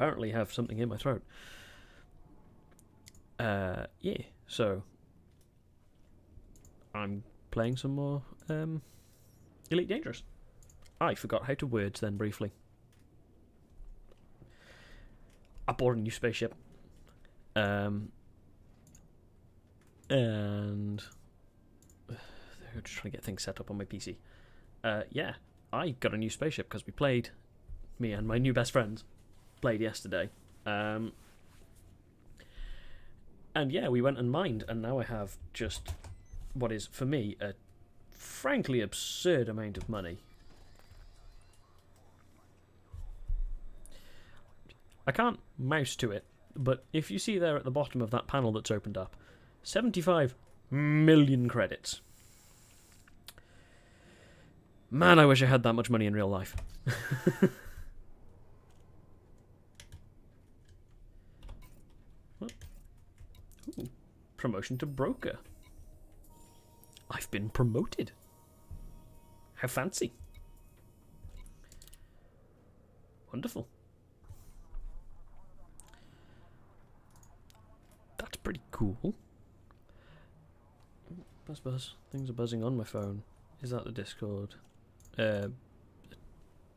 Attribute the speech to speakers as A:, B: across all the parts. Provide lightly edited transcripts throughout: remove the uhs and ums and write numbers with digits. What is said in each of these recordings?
A: apparently have something in my throat. Yeah, so I'm playing some more Elite Dangerous. I forgot how to words then briefly. I bought a new spaceship. And I'm just trying to get things set up on my PC. Yeah, I got a new spaceship because me and my new best friends played yesterday. And yeah, we went and mined, and now I have just what is, for me, a frankly absurd amount of money. I can't mouse to it, but if you see there at the bottom of that panel that's opened up, 75 million credits. Man, I wish I had that much money in real life. Ooh, promotion to broker. I've been promoted. How fancy. Wonderful. That's pretty cool. Buzz buzz. Things are buzzing on my phone. Is that the Discord?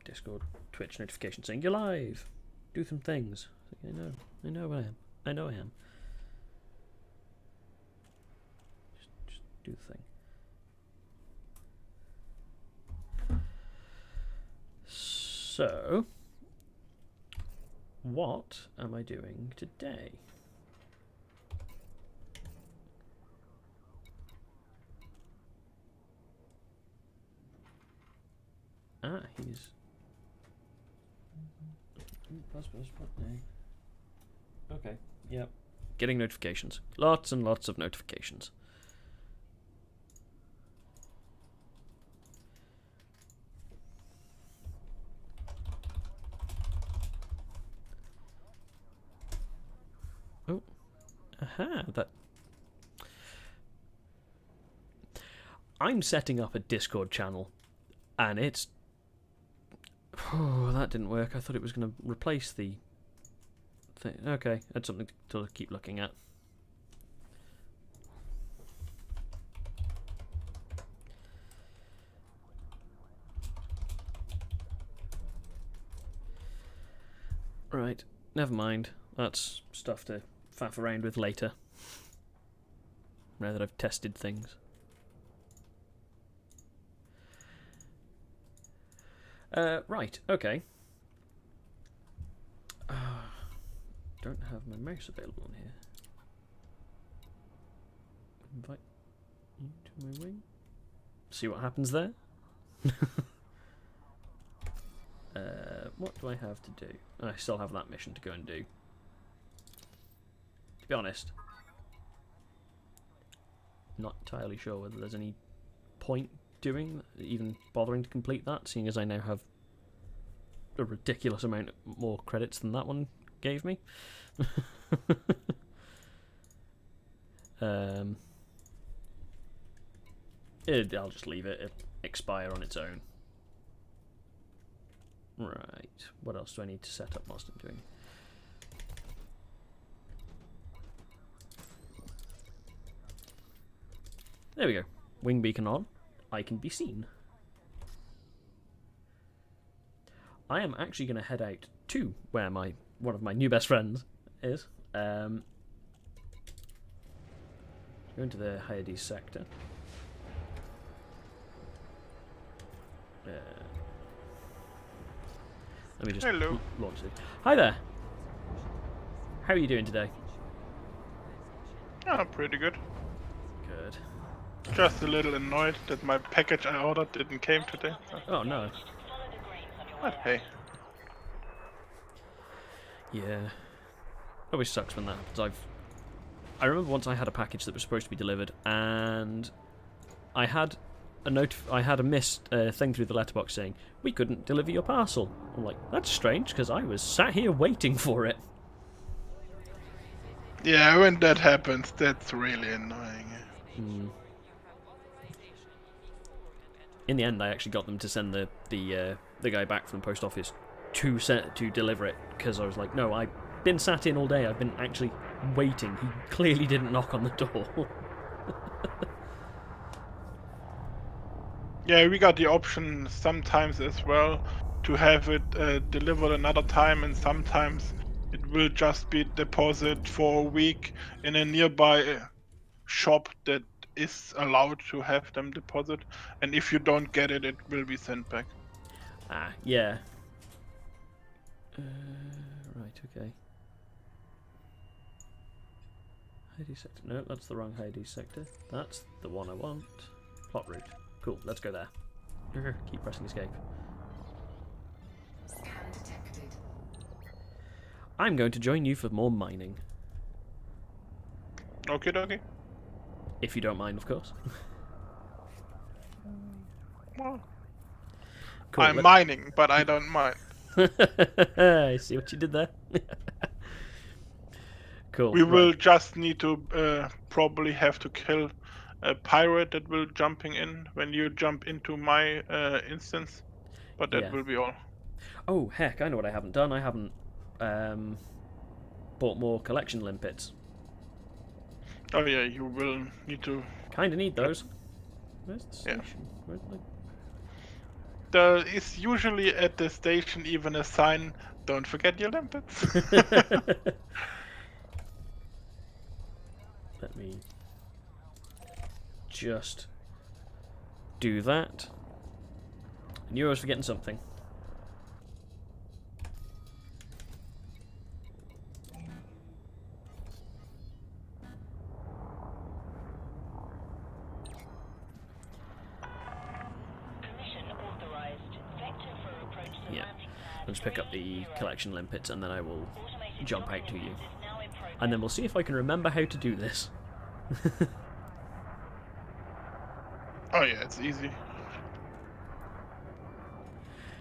A: Discord, Twitch notification saying you're live. Do some things. I know I am. I know I am. Just do the thing. So, what am I doing today? He's... Okay, yep. Getting notifications. Lots and lots of notifications. Oh. Aha, that... I'm setting up a Discord channel, and it's... Oh, that didn't work. I thought it was going to replace the thing. Okay, that's something to keep looking at. Right, never mind. That's stuff to faff around with later. Now that I've tested things. Right, okay. Don't have my mouse available on here. Invite you to my wing. See what happens there? What do I have to do? I still have that mission to go and do. To be honest, not entirely sure whether there's any point even bothering to complete that, seeing as I now have a ridiculous amount more credits than that one gave me. I'll just leave it. It'll expire on its own. Right, what else do I need to set up whilst I'm doing? There we go. Wing beacon on. I can be seen. I am actually going to head out to where one of my new best friends is. Go into the Hyades sector. Let me just launch it. Hi there. How are you doing today?
B: Oh, pretty good.
A: Good.
B: Just a little annoyed that my package I ordered didn't came today. So.
A: Oh no.
B: But hey.
A: Yeah. Always sucks when that happens. I remember once I had a package that was supposed to be delivered, and I had a missed thing through the letterbox saying we couldn't deliver your parcel. I'm like, that's strange because I was sat here waiting for it.
B: Yeah, when that happens, that's really annoying.
A: Hmm. In the end, I actually got them to send the guy back from the post office to deliver it, because I was like, no, I've been sat in all day. I've been actually waiting. He clearly didn't knock on the door.
B: Yeah, we got the option sometimes as well to have it delivered another time, and sometimes it will just be deposited for a week in a nearby shop that is allowed to have them deposit. And if you don't get it, it will be sent back.
A: Ah, yeah. Right, okay. Hades sector. No, that's the wrong Hades sector. That's the one I want. Plot route. Cool, let's go there. Keep pressing escape.
C: Scan detected.
A: I'm going to join you for more mining.
B: Okay.
A: If you don't mind, of course.
B: Well,
A: Cool,
B: I'm mining, but I don't mind.
A: I see what you did there. Cool.
B: We
A: right.
B: will just need to probably have to kill a pirate that will jumping in when you jump into my instance, but that
A: Yeah.
B: will be all.
A: Oh, heck, I know what I haven't done. I haven't bought more collection limpets.
B: Oh yeah, you will need to.
A: Kinda need those. Where's the
B: Yeah.
A: station? Where's the...
B: There is usually at the station even a sign, don't forget your limpets.
A: Let me just do that. I knew I was forgetting something. Yeah, let's pick up the collection limpets and then I will jump out to you. And then we'll see if I can remember how to do this.
B: Oh yeah, it's easy.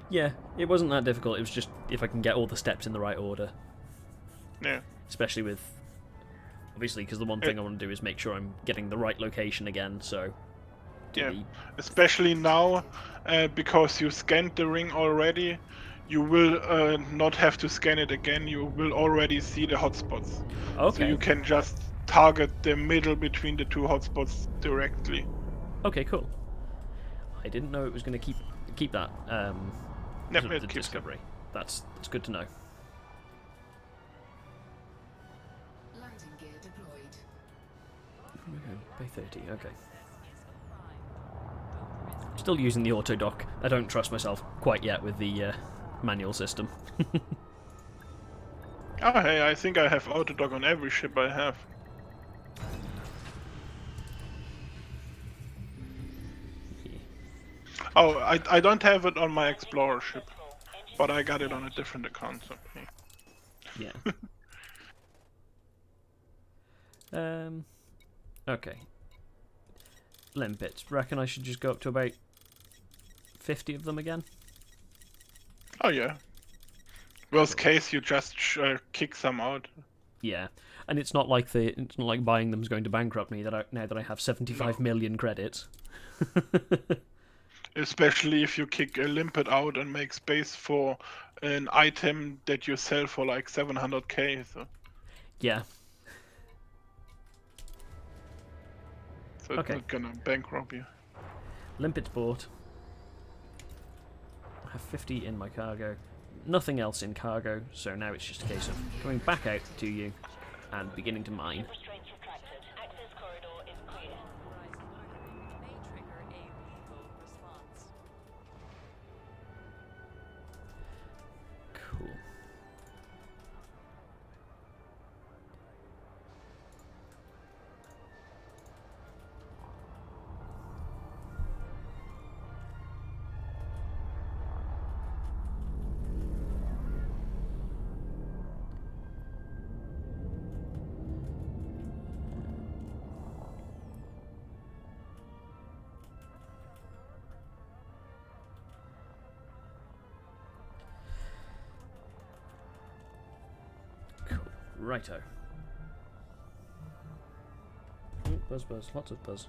A: Yeah, it wasn't that difficult. It was just if I can get all the steps in the right order.
B: Yeah.
A: Especially with... Obviously, because the one thing I want to do is make sure I'm getting the right location again, so...
B: Yeah, especially now, because you scanned the ring already, you will not have to scan it again. You will already see the hotspots.
A: Okay.
B: So you can just target the middle between the two hotspots directly.
A: Okay, cool. I didn't know it was going to keep that
B: Yep,
A: sort of
B: it
A: the
B: keeps
A: discovery. That's good to know.
C: Landing gear deployed.
A: Bay 30, okay. Still using the auto dock. I don't trust myself quite yet with the manual system.
B: Oh hey, I think I have autodock on every ship I have. Oh, I don't have it on my Explorer ship, but I got it on a different account. So,
A: yeah. Okay. Limpets. Reckon I should just go up to about 50 of them again?
B: Oh yeah. Worst case, you just kick some out.
A: Yeah, and it's not like buying them is going to bankrupt me now that I have 75 million credits.
B: Especially if you kick a limpet out and make space for an item that you sell for like 700k. So
A: Yeah.
B: it's not gonna bankrupt you.
A: Limpets bought. I have 50 in my cargo. Nothing else in cargo, so now it's just a case of coming back out to you and beginning to mine. Cool. Righto. Ooh, buzz, lots of buzz.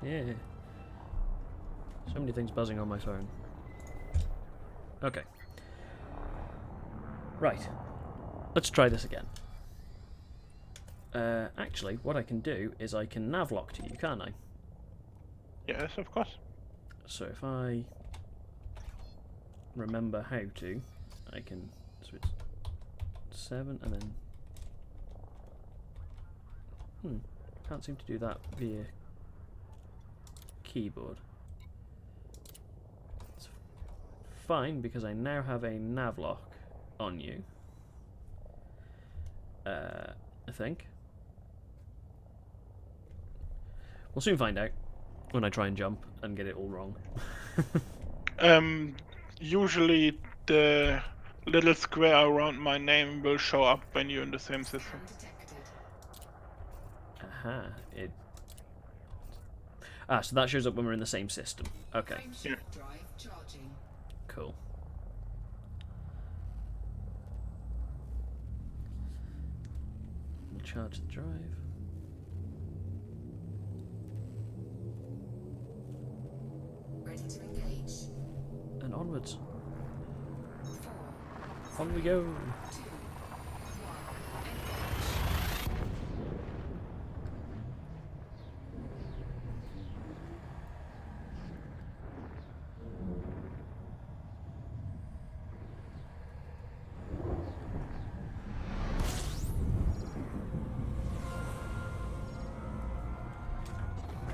A: Yeah. So many things buzzing on my phone. Okay. Right. Let's try this again. Actually, what I can do is I can navlock to you, can't I?
B: Yes, of course.
A: So if I remember how to, I can switch 7 and then... Can't seem to do that via keyboard. It's fine because I now have a navlock on you. I think. We'll soon find out when I try and jump and get it all wrong.
B: Usually the little square around my name will show up when you're in the same system.
C: Detected.
A: Aha, it... Ah, so that shows up when we're in the same system. Okay,
C: Frameshift drive charging.
A: cool. We'll charge the drive.
C: Ready to engage.
A: And onwards.
C: 4,
A: On we go.
C: 2, 1.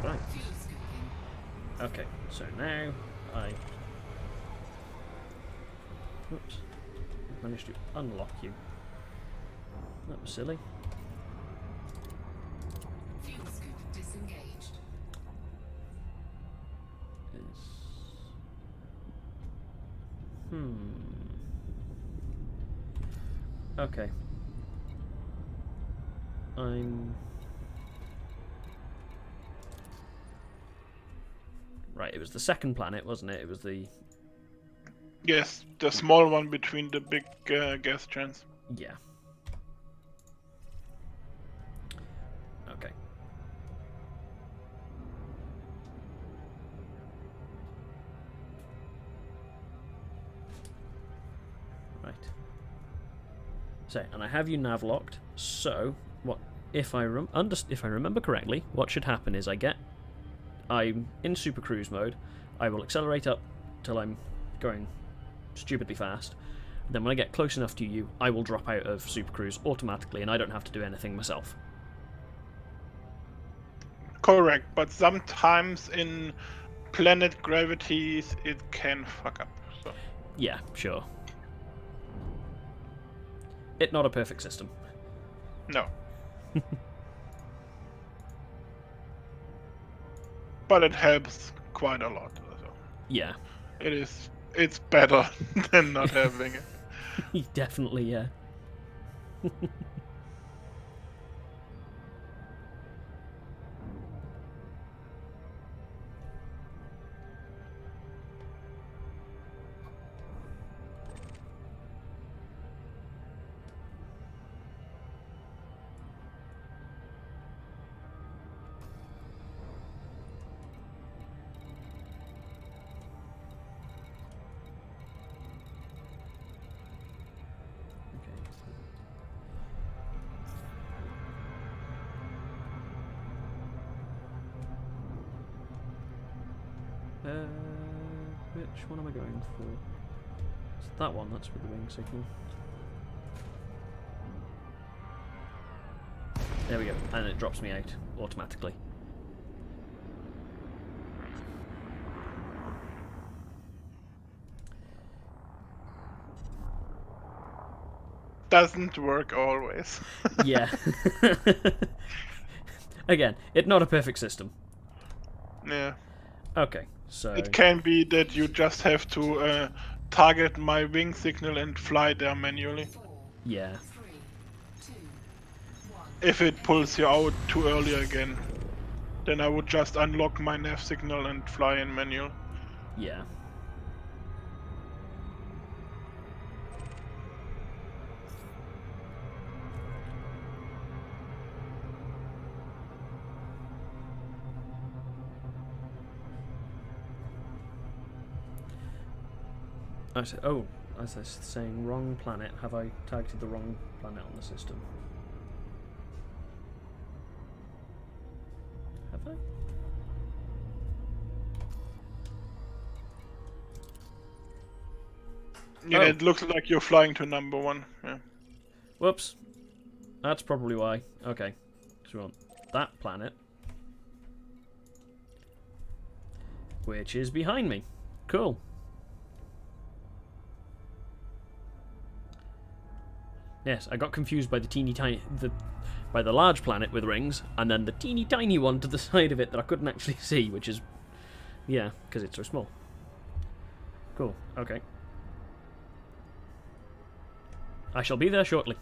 A: Right.
C: Fuel scooping.
A: Okay, so now I... Oops. Managed to unlock you. That was silly.
C: Fuel scoop disengaged.
A: Is... Okay. I'm... Right, it was the second planet, wasn't it? It was the...
B: Yes, the small one between the big gas giants.
A: Yeah. Okay. Right. So, and I have you nav locked. So, what if I if I remember correctly? What should happen is I'm in super cruise mode. I will accelerate up till I'm going stupidly fast. Then when I get close enough to you, I will drop out of super cruise automatically, and I don't have to do anything myself.
B: Correct, but sometimes in planet gravities it can fuck up. So
A: Yeah, sure. It's not a perfect system.
B: no. But it helps quite a lot. So
A: Yeah,
B: it's better than not having it.
A: definitely, yeah. Which one am I going for? It's that one, that's with the wing signal. There we go, and it drops me out automatically.
B: Doesn't work always.
A: Yeah. Again, it's not a perfect system.
B: Yeah.
A: Okay, so...
B: It can be that you just have to target my wing signal and fly there manually.
C: 4,
A: Yeah,
C: 3, 2, 1.
B: If it pulls you out too early again, then I would just unlock my nav signal and fly in manual.
A: yeah. I said, oh, as I was saying, wrong planet. Have I targeted the wrong planet on the system? Have I?
B: Yeah,
A: Oh.
B: it looks like you're flying to number 1. Yeah.
A: Whoops. That's probably why. Okay. So we want that planet. Which is behind me. Cool. Yes, I got confused by the teeny tiny... by the large planet with rings, and then the teeny tiny one to the side of it that I couldn't actually see, which is... yeah, because it's so small. Cool. Okay. I shall be there shortly.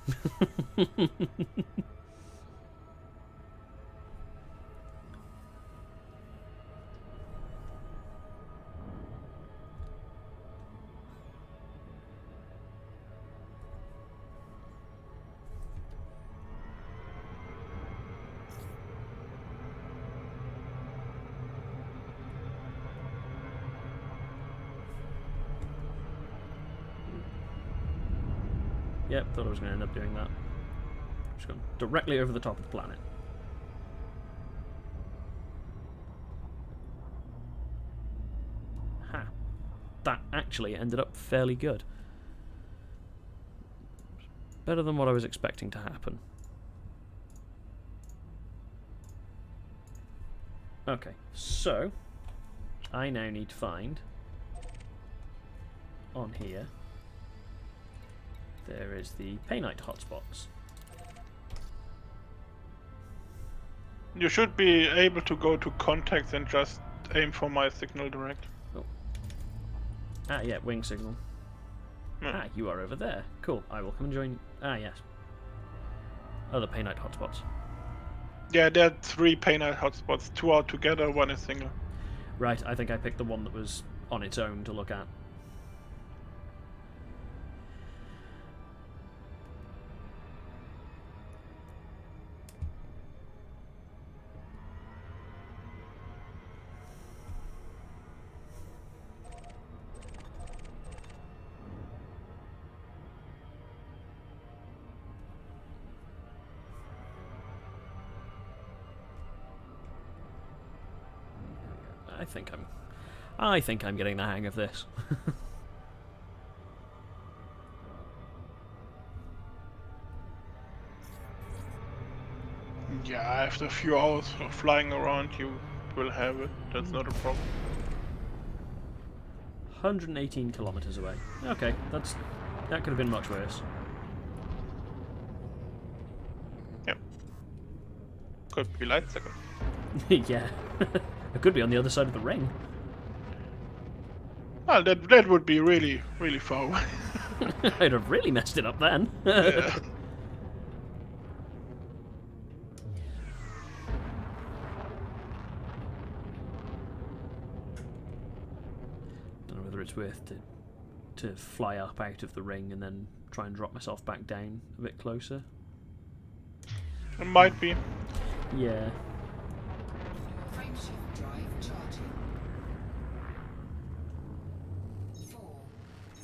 A: Yep, thought I was going to end up doing that. Just gone directly over the top of the planet. Ha. That actually ended up fairly good. Better than what I was expecting to happen. Okay, so I now need to find on here there is the Painite hotspots.
B: You should be able to go to contacts and just aim for my signal direct.
A: Ah, yeah, wing signal.
B: Yeah.
A: Ah, you are over there. Cool, I will come and join. Ah, yes. Other Painite hotspots.
B: Yeah, there are 3 Painite hotspots. 2 are together, 1 is single.
A: Right, I think I picked the one that was on its own to look at. I think I'm getting the hang of this.
B: Yeah, after a few hours of flying around, you will have it. That's not a problem.
A: 118 kilometers away. Okay, that could have been much worse.
B: Yep. Could be light second.
A: Yeah. It could be on the other side of the ring.
B: Well, that would be really, really far away.
A: I'd have really messed it up then.
B: Yeah.
A: Don't know whether it's worth to fly up out of the ring and then try and drop myself back down a bit closer.
B: It might be.
A: Yeah.
C: Frameshift drive charging. 4,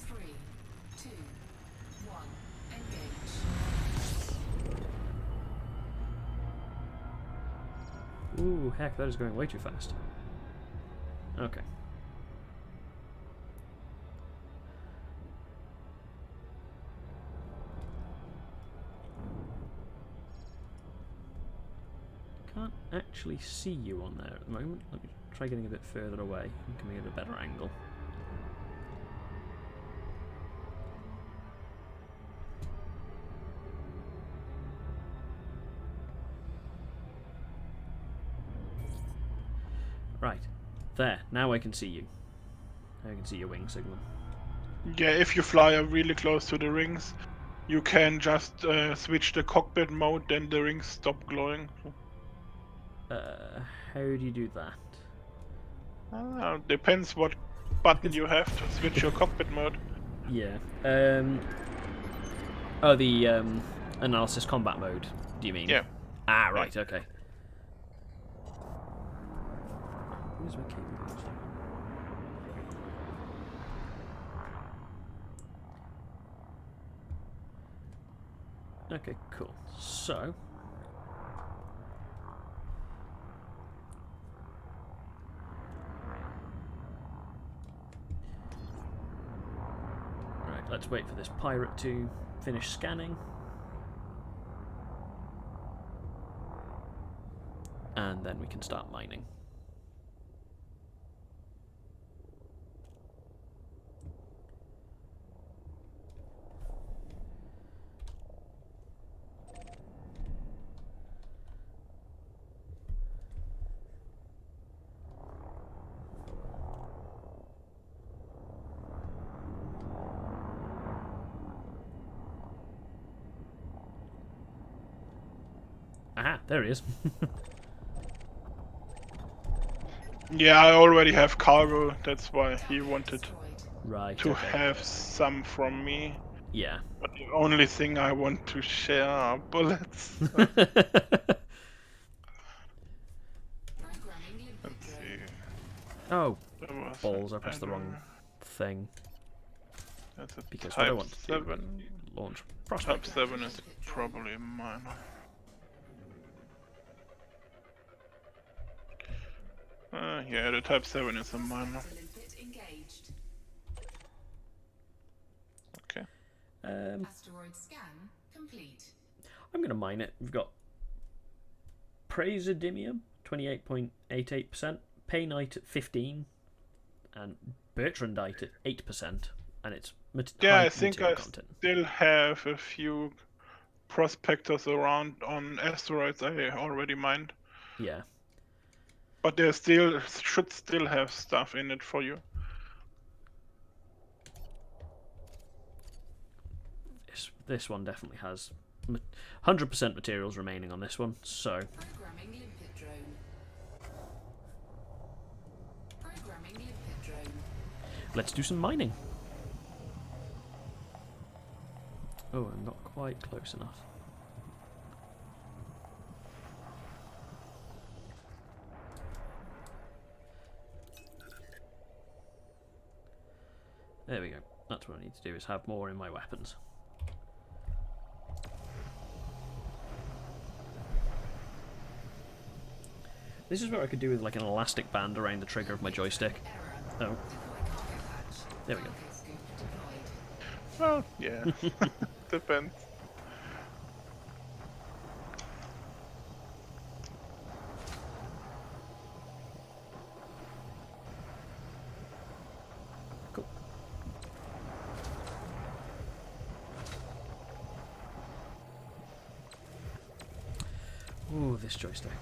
C: 3, 2, 1. Engage.
A: Ooh, heck, that is going way too fast. Okay. Can't actually see you on there at the moment. Let me try getting a bit further away and coming at a better angle. Right. There. Now I can see you. Now I can see your wing signal.
B: Yeah, if you fly really close to the rings, you can just switch the cockpit mode, then the rings stop glowing.
A: How do you do that?
B: Depends what button you have to switch your cockpit mode.
A: Yeah. Oh, the analysis combat mode, do you mean?
B: Yeah.
A: Ah, right, okay. Where's my keyboard? Okay, cool. So, right, let's wait for this pirate to finish scanning. And then we can start mining. Aha, there he is.
B: Yeah, I already have cargo. That's why he wanted
C: Destroyed.
A: Right,
B: to
A: okay.
B: have some from me.
A: Yeah.
B: But the only thing I want to share are bullets.
C: Programming limpet
B: Let's
C: drone.
B: see.
A: Oh,
B: There was
A: balls, I
B: an
A: pressed the wrong
B: error.
A: thing.
B: That's a
A: Because what I
B: Type
A: want to do
B: 7.
A: is launch
B: Type
A: Prospector.
B: 7 is probably mine. Yeah, the Type 7 is a minor.
C: Prospector limpet engaged.
B: Okay.
C: Asteroid scan complete.
A: I'm going to mine it. We've got Praseodymium, 28.88%, Painite at 15%, and Bertrandite at 8%, and it's
B: Yeah,
A: high
B: I think
A: material
B: I
A: content.
B: still have a few prospectors around on asteroids I already mined.
A: Yeah.
B: But there still should still have stuff in it for you.
A: This one definitely has 100% materials remaining on this one, so
C: Programming limpet drone. Programming limpet drone.
A: let's do some mining. Oh, I'm not quite close enough. There we go. That's what I need to do, is have more in my weapons. This is what I could do with like an elastic band around the trigger of my joystick.
C: Error.
A: Oh,
C: Deploy cargo hatch.
A: there we go.
C: Cargo scoop deployed.
B: Well, yeah. Depends.
A: Cool. Ooh, this joystick.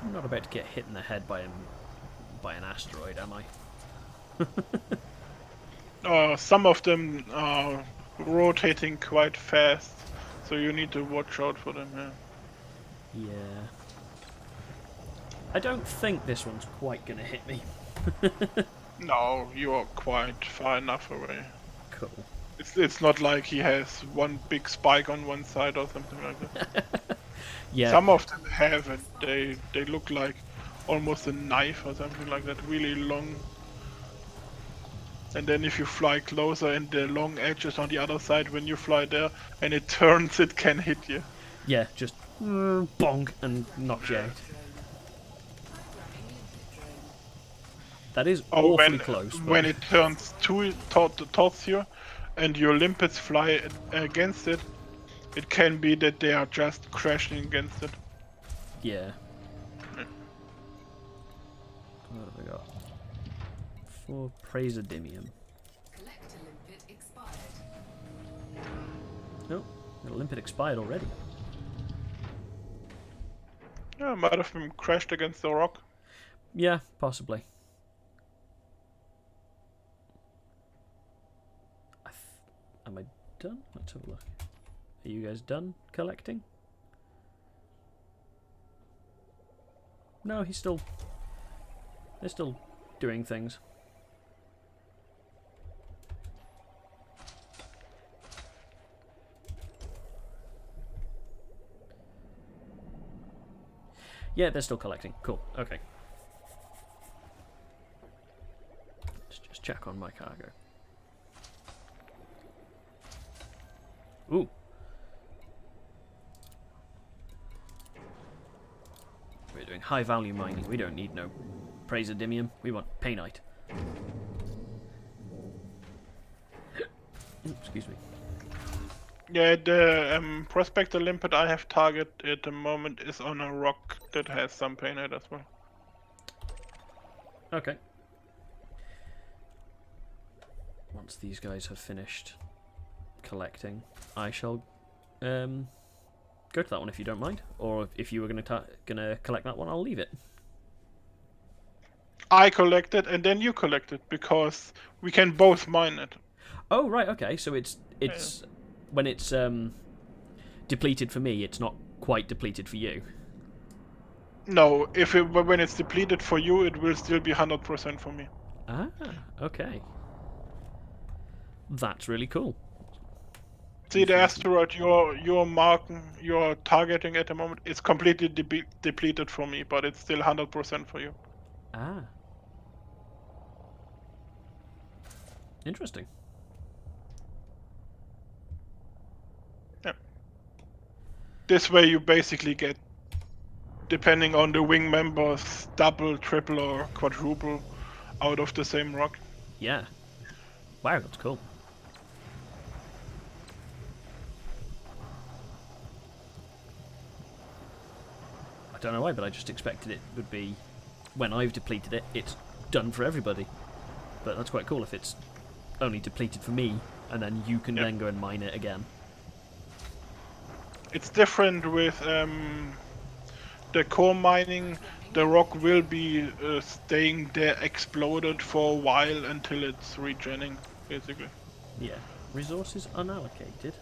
A: I'm not about to get hit in the head by an asteroid, am I?
B: Some of them are rotating quite fast, so you need to watch out for them. Yeah.
A: Yeah. I don't think this one's quite gonna hit me.
B: No, you are quite far enough away.
A: Cool.
B: It's not like he has one big spike on one side or something like that.
A: Yeah.
B: Some of them have it. They look like almost a knife or something like that, really long. And then if you fly closer and the long edge is on the other side when you fly there and it turns, it can hit you.
A: Yeah, just bonk and knock you out.
C: Programming limpet drone.
A: That is
B: Or
A: awfully close. But
B: when it turns towards you and your limpets fly against it, it can be that they are just crashing against it.
A: yeah.
B: Yeah.
A: What have I got? For Praseodymium.
C: Collector limpet expired.
A: Oh, the limpet expired already.
B: Yeah, might have been crashed against the rock.
A: Yeah, possibly. Am I done? Let's have a look. Are you guys done collecting? No, he's still... They're still doing things. Yeah, they're still collecting. Cool. Okay. Let's just check on my cargo. Ooh. We're doing high value mining. We don't need no praseodymium. We want painite. Excuse me.
B: Yeah, the Prospector Limpet I have target at the moment is on a rock that has some painite as well.
A: Okay. Once these guys have finished collecting, I shall go to that one if you don't mind. Or if you were gonna collect that one, I'll leave it.
B: I collect it and then you collect it because we can both mine it.
A: Oh right, okay. So it's when it's depleted for me, it's not quite depleted for you.
B: No, when it's depleted for you, it will still be 100% for me.
A: Ah, okay. That's really cool.
B: See the asteroid you're targeting at the moment, it's completely depleted for me, but it's still 100% for you.
A: Ah. Interesting.
B: This way you basically get, depending on the wing members, double, triple or quadruple out of the same rock.
A: Yeah. Wow, that's cool. I don't know why, but I just expected it would be, when I've depleted it, it's done for everybody. But that's quite cool if it's only depleted for me, and then you can then go and mine it again.
B: It's different with the core mining. The rock will be staying there exploded for a while until it's regening, basically.
A: Yeah. Resources unallocated.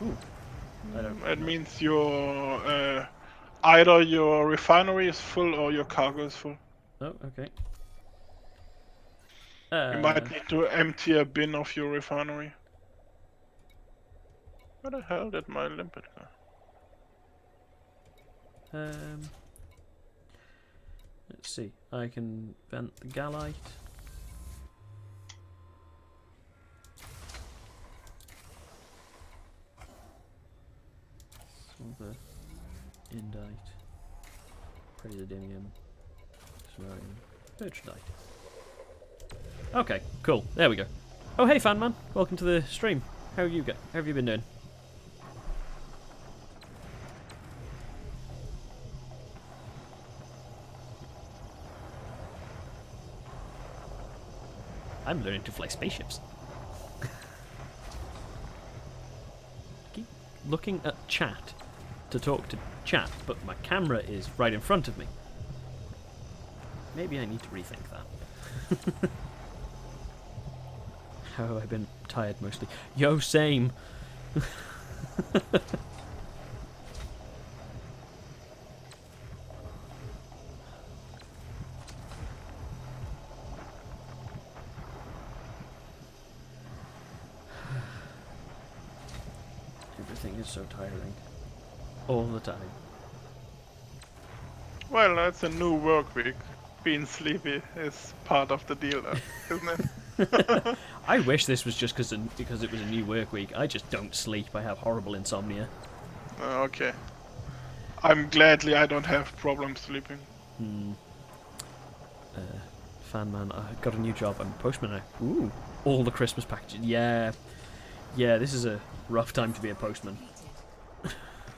A: Ooh. I don't
B: It
A: know.
B: means your either your refinery is full or your cargo is full.
A: Oh, okay.
B: You might need to empty a bin of your refinery. Where the hell did my limpet go?
A: Let's see. I can vent the gallite. Silver, indite, praseodymium, samarium, birchite. Okay, cool. There we go. Oh, hey, fan man. Welcome to the stream. How have you been doing? I'm learning to fly spaceships. Keep looking at chat to talk to chat, but my camera is right in front of me. Maybe I need to rethink that. How have I been? Tired mostly. Yo, same. Everything is so tiring. All the time.
B: Well, that's a new work week. Being sleepy is part of the deal, isn't it?
A: I wish this was just because it was a new work week. I just don't sleep. I have horrible insomnia.
B: Okay. I'm gladly I don't have problems sleeping.
A: Fan man, I got a new job. I'm a postman now. Ooh, all the Christmas packages. Yeah, this is a rough time to be a postman.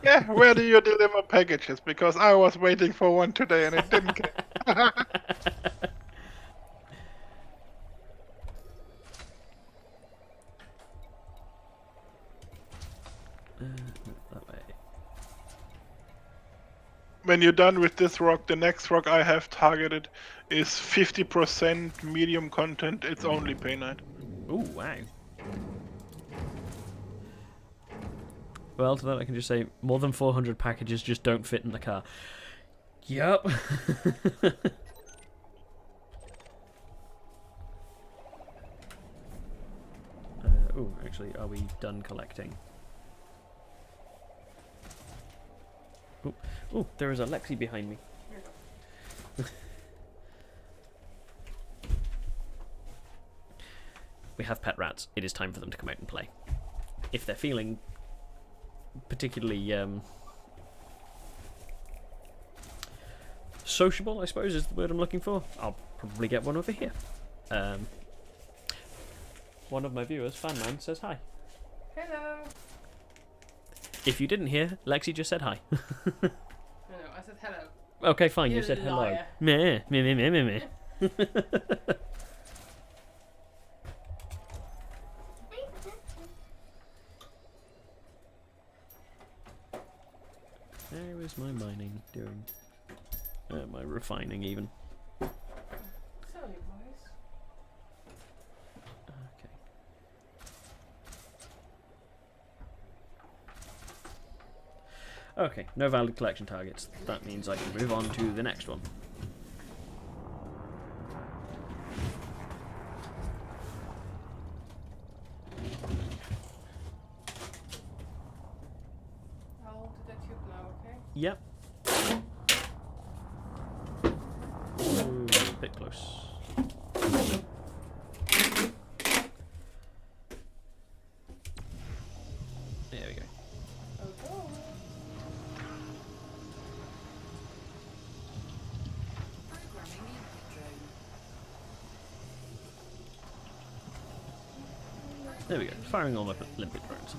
B: Yeah, where do you deliver packages? Because I was waiting for one today and it didn't come.
A: That way.
B: When you're done with this rock, the next rock I have targeted is 50% medium content. It's only painite.
A: Ooh, wow. Well, to that I can just say, more than 400 packages just don't fit in the car. Yup. Oh, actually, are we done collecting? Oh, there is a Lexi behind me. We have pet rats. It is time for them to come out and play. If they're feeling particularly sociable, I suppose is the word I'm looking for, I'll probably get one over here. One of my viewers, Fanman, says hi.
D: Hello.
A: If you didn't hear, Lexi just said hi.
D: No, I said hello.
A: Okay, fine, you
D: You
A: said hello.
D: liar.
A: Meh, meh, meh, meh, meh, meh. How is my mining doing? My refining even.
D: Sorry, boys.
A: Okay. Okay, no valid collection targets. That means I can move on to the next one.
D: I'll do the tube now, okay?
A: Yep. Ooh, a bit close. There we go.
D: Oh,
C: Programming limpet drone.
A: There we go. Firing all my limpet drones.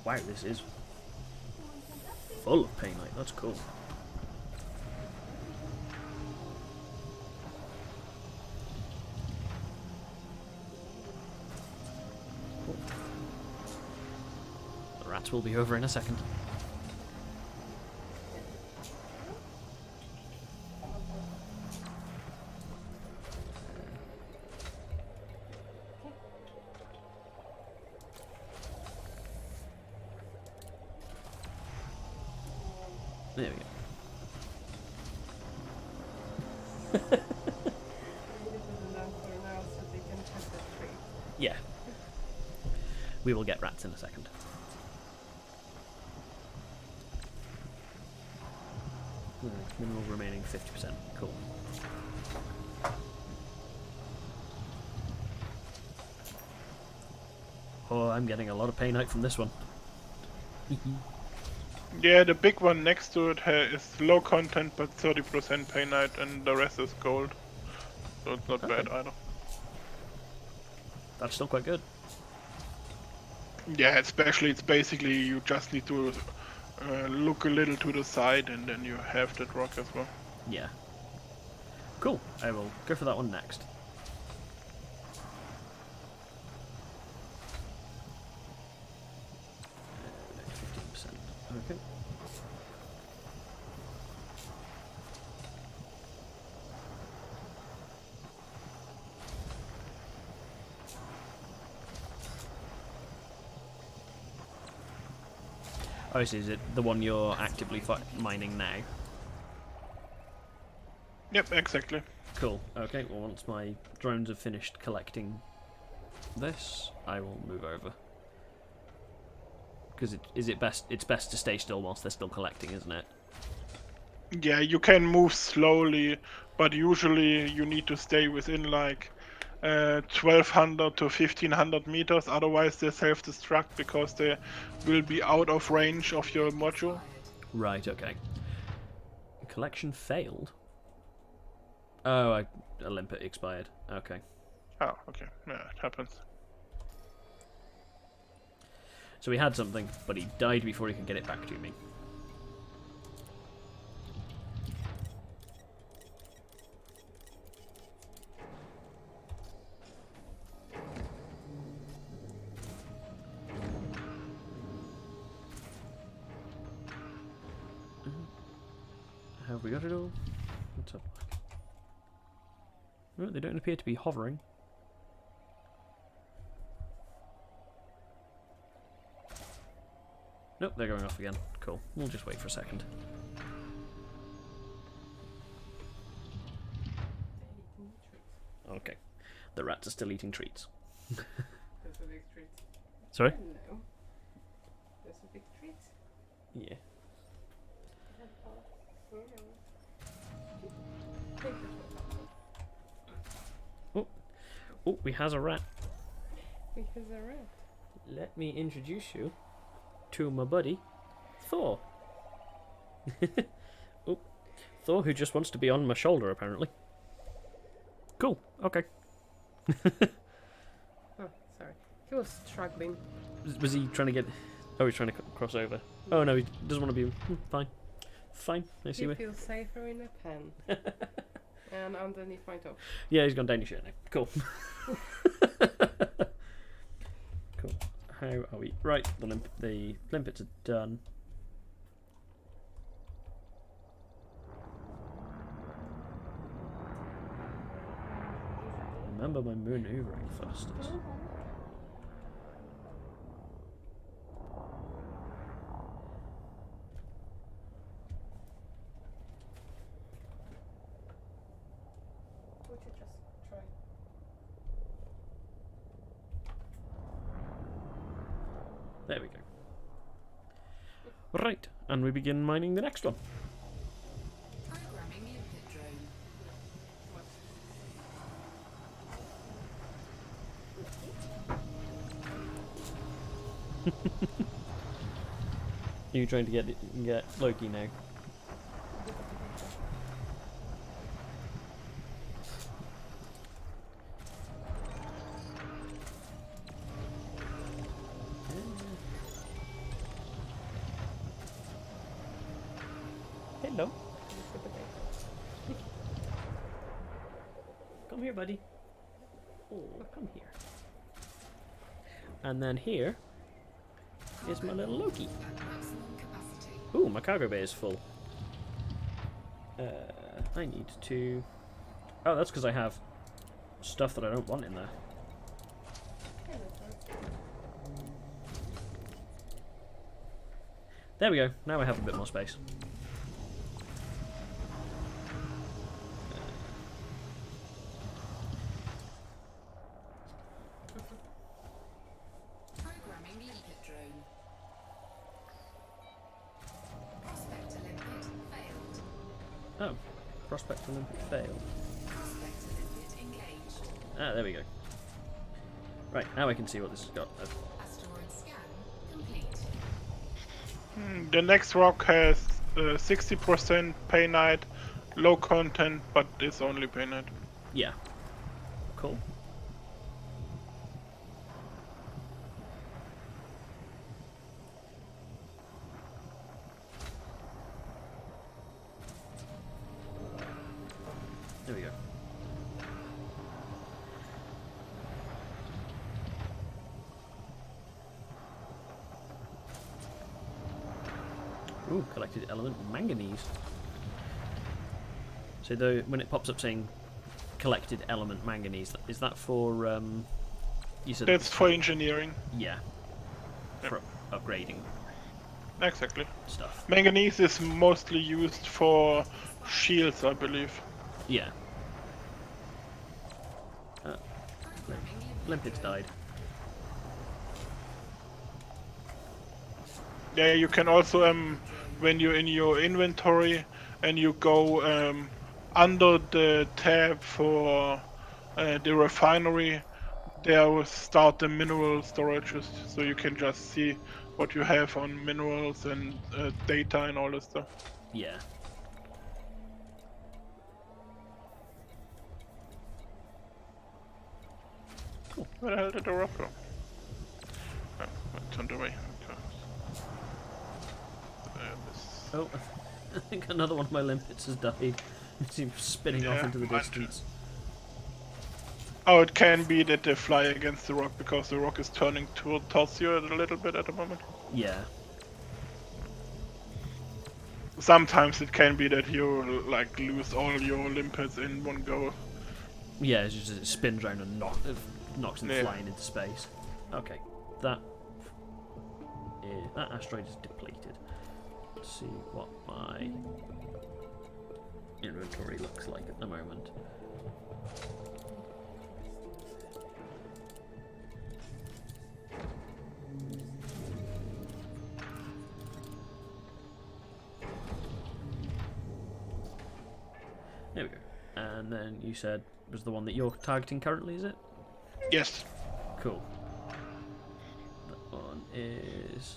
A: Wow, this is full of painite. That's cool. The rats will be over in a second. There we go.
D: I need to put them down for now so they can check the tree.
A: Yeah. We will get rats in a second. Mineral remaining 50%. Cool. Oh, I'm getting a lot of painite from this one.
B: Yeah, the big one next to it is low content but 30% painite, and the rest is gold. So it's not bad
A: Okay.
B: either.
A: That's still quite good.
B: Yeah, especially it's basically you just need to look a little to the side and then you have that rock as well.
A: Yeah. Cool. I will go for that one next. Uh, 15%. Okay. Oh, I see. Is it the one you're actively mining now?
B: Yep, exactly.
A: Cool. Okay. Well, once my drones have finished collecting this, I will move over. Because it's best to stay still whilst they're still collecting, isn't it?
B: Yeah, you can move slowly, but usually you need to stay within like 1200 to 1500 meters, otherwise they self-destruct because they will be out of range of your module.
A: Right. Okay. Collection failed. Oh, a limpet expired. Okay.
B: Oh, okay. Yeah, it happens.
A: So he had something, but he died before he could get it back to me. Have we got it all? Let's have a look. No, they don't appear to be hovering. Nope, they're going off again. Cool. We'll just wait for a second. Okay. The rats are still eating treats.
D: There's a big treat.
A: Sorry?
D: Hello. There's a big treat.
A: Yeah. Oh, we has a rat.
D: Because a rat.
A: Let me introduce you to my buddy, Thor. Oh, Thor, who just wants to be on my shoulder, apparently. Cool. Okay.
D: Oh, sorry. He was struggling.
A: Was he trying to get? Oh, he's trying to cross over. Oh no, he doesn't want to be. Fine. Fine. I see
D: He
A: where.
D: feels safer in a pen. And underneath my top.
A: Yeah, he's gone down your shirt now. Cool. Cool. How are we? Right, the limpets are done. Remember my maneuvering thrusters.
D: We should just try.
A: There we go. Right, and we begin mining the next one.
C: Programming limpet drone.
A: Are you trying to get Loki now? Hello. Come here, buddy. Oh, come here. And then here is my little Loki.
C: At maximum capacity.
A: Ooh, my cargo bay is full. I need to... Oh, that's because I have stuff that I don't want in there. There we go. Now I have a bit more space.
C: Programming limpet drone. Prospector limpet failed.
A: Oh, Prospect Olympic failed.
C: Prospector limpet engaged.
A: Ah, there we go. Right, now I can see what this has got.
C: Asteroid scan complete.
B: The next rock has 60% painite, low content, but it's only painite.
A: Yeah. Cool. There we go. Ooh, collected element manganese. So when it pops up saying collected element manganese, is that for you said
B: That's for engineering.
A: yeah, for upgrading
B: Exactly.
A: stuff.
B: Manganese is mostly used for shields, I believe.
A: Yeah.
C: Programming
A: Limpets died.
B: Yeah, you can also when you're in your inventory and you go under the tab for the refinery, there will start the mineral storages, so you can just see what you have on minerals and data and all that stuff.
A: Yeah.
B: Where the hell did the rock go? Oh, it turned away. Okay. This.
A: Oh, I think another one of my limpets has died. It seems spinning off
B: Yeah,
A: into the
B: mine
A: distance.
B: Oh, it can be that they fly against the rock because the rock is turning towards you a little bit at the moment.
A: Yeah.
B: Sometimes it can be that you like lose all your limpets in one go.
A: Yeah, it's just it spins around and knocks them
B: Yeah.
A: flying into space. Okay, that asteroid is depleted. Let's see what my inventory looks like at the moment. There we go. And then you said was the one that you're targeting currently, is it?
B: Yes.
A: Cool. That one is...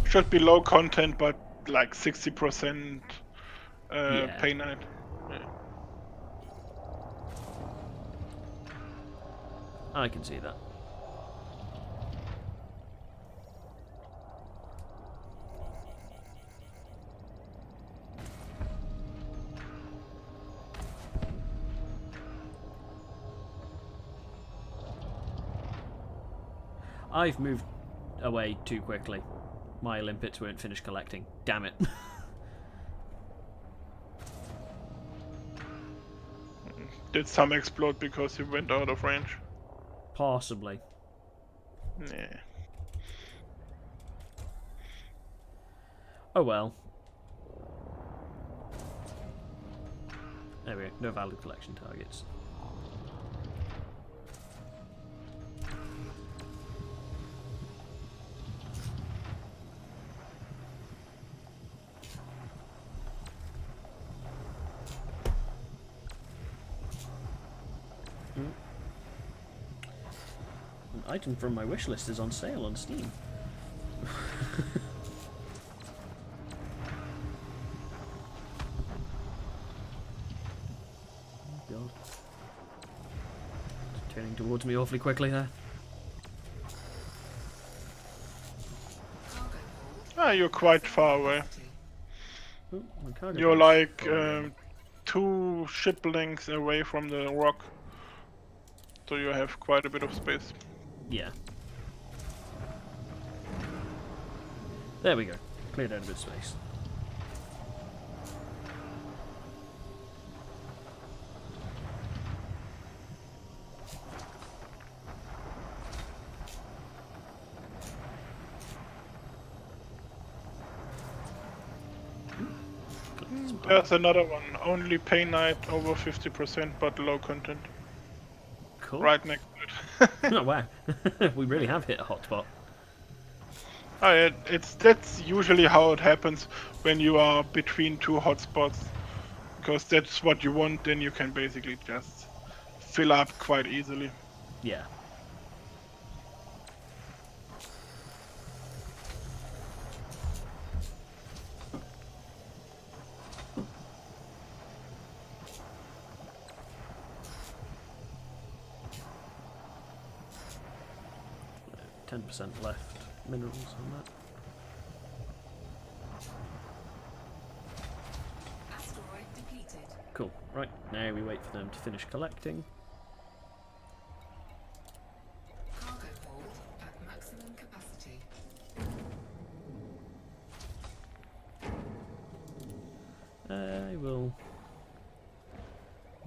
B: Should be low content, but like 60%
A: Yeah.
B: painite. Yeah.
A: I can see that. I've moved away too quickly. My limpets weren't finished collecting. Damn it.
B: Did some explode because you went out of range?
A: Possibly.
B: Yeah.
A: Oh well. There we go. No valid collection targets. An item from my wish list is on sale on Steam. God. It's turning towards me awfully quickly there.
C: Cargo hold.
B: Ah, you're quite far away.
A: Oh, my cargo
B: You're
A: boat's
B: like
A: falling.
B: 2 ship lengths away from the rock. So you have quite a bit of space.
A: Yeah. There we go. Cleared out a bit of space.
B: There's another one. Only painite over 50%, but low content.
A: Cool.
B: Right next to it.
A: Oh wow. We really have hit a hot spot.
B: Oh, yeah, that's usually how it happens when you are between 2 hotspots, because that's what you want. Then you can basically just fill up quite easily.
A: Yeah. Uh, 10% left minerals on that.
C: Asteroid depleted.
A: Cool. Right, now we wait for them to finish collecting.
C: Cargo hold at maximum capacity.
A: I will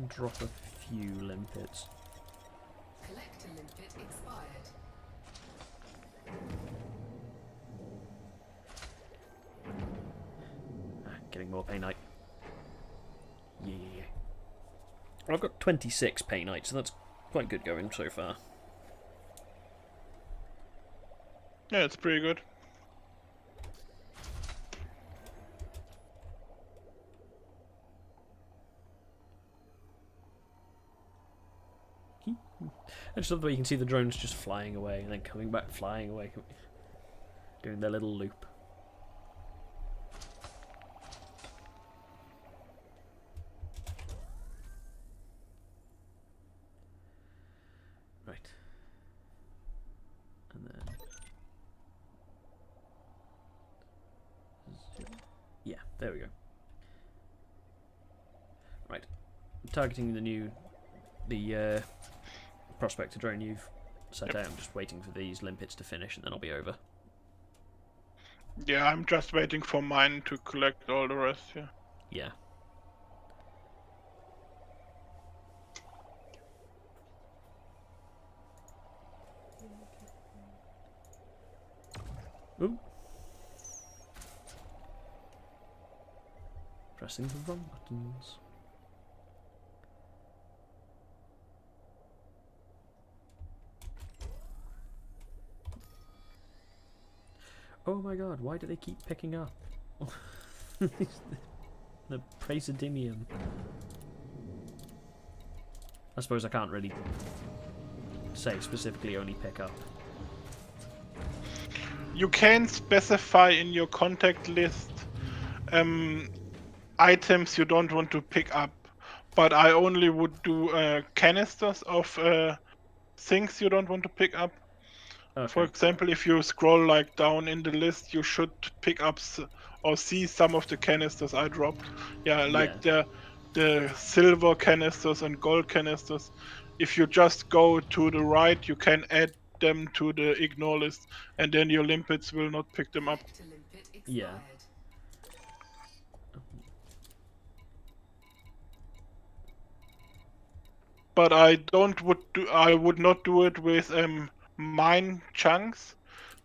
A: drop a few limpets.
C: Collector limpet expired.
A: Getting more painite. Yeah. I've got 26 painite, so that's quite good going so far.
B: Yeah, it's pretty good.
A: I just love the way you can see the drones just flying away and then coming back, flying away, doing their little loop. Right. And then... yeah, there we go. Right. I'm targeting the prospector drone you've set out. I'm just waiting for these limpets to finish and then I'll be over.
B: Yeah, I'm just waiting for mine to collect all the rest here.
A: Yeah. Ooh. Pressing the wrong buttons. Oh my god, why do they keep picking up? The Praesidinium. I suppose I can't really say specifically only pick up.
B: You can specify in your contact list items you don't want to pick up, but I only would do canisters of things you don't want to pick up. For
A: Okay.
B: example, if you scroll like down in the list, you should pick up or see some of the canisters I dropped. Yeah, like the silver canisters and gold canisters. If you just go to the right, you can add them to the ignore list, and then your limpets will not pick them up.
C: Collector limpet expired.
A: Yeah.
B: But I would not do it with mine chunks,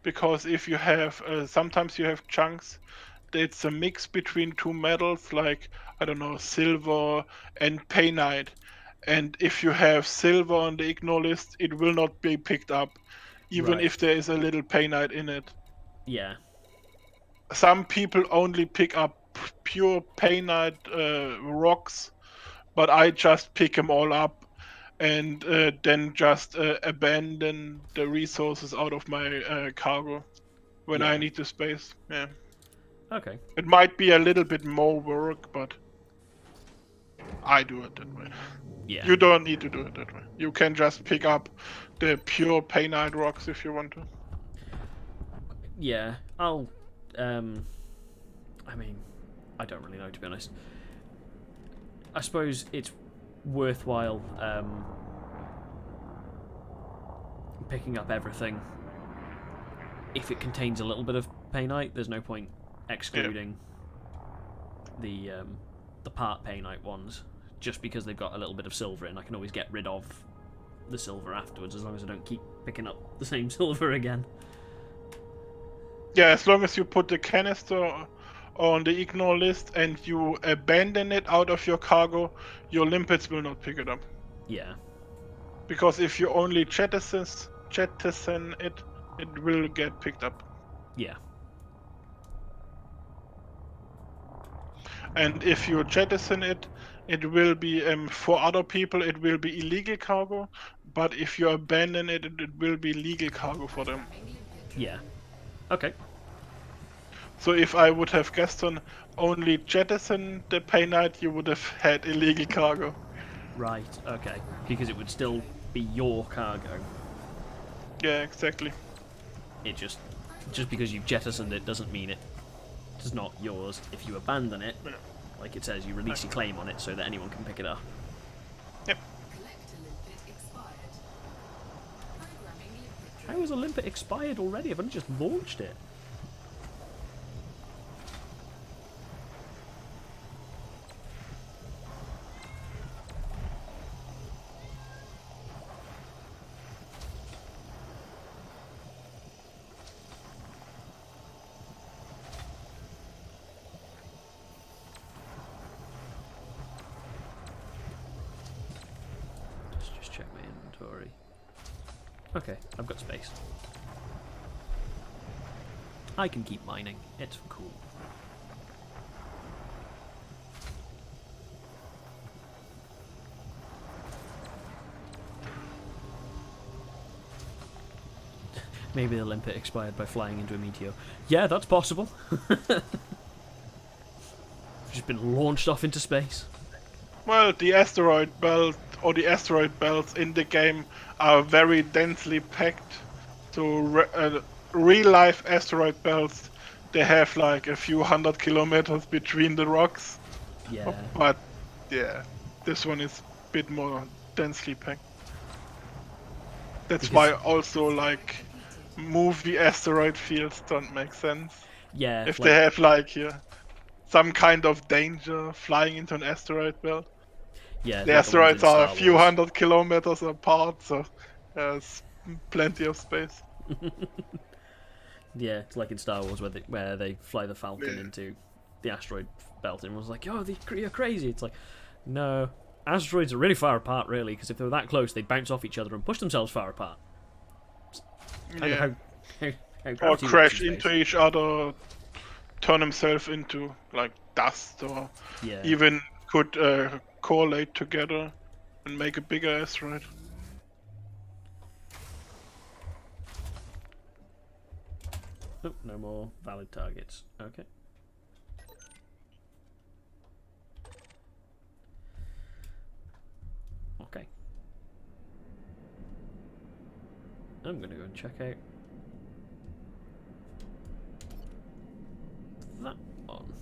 B: because if you have sometimes you have chunks, it's a mix between two metals, like I don't know, silver and painite, and if you have silver on the ignore list, it will not be picked up, even
A: Right.
B: if there is a little painite in it.
A: Yeah.
B: Some people only pick up pure painite rocks, but I just pick them all up and then just abandon the resources out of my cargo when I
A: Yeah.
B: need the space. Yeah,
A: Okay.
B: it might be a little bit more work, but I do it that way.
A: Yeah.
B: You don't need to do it that way. You can just pick up the pure painite rocks if you want to.
A: Yeah. I'll. I mean, I don't really know, to be honest. I suppose it's worthwhile picking up everything if it contains a little bit of painite. There's no point excluding the part painite ones just because they've got a little bit of silver in. I can always get rid of the silver afterwards as long as I don't keep picking up the same silver again.
B: Yeah, as long as you put the canister on the ignore list and you abandon it out of your cargo, your limpets will not pick it up.
A: Yeah.
B: Because if you only jettison it, it will get picked up.
A: Yeah.
B: And if you jettison it, it will be for other people. It will be illegal cargo. But if you abandon it, it will be legal cargo for them.
A: Yeah. Okay.
B: So if I would have Gaston only jettison the painite, you would have had illegal cargo.
A: Right. Okay. Because it would still be your cargo.
B: Yeah, exactly.
A: It just because you've jettisoned it doesn't mean it's not yours. If you abandon it,
B: Yeah.
A: like it says, you release your claim on it so that anyone can pick it up.
B: Yep.
C: Collector limpet expired. Programming limpet
A: How is a limpet expired already? I've only just launched it. Let's just check my inventory. Okay, I've got space. I can keep mining. It's cool. Maybe the limpet expired by flying into a meteor. Yeah, that's possible. Just been launched off into space.
B: Well, the asteroid belt or the asteroid belts in the game are very densely packed. So real life asteroid belts, they have like a few 100 kilometers between the rocks.
A: Yeah.
B: But yeah, this one is a bit more densely packed. That's why also like movie asteroid fields don't make sense.
A: Yeah.
B: If
A: like-
B: they have like here some kind of danger flying into an asteroid belt.
A: yeah,
B: The
A: like the ones
B: asteroids
A: in
B: are a
A: Star
B: few
A: Wars.
B: 100 kilometers apart, so there's plenty of space.
A: Yeah, it's like in Star Wars where they fly the Falcon
B: Yeah.
A: into the asteroid belt, and everyone's like, "Oh, you're crazy." It's like, no, asteroids are really far apart, really, because if they were that close, they'd bounce off each other and push themselves far apart. Kind of
B: Yeah.
A: how
B: Or
A: gravity works
B: crash
A: in
B: into
A: space.
B: each other, turn himself into like dust, or
A: Yeah.
B: even could correlate together and make a bigger asteroid.
A: Oh, no more valid targets. Okay. Okay. I'm gonna go and check out that one.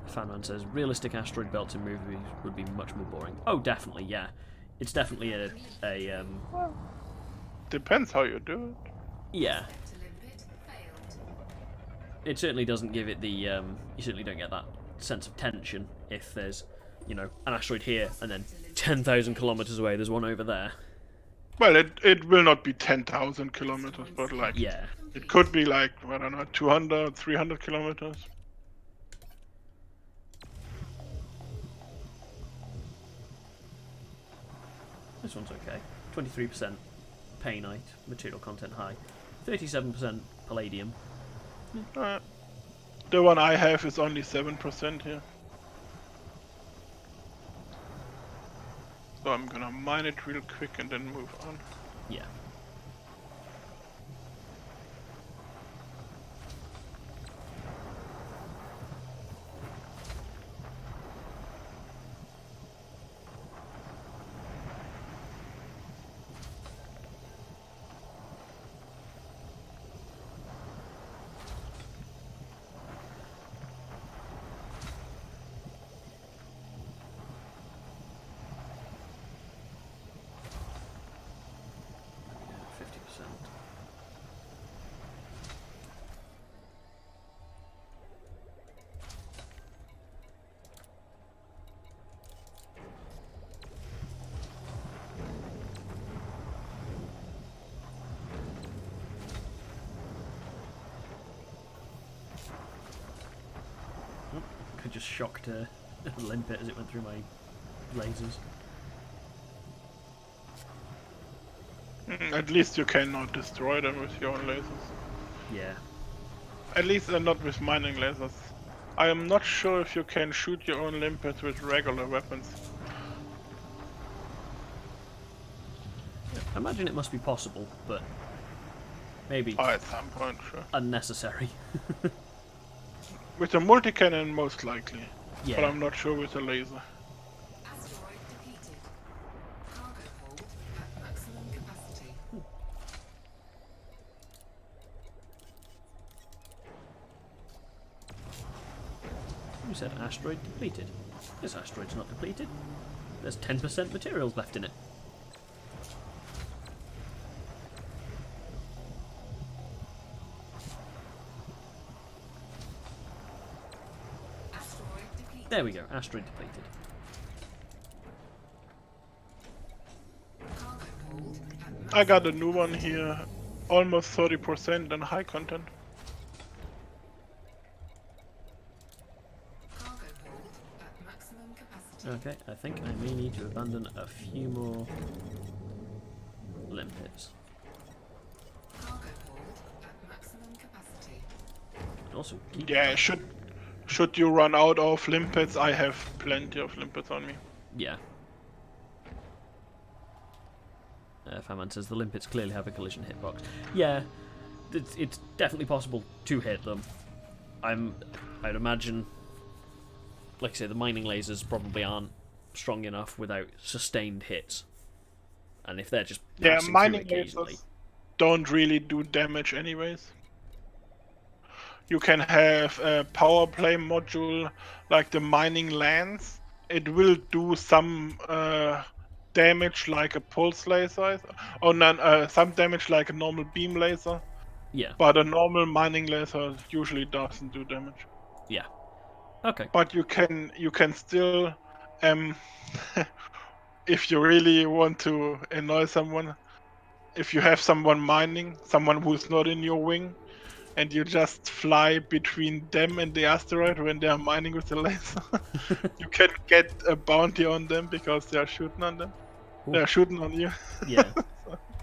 A: Fanman says realistic asteroid belts in movies would be much more boring. Oh, definitely, yeah. It's definitely a
B: Depends how you do it.
A: yeah.
C: To limpet failed.
A: It certainly doesn't give it the you certainly don't get that sense of tension if there's, an asteroid here and then 10,000 kilometers away there's one over there.
B: Well, it will not be 10,000 kilometers, but like
A: Yeah.
B: it could be like, I don't know, 200, 300 kilometers.
A: This one's okay. 23% painite, material content high. 37% palladium.
B: The one I have is only 7% here. So I'm gonna mine it real quick and then move on.
A: Yeah. Yeah, 50%. Oh, I just shocked a limpet as it went through my lasers.
B: At least you cannot destroy them with your own lasers.
A: Yeah.
B: At least not with mining lasers. I am not sure if you can shoot your own limpets with regular weapons.
A: I imagine it must be possible, but maybe
B: Oh, at some point, sure.
A: unnecessary.
B: With a multi-cannon, most likely. But
A: Yeah.
B: I'm not sure with a laser.
C: Asteroid depleted. Cargo hold at maximum capacity.
A: You said asteroid depleted. This asteroid's not depleted. There's 10% materials left in it.
C: Asteroid depleted.
A: There we go, asteroid depleted.
C: Cargo hold at
B: I got a new one here. Almost 30% and high content.
C: cargo hold at maximum capacity.
A: Okay, I think I may need to abandon a few more limpets.
C: Cargo hold at maximum capacity.
A: And also keep...
B: Yeah, should you run out of limpets, I have plenty of limpets on me.
A: Yeah. Faman says the limpets clearly have a collision hitbox. Yeah, it's definitely possible to hit them. I'd imagine, like I say, the mining lasers probably aren't strong enough without sustained hits. And if they're just
B: Yeah,
A: passing
B: mining
A: through occasionally,
B: lasers don't really do damage anyways. You can have a power play module like the mining lance. It will do some damage like a pulse laser, or none, some damage like a normal beam laser.
A: yeah,
B: But a normal mining laser usually doesn't do damage.
A: yeah. Okay,
B: But you can still, if you really want to annoy someone, if you have someone mining, someone who's not in your wing, and you just fly between them and the asteroid when they are mining with the laser, you can get a bounty on them because they are shooting on them.
A: Ooh.
B: They are shooting on you.
A: Yeah.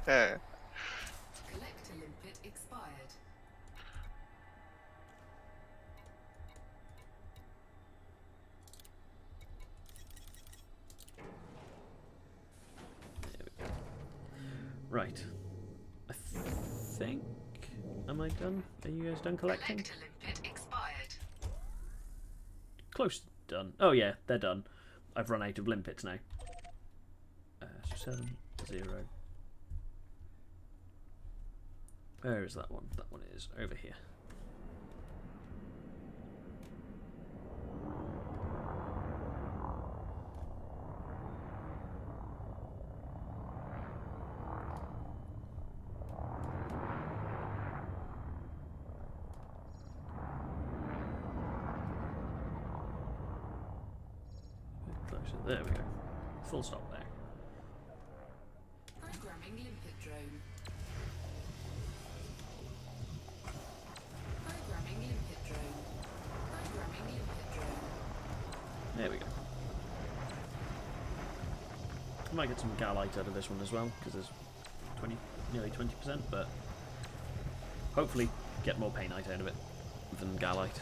B: Yeah.
C: Collector limpet expired.
A: Right. I think. Am I done? Are you guys done collecting?
C: Collector limpet expired.
A: Close done. Oh yeah, they're done. I've run out of limpets now. So 7, 0. Where is that one? That one is over here. Closer. There we go. Full stop there.
C: Programming limpet drone. Programming limpet drone. Programming limpet drone.
A: There we go. I might get some Galite out of this one as well, because there's nearly 20%, but hopefully get more Painite out of it than Galite.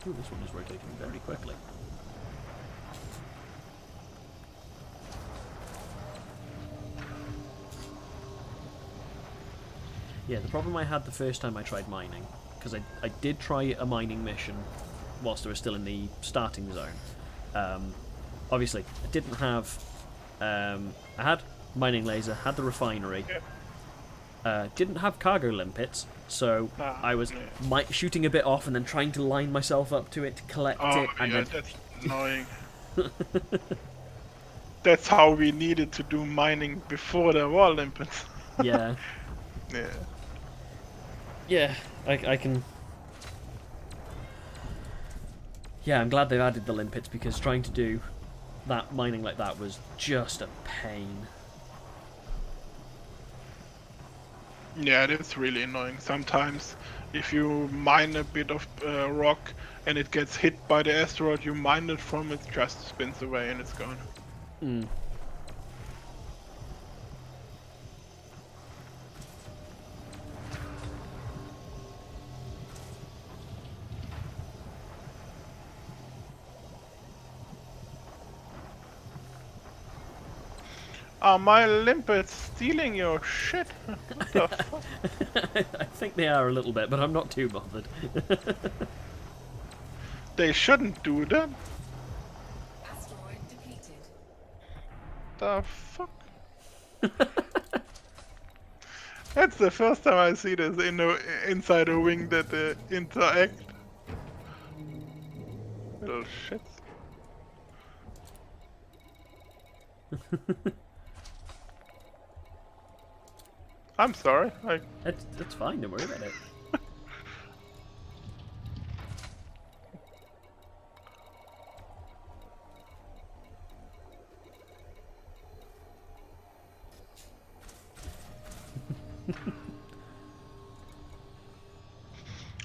A: Ooh, this one is rotating very quickly. Yeah, the problem I had the first time I tried mining, because I did try a mining mission whilst I was still in the starting zone. Obviously, I didn't have... I had mining laser, had the refinery, didn't have cargo limpets, so I was shooting a bit off and then trying to line myself up to it to collect it, and
B: yeah,
A: then...
B: that's annoying. That's how we needed to do mining before there were limpets.
A: Yeah.
B: Yeah.
A: Yeah, I can... Yeah, I'm glad they've added the limpets, because trying to do that mining like that was just a pain.
B: Yeah, that's really annoying. Sometimes, if you mine a bit of rock and it gets hit by the asteroid you mined it from, it just spins away and it's gone.
A: Mm.
B: Are my limpets stealing your shit? What the fuck?
A: I think they are a little bit, but I'm not too bothered.
B: They shouldn't do that.
C: Asteroid depleted.
B: The fuck? That's the first time I see this inside a wing that they interact. Little shit. I'm sorry.
A: That's fine, don't worry about it.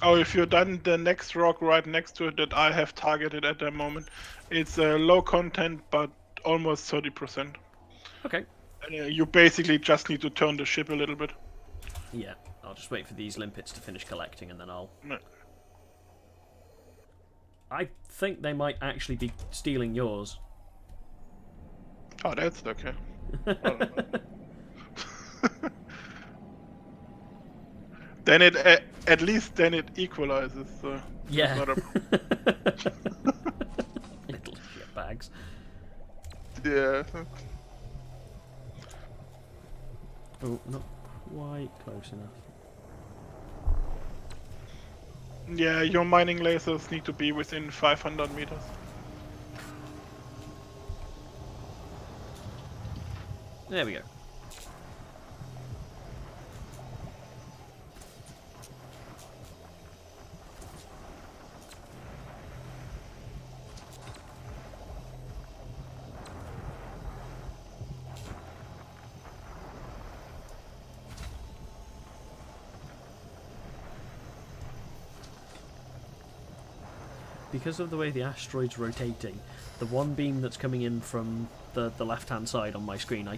B: Oh, if you're done, the next rock right next to it that I have targeted at the moment, it's low content but almost 30%.
A: Okay.
B: And, you basically just need to turn the ship a little bit.
A: Yeah, I'll just wait for these limpets to finish collecting and then I'll...
B: No.
A: I think they might actually be stealing yours.
B: Oh, that's okay. Then it at least then it equalizes. So
A: Yeah.
B: not a
A: Little shit bags.
B: yeah.
A: Oh, not quite close enough.
B: Yeah, your mining lasers need to be within 500 meters.
A: There we go. because of the way the asteroid's rotating, the one beam that's coming in from the left-hand side on my screen, I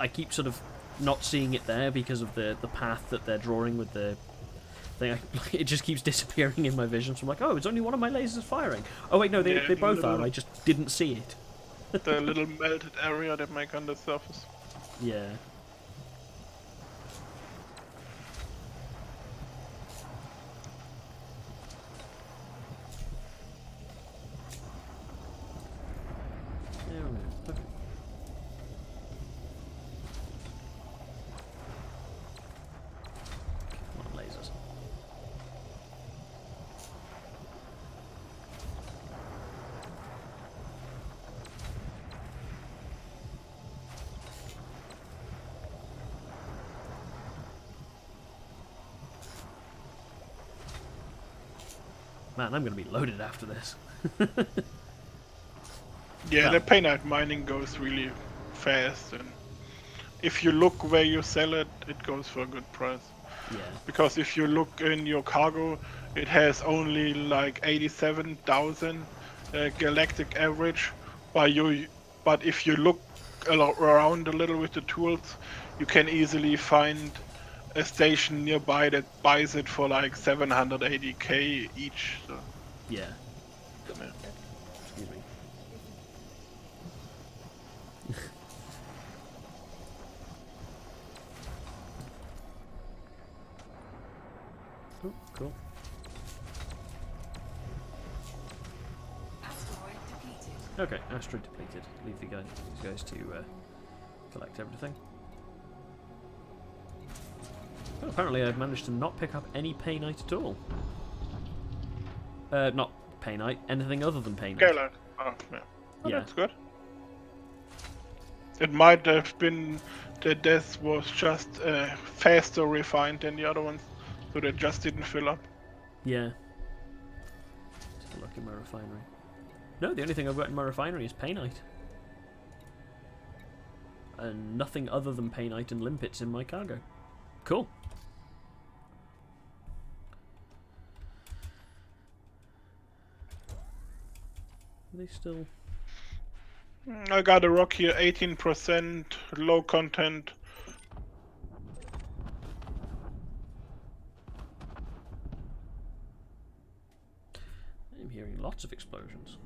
A: keep sort of not seeing it there because of the path that they're drawing with the thing. It just keeps disappearing in my vision. So I'm like, oh, it's only one of my lasers firing. Oh wait, no, they
B: Yeah,
A: both are.
B: little-
A: I just didn't see it.
B: The little melted area they make on the surface.
A: Yeah. There we go. Okay. Come on, lasers. Man, I'm going to be loaded after this.
B: Yeah,
A: Well-
B: the painite mining goes really fast, and if you look where you sell it, it goes for a good price.
A: Yeah.
B: Because if you look in your cargo, it has only like 87,000 galactic average. But if you look around a little with the tools, you can easily find a station nearby that buys it for like 780k each. So,
A: Yeah.
B: yeah.
A: Excuse me. Oh, cool.
C: Asteroid depleted.
A: Okay, asteroid depleted. Leave these guys to collect everything. Well, apparently I've managed to not pick up any painite at all. Not painite, anything other than painite.
B: Galak. Oh, yeah. Oh,
A: Yeah.
B: that's good. It might have been that this was just faster refined than the other ones, so they just didn't fill up.
A: Yeah. Let's have a look in my refinery. No, the only thing I've got in my refinery is painite. And nothing other than painite and limpets in my cargo. Cool. Are they still...
B: I got a rock here, 18%, low content.
A: I'm hearing lots of explosions.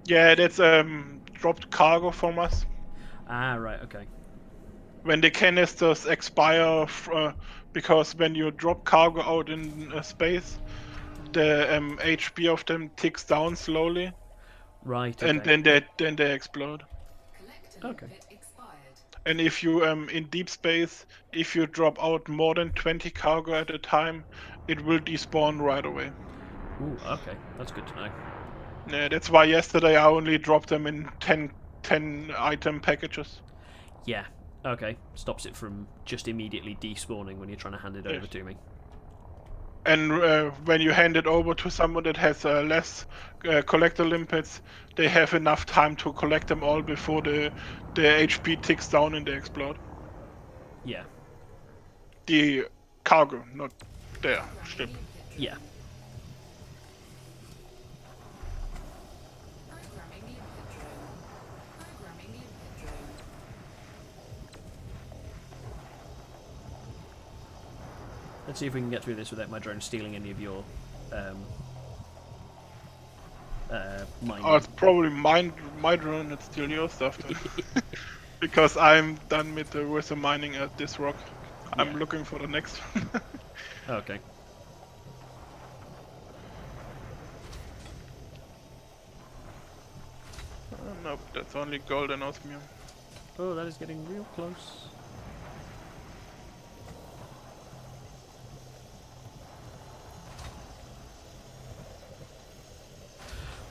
B: Yeah, that's dropped cargo from us.
A: Ah, right, okay.
B: When the canisters expire, because when you drop cargo out in space, the HP of them ticks down slowly,
A: Right, okay.
B: and then they explode.
C: Collector
A: Okay.
C: limpet expired.
B: And if you in deep space, if you drop out more than 20 cargo at a time, it will despawn right away.
A: Ooh, okay. That's good to know.
B: Yeah, that's why yesterday I only dropped them in 10 item packages.
A: Yeah, okay. Stops it from just immediately despawning when you're trying to hand it over
B: Yes.
A: to me.
B: And when you hand it over to someone that has less collector limpets, they have enough time to collect them all before the HP ticks down and they explode.
A: Yeah,
B: The cargo, not their ship.
A: yeah.
C: Programming limpet drone. Programming limpet drone.
A: Let's see if we can get through this without my drone stealing any of your mining.
B: Oh, it's probably my drone that steal your stuff then. Because I'm done with the mining at this rock. I'm
A: Yeah.
B: looking for the next one.
A: Okay.
B: Nope, that's only gold and osmium.
A: Oh, that is getting real close.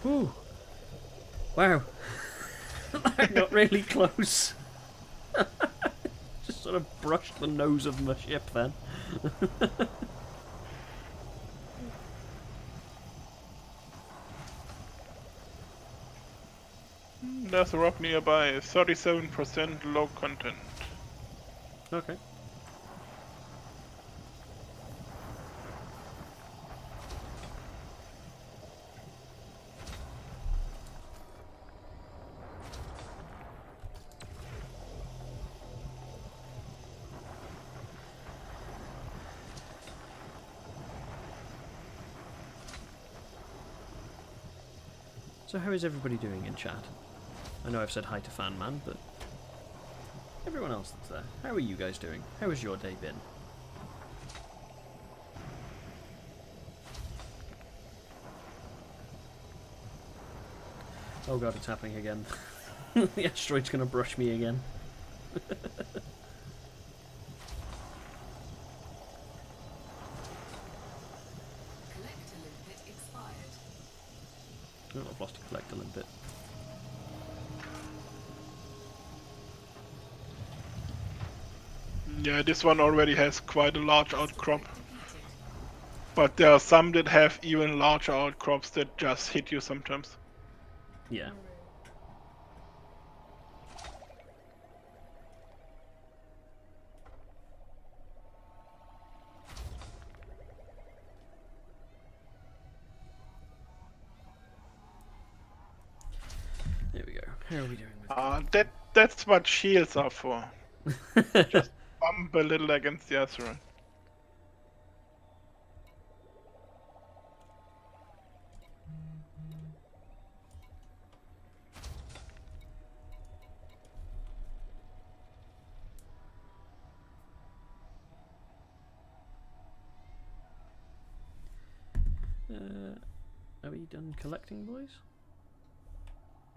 A: Ooh. Wow. I got really close. Just sort of brushed the nose of my ship then.
B: There's a rock nearby, 37% low content.
A: Okay. So how is everybody doing in chat? I know I've said hi to Fanman, but everyone else that's there, how are you guys doing? How has your day been? Oh god, it's happening again. The asteroid's gonna brush me again.
C: Collector limpet expired.
A: Oh, I've lost a collector limpet.
B: Yeah, this one already has quite a large outcrop,
C: Defeated.
B: but there are some that have even larger outcrops that just hit you sometimes.
A: Yeah. There we go. How are we doing with
B: That's what shields are for. Just bump a little against the asteroid.
A: Are we done collecting, boys?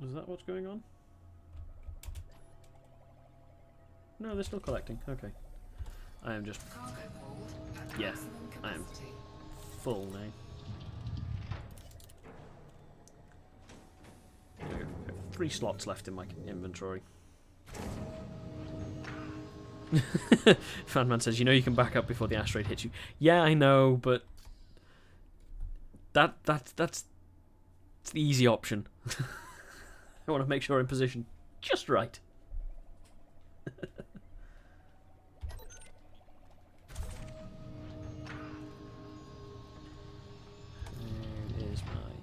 A: Is that what's going on? No, they're still collecting. Okay. I am just
C: Cargo hold at
A: Yeah,
C: maximum
A: I am.
C: capacity.
A: full now. There we go. I have 3 slots left in my inventory. Fanman says, you know you can back up before the asteroid hits you. Yeah, I know, but that's the easy option. I want to make sure I'm positioned just right. Where is my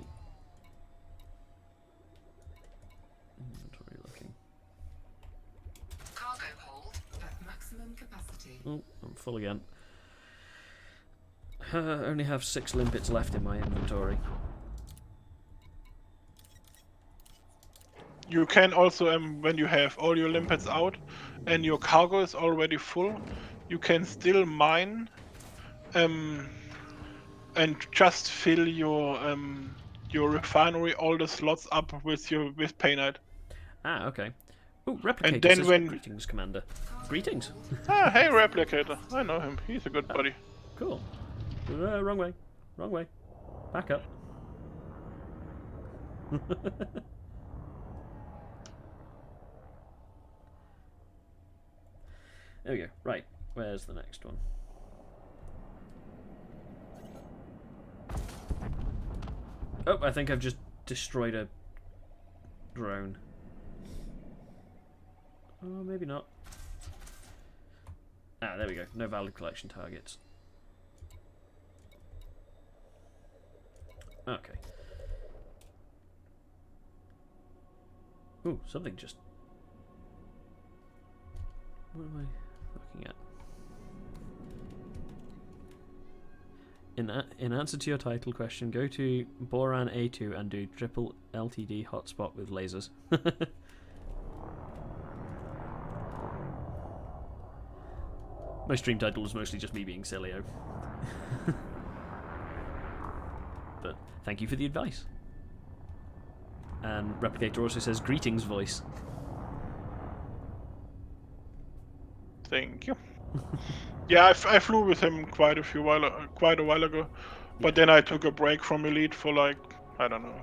A: inventory looking?
C: Cargo hold at maximum capacity.
A: Oh, I'm full again. I only have 6 limpets left in my inventory.
B: You can also, when you have all your limpets out and your cargo is already full, you can still mine and just fill your refinery, all the slots up with painite.
A: Ah, okay. Oh,
B: And
A: Replicator
B: then
A: says,
B: when-
A: greetings, Commander. Greetings.
B: Ah, hey Replicator, I know him. He's a good buddy.
A: Cool. Wrong way. Wrong way. Back up. There we go. Right. Where's the next one? Oh, I think I've just destroyed a drone. Oh, maybe not. Ah, there we go. No valid collection targets. Okay. Ooh, something just... What am I looking at? In answer to your title question, go to Boran A2 and do triple LTD hotspot with lasers. My stream title was mostly just me being silly. But thank you for the advice. And Replicator also says greetings voice.
B: Thank you. Yeah, I flew with him quite a while ago, but then I took a break from Elite for like, I don't know,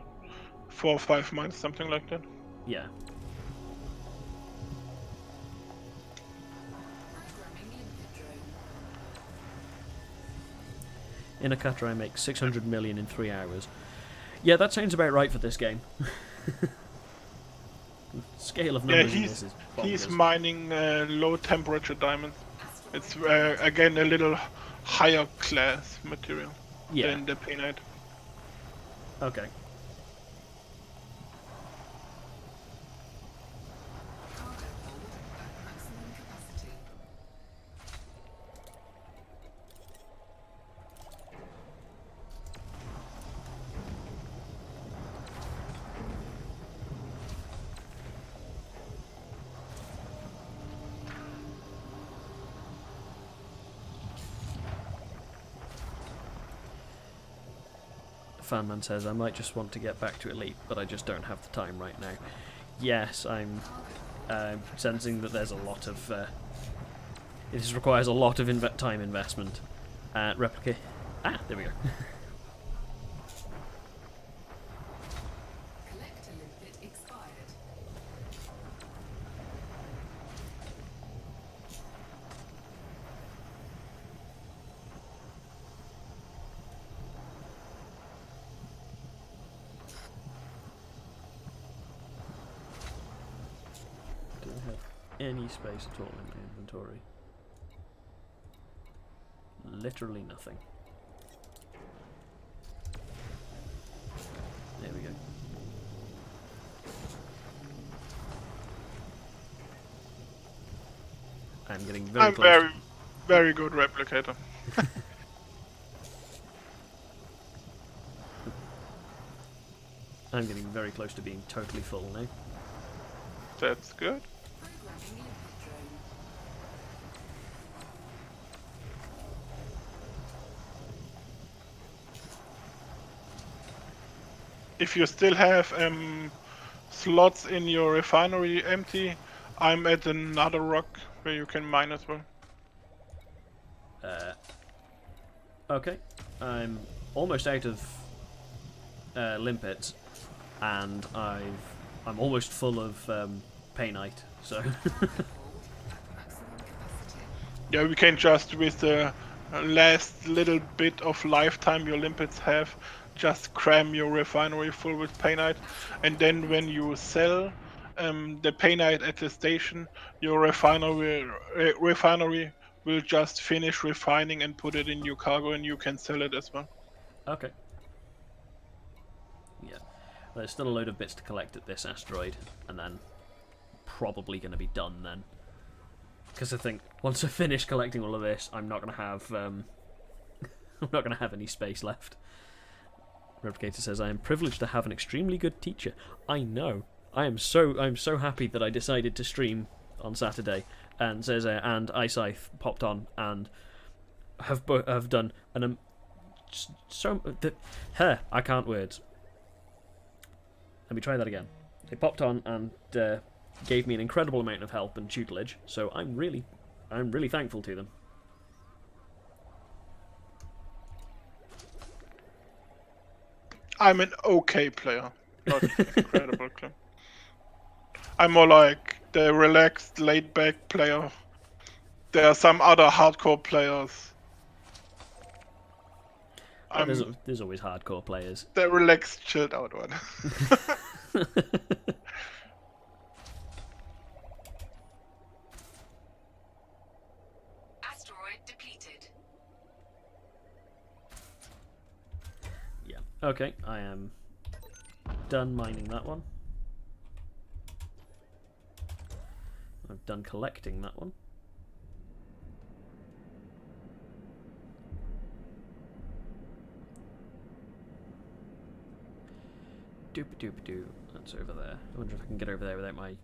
B: 4 or 5 months, something like that.
A: Yeah.
C: Programming limpet drone.
A: In a cutter I make 600 million in 3 hours. Yeah, that sounds about right for this game. Scale of
B: Yeah,
A: numbers in this is
B: he's
A: bonkers.
B: mining low temperature diamonds. It's again a little higher class material
A: Yeah,
B: than the painite.
A: okay.
C: Cargo hold at maximum capacity.
A: Fanman says, I might just want to get back to Elite, but I just don't have the time right now. Yes, I'm sensing that there's a lot of... this requires a lot of time investment. Replicate... Ah, there we go.
C: Collector limpet expired.
A: Don't have any space at all in my inventory. Literally nothing. There we go. I'm getting very
B: I'm
A: close.
B: very good replicator.
A: I'm getting very close to being totally full now.
B: That's good.
C: Programming limpet drone.
B: If you still have slots in your refinery empty, I'm at another rock where you can mine as well.
A: Okay, I'm almost out of limpets, and I'm almost full of painite. So
C: Hold at maximum capacity.
B: Yeah, we can just with the last little bit of lifetime your limpets have, just cram your refinery full with painite, and then when you sell the painite at the station, your refinery will just finish refining and put it in your cargo, and you can sell it as well.
A: okay, yeah. There's still a load of bits to collect at this asteroid, and then probably going to be done then. Because I think once I finish collecting all of this, I'm not going to have I'm not going to have any space left. Replicator says, I am privileged to have an extremely good teacher. I know. I'm so happy that I decided to stream on Saturday, and says and iScythe popped on and have done an I can't words. Let me try that again. They popped on and gave me an incredible amount of help and tutelage, so I'm really thankful to them.
B: I'm an okay player, not incredible player. I'm more like the relaxed, laid-back player. There are some other hardcore players.
A: Oh,
B: I'm
A: there's always hardcore players.
B: the relaxed, chilled out one.
C: Asteroid depleted.
A: Yeah. Okay, I am done mining that one. I've done collecting that one. Doop doop doo. That's over there. I wonder if I can get over there without my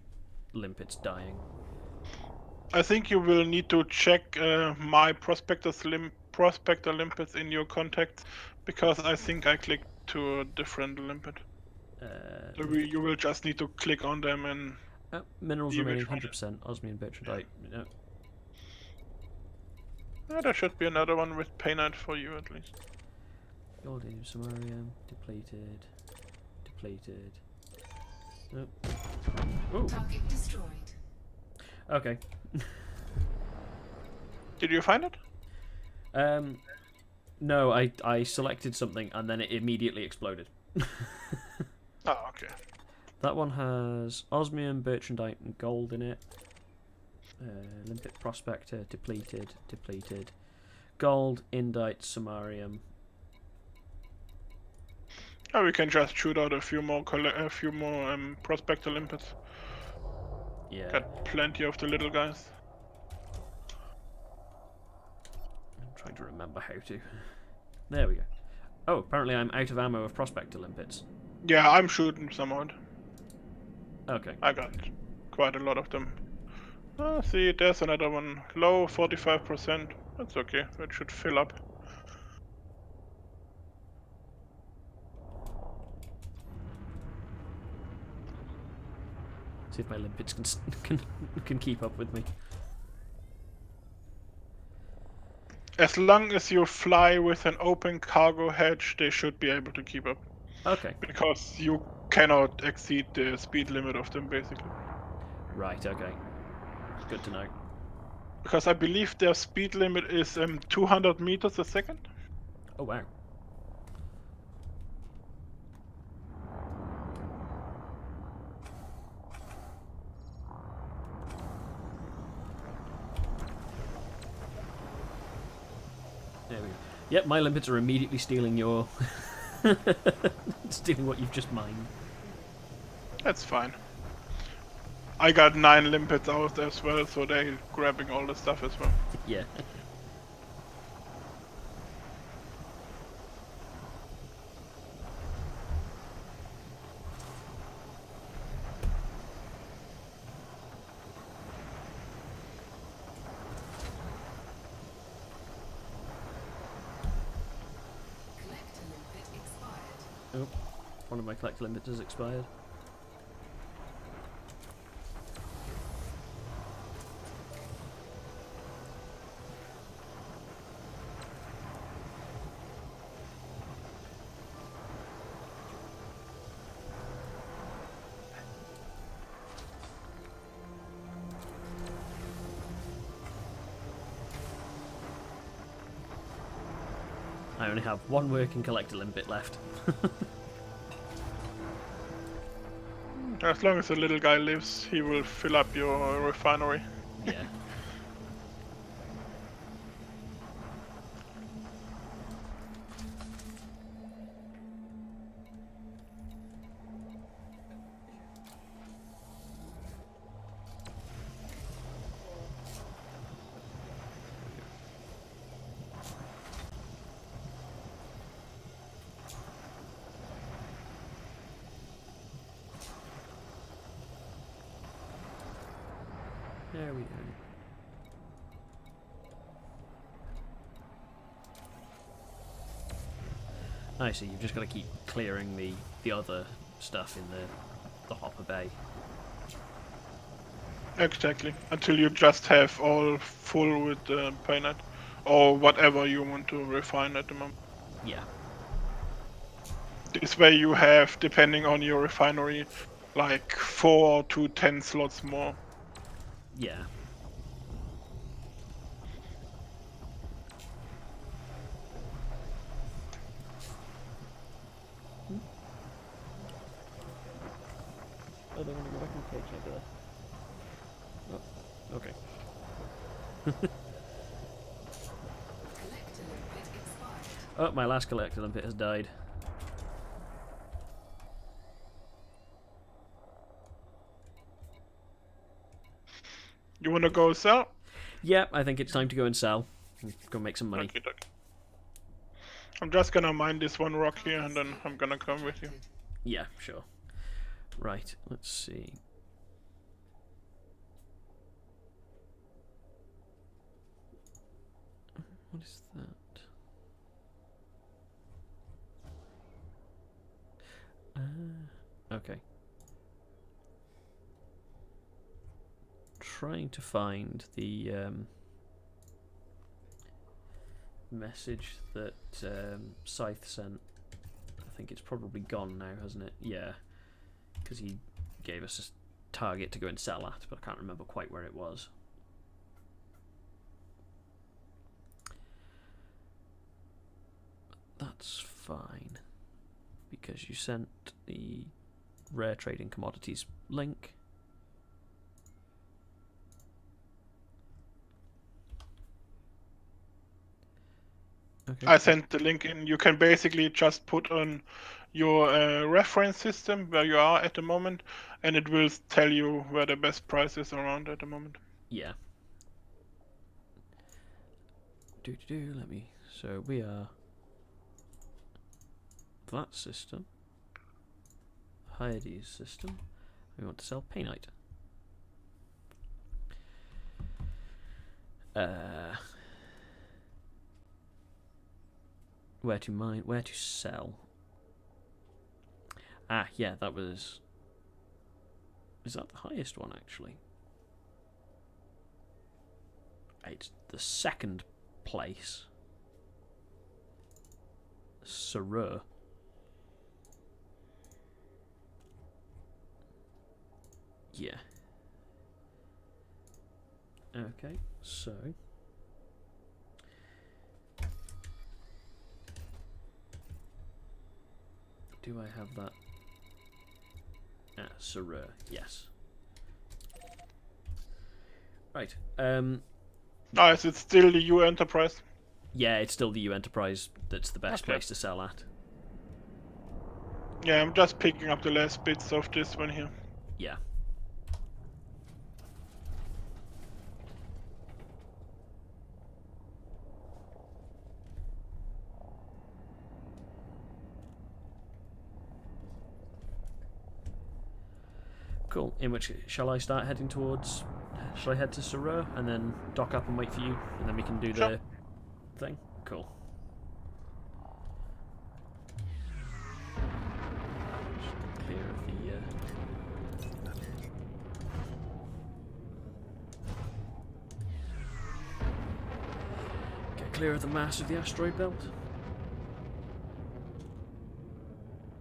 A: limpets dying.
B: I think you will need to check my prospector limpets in your contacts, because I think I clicked to a different limpet. So you will just need to click on them and
A: minerals
B: see
A: remaining
B: which one.
A: 100%. Osmium Bertrandite. No.
B: There should be another one with painite for you at least.
A: Goldinium samarium. Depleted. Depleted. Nope. Ooh.
C: Target destroyed.
A: Okay.
B: Did you find it?
A: No, I selected something and then it immediately exploded.
B: Oh, okay.
A: That one has osmium, bertrandite, and gold in it. Limpet prospector, depleted, depleted. Gold, indite, samarium.
B: Oh, we can just shoot out a few more prospector limpets.
A: Yeah.
B: Got plenty of the little guys.
A: I'm trying to remember how to. There we go. Oh, apparently I'm out of ammo of prospector limpets.
B: Yeah, I'm shooting some out.
A: Okay.
B: I got quite a lot of them. Oh, see, there's another one. Low, 45%. That's okay. It should fill up.
A: See if my limpets can keep up with me.
B: As long as you fly with an open cargo hatch, they should be able to keep up.
A: Okay.
B: Because you cannot exceed the speed limit of them, basically.
A: Right. Okay. Good to know.
B: Because I believe their speed limit is 200 meters a second.
A: Oh wow. There we go. Yep, my limpets are immediately stealing your... stealing what you've just mined.
B: That's fine. I got 9 limpets out as well, so they're grabbing all the stuff as well.
A: Yeah.
C: Collector limpet expired.
A: Oh, one of my collector limpets has expired. I only have one working collector limpet left.
B: As long as the little guy lives, he will fill up your refinery.
A: Yeah. There we go. I see, you've just got to keep clearing the other stuff in the hopper bay.
B: Exactly. Until you just have all full with painite. Or whatever you want to refine at the moment.
A: Yeah.
B: This way you have, depending on your refinery, like 4 to 10 slots more.
A: Yeah. Oh, they want to go back in the cage, do they? Oh, okay.
C: Collector limpet expired.
A: Oh, my last collector limpet has died.
B: You wanna go sell?
A: Yeah, I think it's time to go and sell. Go make some money.
B: Okay, okay. I'm just gonna mine this one rock here and then I'm gonna come with you.
A: Yeah, sure. Right, let's see. What is that? Okay. Trying to find the message that Scythe sent. I think it's probably gone now, hasn't it? Yeah, because he gave us a target to go and sell at, but I can't remember quite where it was. That's fine, because you sent the rare trading commodities link. Okay.
B: I sent the link in. You can basically just put on your reference system where you are at the moment, and it will tell you where the best price is around at the moment.
A: Yeah. Let me. So we are that system, Heidi's system. We want to sell painite. Where to mine? Where to sell? Ah, yeah, that was Is that the highest one, actually? It's the second place. Sarur. Yeah. Okay, so... do I have that? Ah, Sarur, yes. Right,
B: Nice, it's still the U Enterprise.
A: yeah, it's still the U Enterprise that's the best
B: Okay.
A: place to sell at.
B: Yeah, I'm just picking up the last bits of this one here.
A: Yeah. Cool. In which, shall I start heading towards... shall I head to Sarur and then dock up and wait for you? And then we can do
B: Sure.
A: the thing? Cool. Just clear of the... get clear of the mass of the asteroid belt.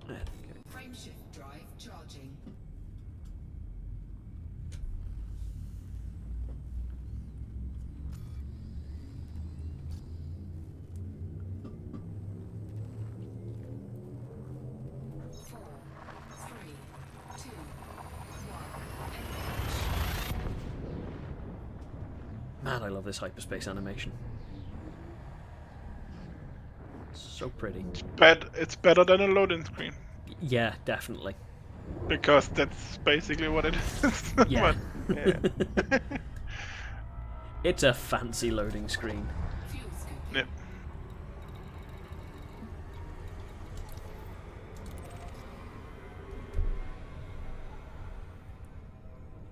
A: There we go.
C: Frameshift drive charging. Four, three, two, one.
A: Man, I love this hyperspace animation. It's so pretty.
B: It's better than a loading screen.
A: Yeah, definitely.
B: Because that's basically what it is.
A: Yeah.
B: But, yeah.
A: It's a fancy loading screen.
C: Fuel scoop.
B: Yep.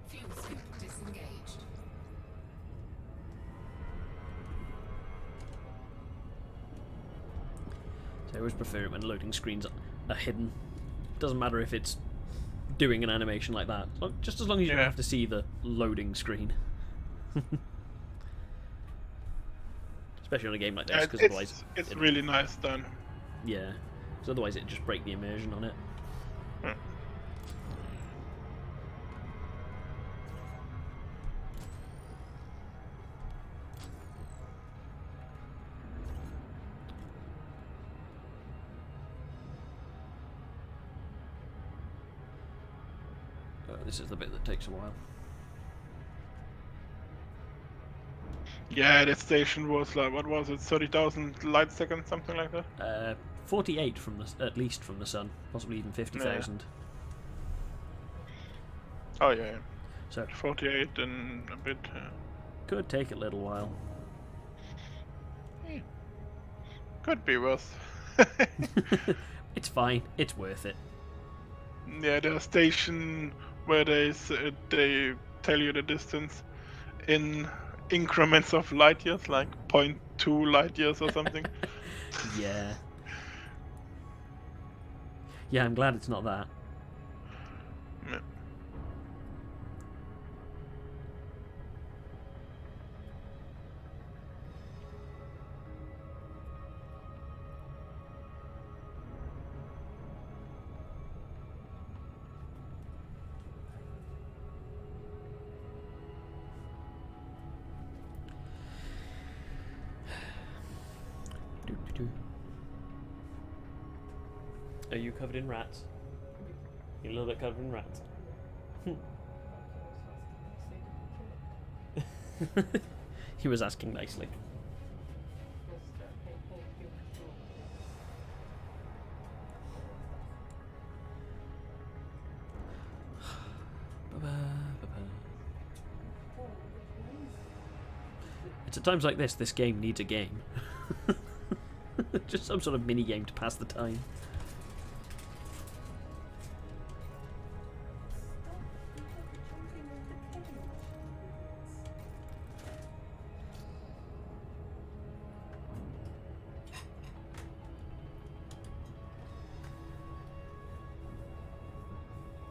C: Fuel scoop disengaged.
A: So I always prefer it when loading screens are hidden. Doesn't matter if it's doing an animation like that. Just as long as you don't
B: Yeah.
A: have to see the loading screen. Especially on a game like this, because otherwise...
B: It's
A: it-
B: really nice done.
A: Yeah. Because otherwise it'd just break the immersion on it.
B: Hmm.
A: This is the bit that takes a while.
B: Yeah, that station was like, what was it, 30,000 light seconds, something like that?
A: 48 from the at least from the sun, possibly even 50,000.
B: Oh yeah,
A: So
B: 48 and a bit.
A: could take a little while.
B: Could be worse.
A: It's fine. It's worth it.
B: Yeah, the station where they tell you the distance in increments of light years, like 0.2 light years or something.
A: Yeah. Yeah, I'm glad it's not that.
B: Yeah.
A: Doo-doo-doo. Are you covered in rats? You're a little bit covered in rats. He was asking nicely. It's at times like this game needs a game. Just some sort of mini game to pass the time.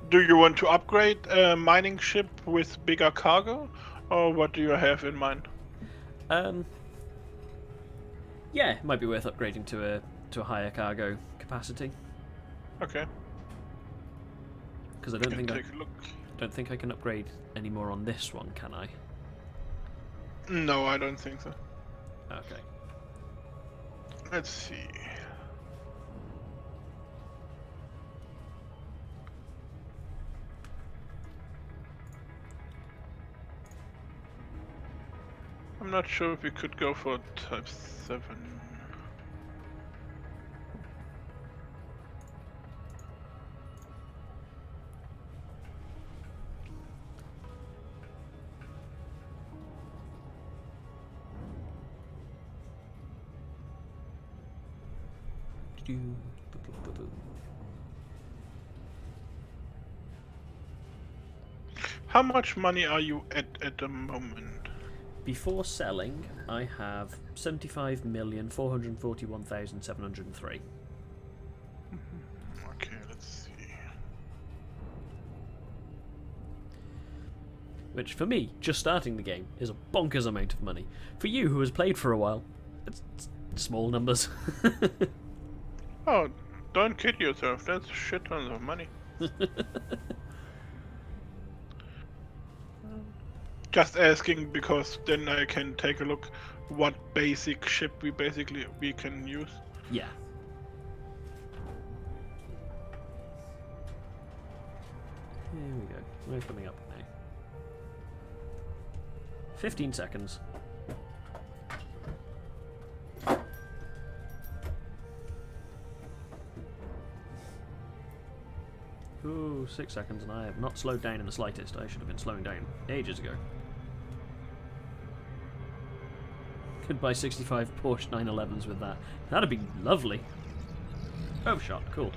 B: Do you want to upgrade a mining ship with bigger cargo, or what do you have in mind?
A: Yeah, it might be worth upgrading to a higher cargo capacity,
B: Okay.
A: because I
B: Can take a look.
A: don't think I can upgrade any more on this one, can I?
B: No, I don't think so.
A: Okay.
B: Let's see. I'm not sure if we could go for Type 7. How much money are you at the moment?
A: Before selling, I have 75,441,703.
B: Okay, let's see.
A: Which, for me, just starting the game, is a bonkers amount of money. For you, who has played for a while, it's small numbers.
B: Oh, don't kid yourself. That's shit tons of money. Just asking because then I can take a look what basic ship we can use.
A: Yeah. Here we go. We're coming up now. 15 seconds. Ooh, 6 seconds, and I have not slowed down in the slightest. I should have been slowing down ages ago. Could buy 65 Porsche 911s with that. That'd be lovely. Overshot, cool.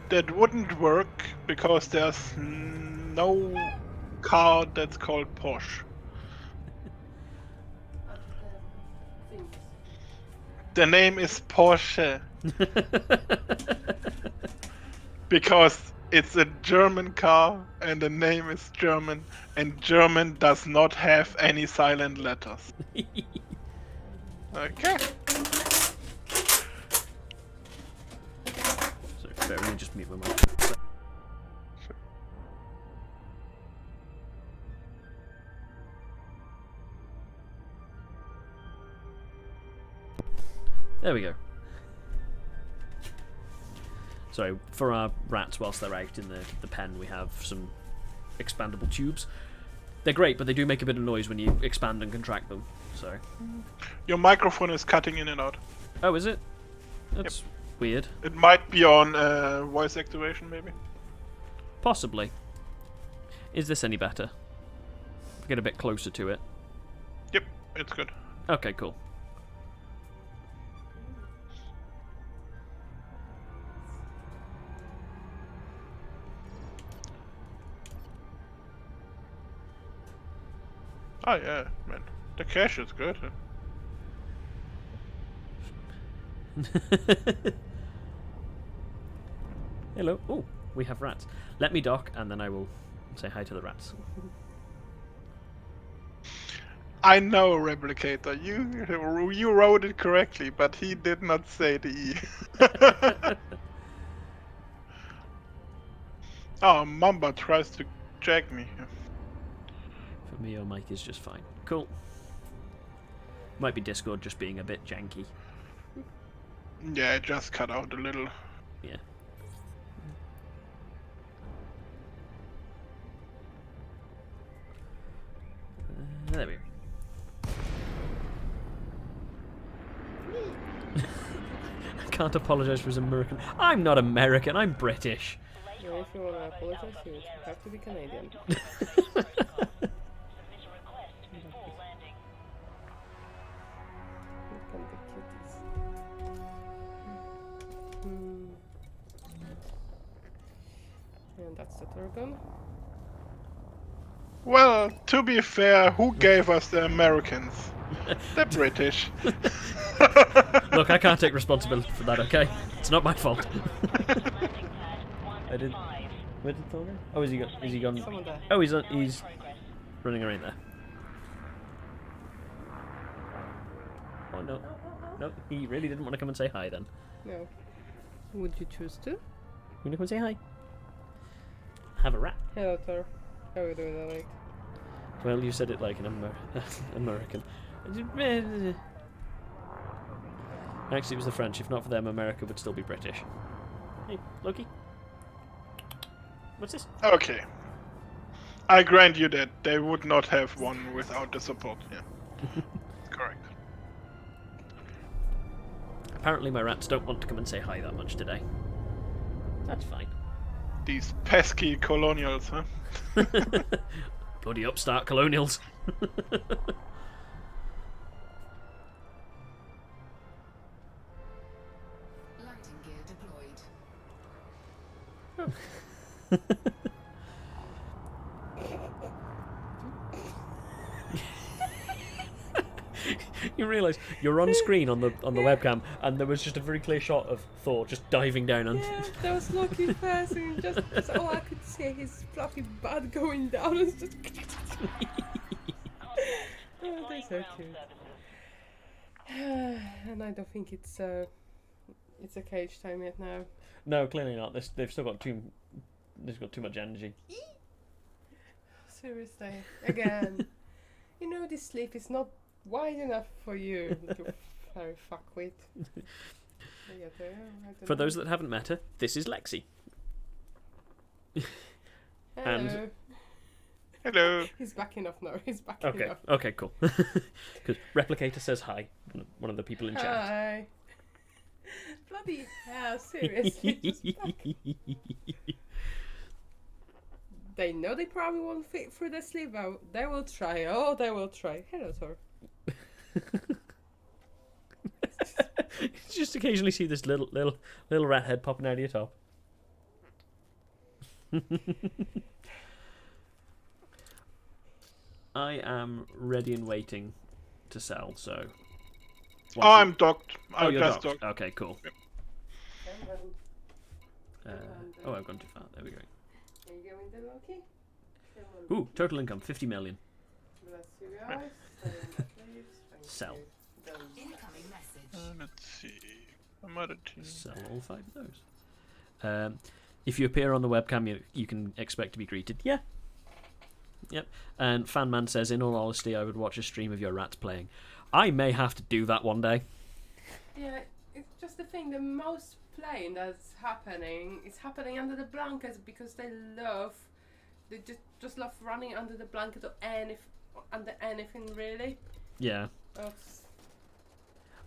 B: That wouldn't work because there's no car that's called Porsche. The name is Porsche because it's a German car and the name is German, and German does not have any silent letters. Okay.
A: So, bear with me, just mute my mic. There we go. So, for our rats, whilst they're out in the pen, we have some expandable tubes. They're great, but they do make a bit of noise when you expand and contract them. So.
B: Your microphone is cutting in and out.
A: Oh, is it? That's weird.
B: It might be on voice activation, maybe.
A: Possibly. Is this any better? Get a bit closer to it.
B: Yep, it's good.
A: Okay, cool.
B: Oh yeah, man. The cache is good.
A: Hello. Oh, we have rats. Let me dock, and then I will say hi to the rats.
B: I know, Replicator. You wrote it correctly, but he did not say the E. Oh, Mamba tries to jack me.
A: For me, your mic is just fine. Cool. Might be Discord just being a bit janky.
B: Yeah, it just cut out a little.
A: Yeah. There we go. I can't apologise for his American. I'm not American, I'm British.
D: Well, if you want to apologize, you have to be Canadian. Here come the kitties. And that's the Turgon.
B: Well, to be fair, who gave us the Americans? The British.
A: Look, I can't take responsibility for that, okay? It's not my fault. I didn't. Where did Thor go? Oh, is he gone? Is he gone?
D: Someone there.
A: Oh, he's running around there. Oh no, no, he really didn't want to come and say hi then.
D: No. Would you choose to?
A: You want to come and say hi? Have a rat.
D: Hello, Thor. How are you doing, Alec?
A: Well, you said it like an American. Actually, it was the French. If not for them, America would still be British. Hey, Loki. What's this?
B: Okay. I grant you that they would not have won without the support. Yeah. Correct.
A: Apparently, my rats don't want to come and say hi that much today. That's fine.
B: These pesky colonials, huh?
A: Bloody upstart colonials.
C: Lighting gear deployed.
A: You realise you're on screen on the webcam, and there was just a very clear shot of Thor just diving down on.
D: Yeah, that was Loki first, and just all I could see his fluffy butt going down. It's just. Oh, they're so cute. And I don't think it's a cage time yet now.
A: No, clearly not. They've still got too much energy.
D: Seriously, again, you know this sleep is not wide enough for you to very fuck with. Yeah, I don't
A: For
D: know.
A: those that haven't met her, this is Lexi.
D: Hello.
B: Hello.
D: He's backing off now. He's backing
A: Okay,
D: off.
A: okay, cool. Because Replicator says hi, one of the people in chat.
D: Hi. Bloody hell, seriously. Just back. They know they probably won't fit through the sleeve out. They will try. Oh, they will try. Hello, Thor.
A: Just occasionally see this little rat head popping out of your top. I am ready and waiting to sell, so.
B: Oh, I'm docked.
A: Oh,
B: I
A: you're
B: just
A: docked.
B: docked.
A: Okay, cool. Oh, I've gone too far. There we go.
D: Are you going to Loki?
A: Ooh, total income 50 million.
D: Bless you guys. Thank
A: Sell.
D: you. Done.
C: Incoming message.
B: Let's see. I'm at a team.
A: Sell all 5 of those. If you appear on the webcam, you can expect to be greeted. Yeah. Yep. And Fanman says, in all honesty, I would watch a stream of your rats playing. I may have to do that one day.
D: Yeah, it's just the thing. The most playing that's happening is happening under the blankets because they just love running under the blanket or under anything really.
A: Yeah.
D: That's,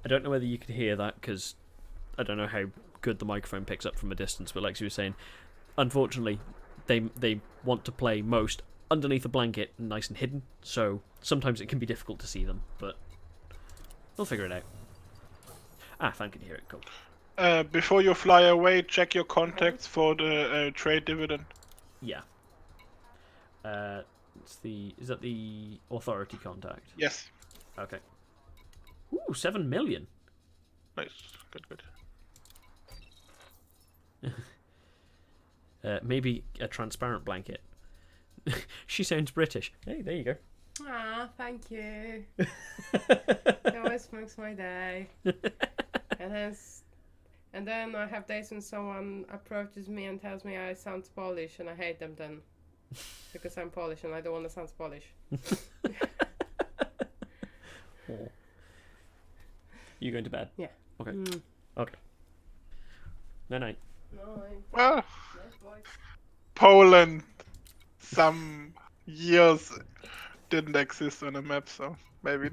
A: I don't know whether you could hear that because I don't know how good the microphone picks up from a distance, but like you were saying, unfortunately, they want to play most underneath a blanket, nice and hidden, so sometimes it can be difficult to see them, but we'll figure it out. Ah, Fan can hear it, cool.
B: Before you fly away, check your contacts for the trade dividend.
A: Yeah. Is that the authority contact?
B: Yes.
A: Okay. Ooh, 7 million.
B: Nice. Good, good.
A: Maybe a transparent blanket. She sounds British. Hey, there you go.
D: thank you. It always makes my day. And then I have days when someone approaches me and tells me I sound Polish, and I hate them then. Because I'm Polish and I don't want to sound Polish.
A: Oh. You going to bed?
D: Yeah.
A: Okay.
D: Mm.
A: Okay. Night.
D: No,
B: Well,
D: nice voice.
B: Poland, some years didn't exist on a map, so maybe.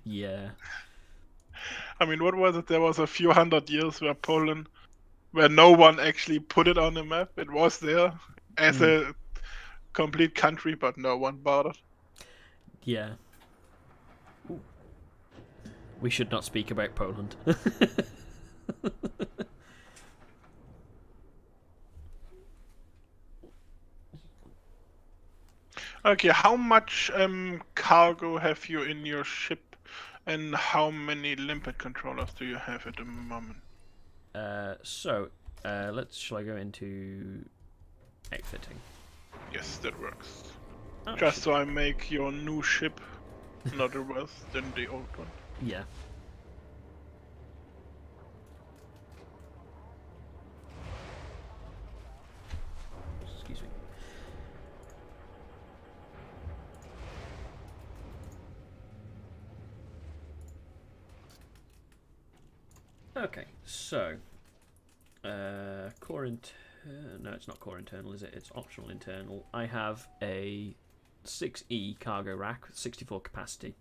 A: Yeah.
B: I mean, what was it? There was a few hundred years where no one actually put it on the map. It was there as a complete country, but no one bothered.
A: Yeah. Ooh. We should not speak about Poland.
B: Okay, how much cargo have you in your ship, and how many limpet controllers do you have at the moment?
A: Shall I go into outfitting.
B: Yes, that works.
A: Oh,
B: Just
A: shit.
B: so I make your new ship not worse than the old one.
A: Yeah. Excuse me. Okay, so core no, it's not core internal, is it? It's optional internal. I have a 6E cargo rack with 64 capacity,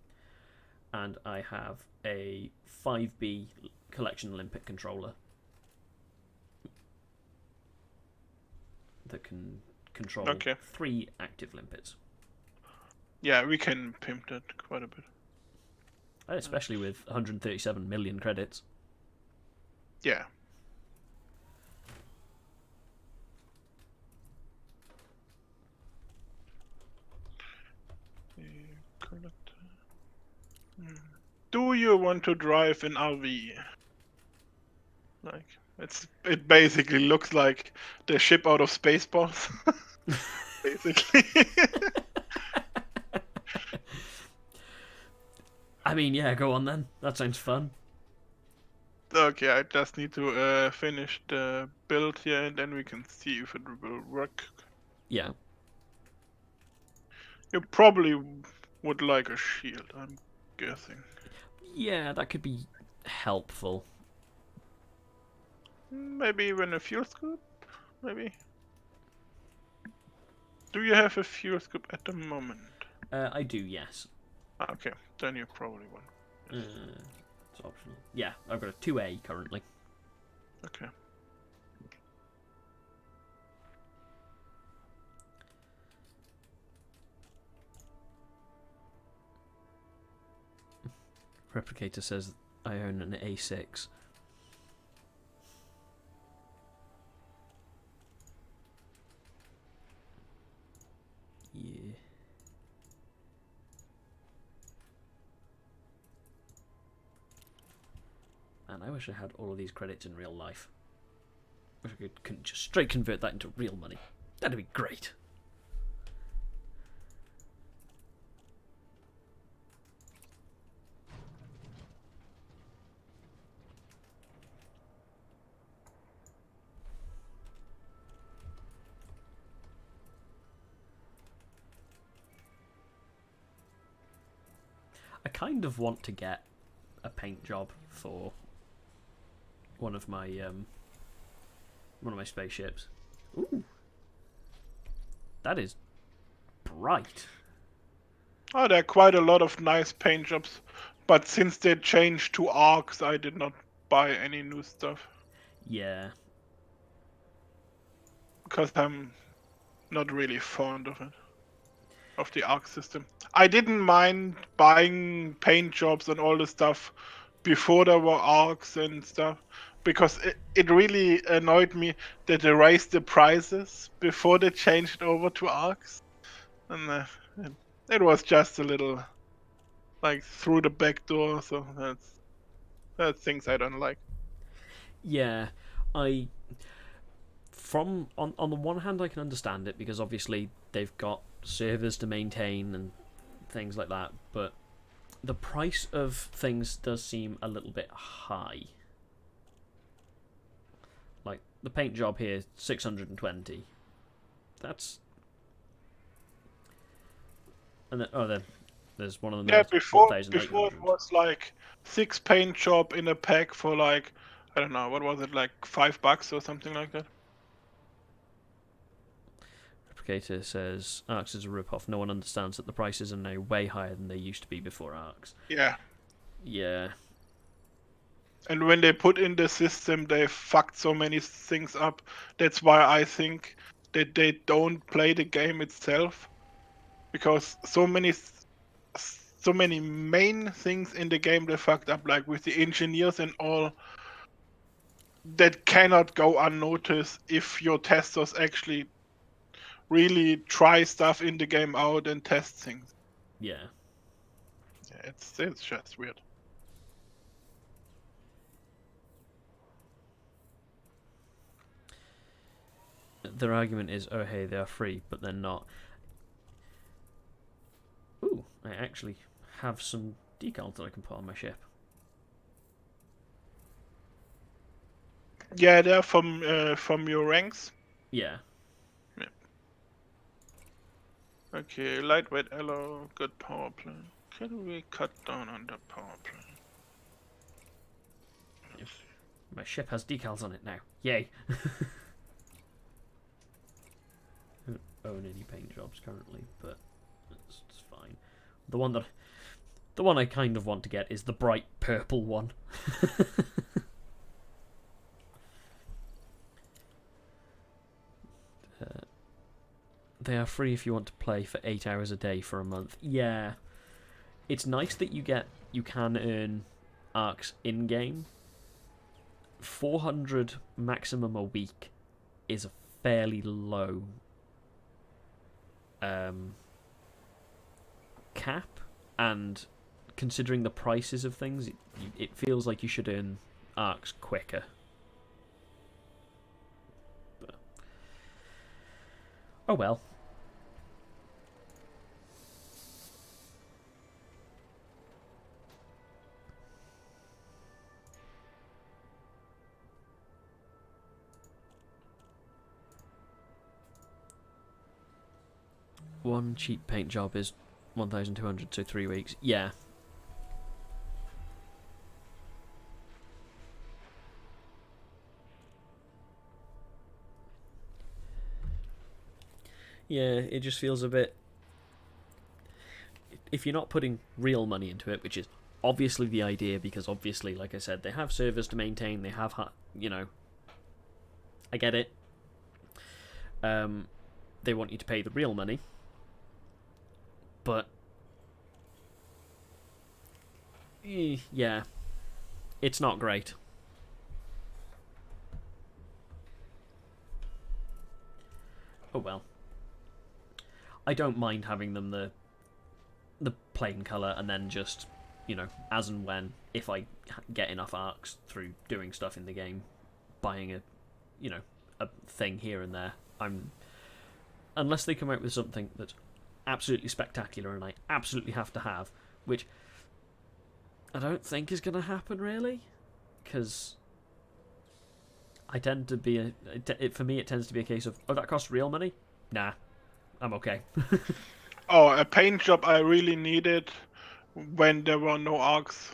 A: and I have a 5B collection limpet controller that can control
B: Okay.
A: 3 active limpets,
B: Yeah, we can pimp that quite a bit.
A: especially with 137 million credits.
B: Yeah. Do you want to drive an RV? Like, it basically looks like the ship out of Spaceballs. Basically.
A: I mean, yeah, go on then. That sounds fun.
B: Okay, I just need to finish the build here, and then we can see if it will work.
A: Yeah.
B: You probably would like a shield, I'm guessing.
A: Yeah, that could be helpful.
B: Maybe even a fuel scoop? Maybe? Do you have a fuel scoop at the moment?
A: I do, yes.
B: Okay, then you probably won't.
A: It's optional. Yeah, I've got a 2A currently.
B: Okay.
A: Replicator says I own an A6. Yeah. Man, I wish I had all of these credits in real life. Wish I could just straight convert that into real money. That'd be great. I kind of want to get a paint job for one of my spaceships. Ooh, that is bright.
B: Oh, there are quite a lot of nice paint jobs, but since they changed to arcs, I did not buy any new stuff.
A: Yeah,
B: Because I'm not really fond of it. Of the arc system. I didn't mind buying paint jobs and all the stuff before there were arcs and stuff. Because it really annoyed me that they raised the prices before they changed over to arcs. And it was just a little like through the back door, so that's things I don't like.
A: yeah. On the one hand, I can understand it because obviously they've got servers to maintain and things like that, but the price of things does seem a little bit high. Like the paint job here, 620. That's and then there's one of them.
B: Yeah,
A: That's
B: before it
A: 1,800.
B: was like 6 paint job in a pack for like, I don't know, what was it, like $5 or something like that?
A: Replicator says Arcs is a rip-off. No one understands that the prices are now way higher than they used to be before Arcs.
B: Yeah.
A: Yeah.
B: And when they put in the system, they fucked so many things up. That's why I think that they don't play the game itself, because so many main things in the game they fucked up, like with the engineers and all, that cannot go unnoticed if your testers actually really try stuff in the game out and test things.
A: Yeah.
B: Yeah, it's just weird.
A: their argument is, oh hey, they are free, but they're not. Ooh, I actually have some decals that I can put on my ship.
B: Yeah, they're from your ranks.
A: Yeah.
B: Okay, lightweight alloy, good power plant. Can we cut down on the power plant?
A: My ship has decals on it now. Yay. I don't own any paint jobs currently, but it's fine. The one I kind of want to get is the bright purple one. They are free if you want to play for 8 hours a day for a month. Yeah. It's nice that you can earn arcs in-game. 400 maximum a week is a fairly low cap, and considering the prices of things, it feels like you should earn arcs quicker. But, oh well. One cheap paint job is 1,200, so 3 weeks. Yeah. Yeah, it just feels a bit... If you're not putting real money into it, which is obviously the idea, because obviously, like I said, they have servers to maintain, they have, you know... I get it. They want you to pay the real money. But... yeah. It's not great. Oh well. I don't mind having them the plain colour, and then just, you know, as and when, if I get enough arcs through doing stuff in the game, buying a thing here and there. Unless they come out with something that's absolutely spectacular and I absolutely have to have, which I don't think is going to happen really, because I tend to be for me it tends to be a case of, oh, that costs real money? Nah, I'm okay.
B: Oh, a paint job I really needed when there were no arcs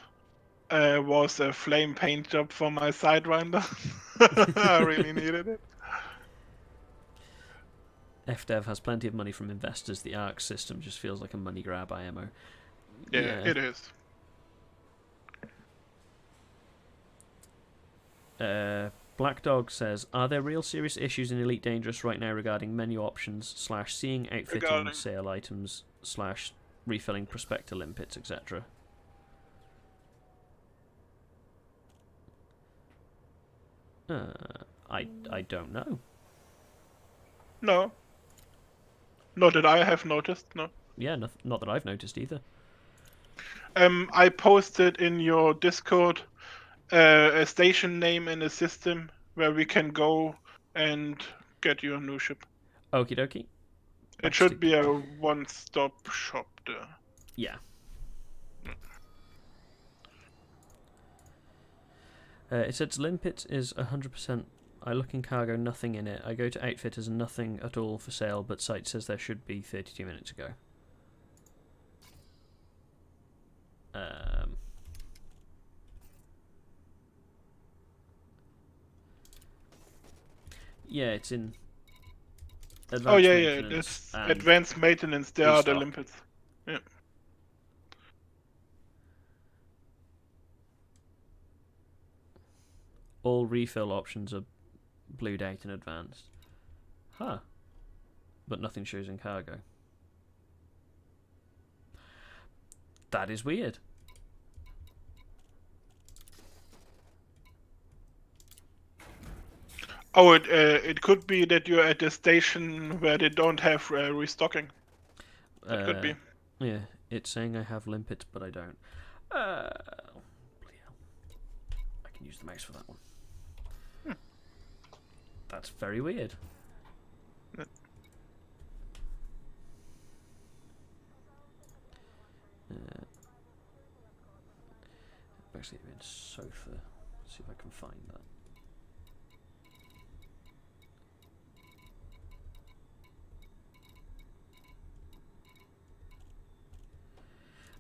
B: was a flame paint job for my Sidewinder. I really needed it.
A: FDev has plenty of money from investors. The ARC system just feels like a money grab IMO.
B: Yeah, it is.
A: Black Dog says, are there real serious issues in Elite Dangerous right now regarding menu options / seeing outfitting sale items / refilling prospector limpets, etc.? I don't know.
B: No. Not that I have noticed, no.
A: Yeah, not that I've noticed either.
B: I posted in your Discord a station name in a system where we can go and get your new ship.
A: Okie dokie.
B: It should be a one-stop shop there.
A: Yeah. It says limpet is 100%. I look in cargo, nothing in it. I go to outfitters, nothing at all for sale, but site says there should be 32 minutes ago. Yeah, it's in advanced maintenance.
B: It's advanced maintenance. There are the limpets. Yeah.
A: All refill options are blued out in advance. Huh. But nothing shows in cargo. That is weird.
B: Oh, it could be that you're at a station where they don't have restocking. That could be.
A: Yeah, it's saying I have limpet, but I don't. Bloody hell. I can use the mouse for that one. That's very weird.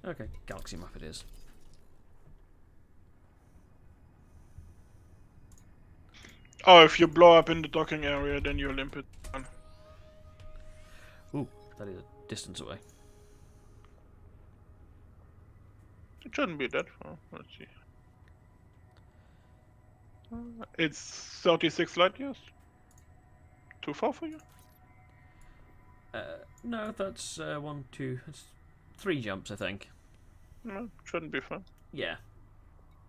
A: Okay, galaxy map it is.
B: Oh, if you blow up in the docking area, then your limpet.
A: Ooh, that is a distance away.
B: It shouldn't be that far. Let's see. It's 36 light years. Too far for you?
A: No, that's one, two, that's 3 jumps, I think.
B: No, shouldn't be far.
A: Yeah,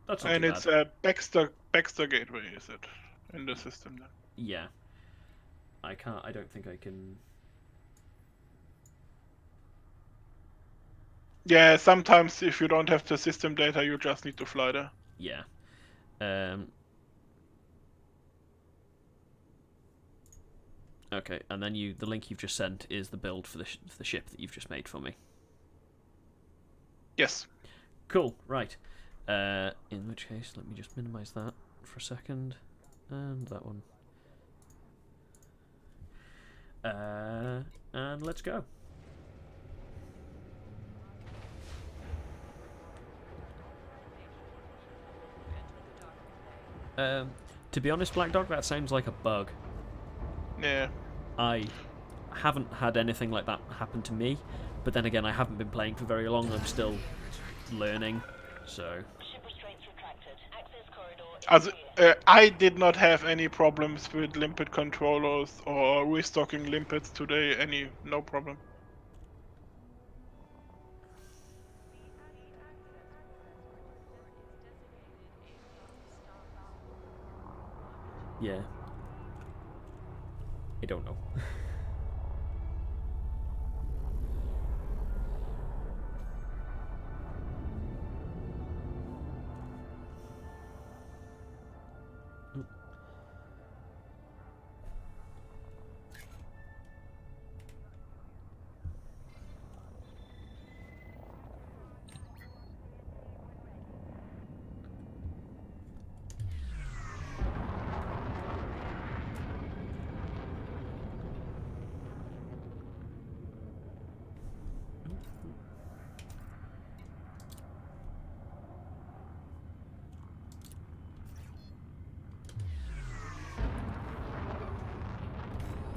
A: that's not
B: And
A: too
B: it's
A: bad.
B: a Baxter gateway, is it? In the system then.
A: Yeah, I don't think I can.
B: Yeah, sometimes if you don't have the system data, you just need to fly there.
A: Yeah. Okay, and then the link you've just sent is the build for the ship that you've just made for me.
B: Yes.
A: Cool. Right. In which case, let me just minimize that for a second, and that one. And let's go. To be honest, Black Dog, that sounds like a bug.
B: Yeah.
A: I haven't had anything like that happen to me, but then again, I haven't been playing for very long. I'm still learning, so.
B: As I did not have any problems with limpet controllers or restocking limpets today. No problem.
A: Yeah. I don't know.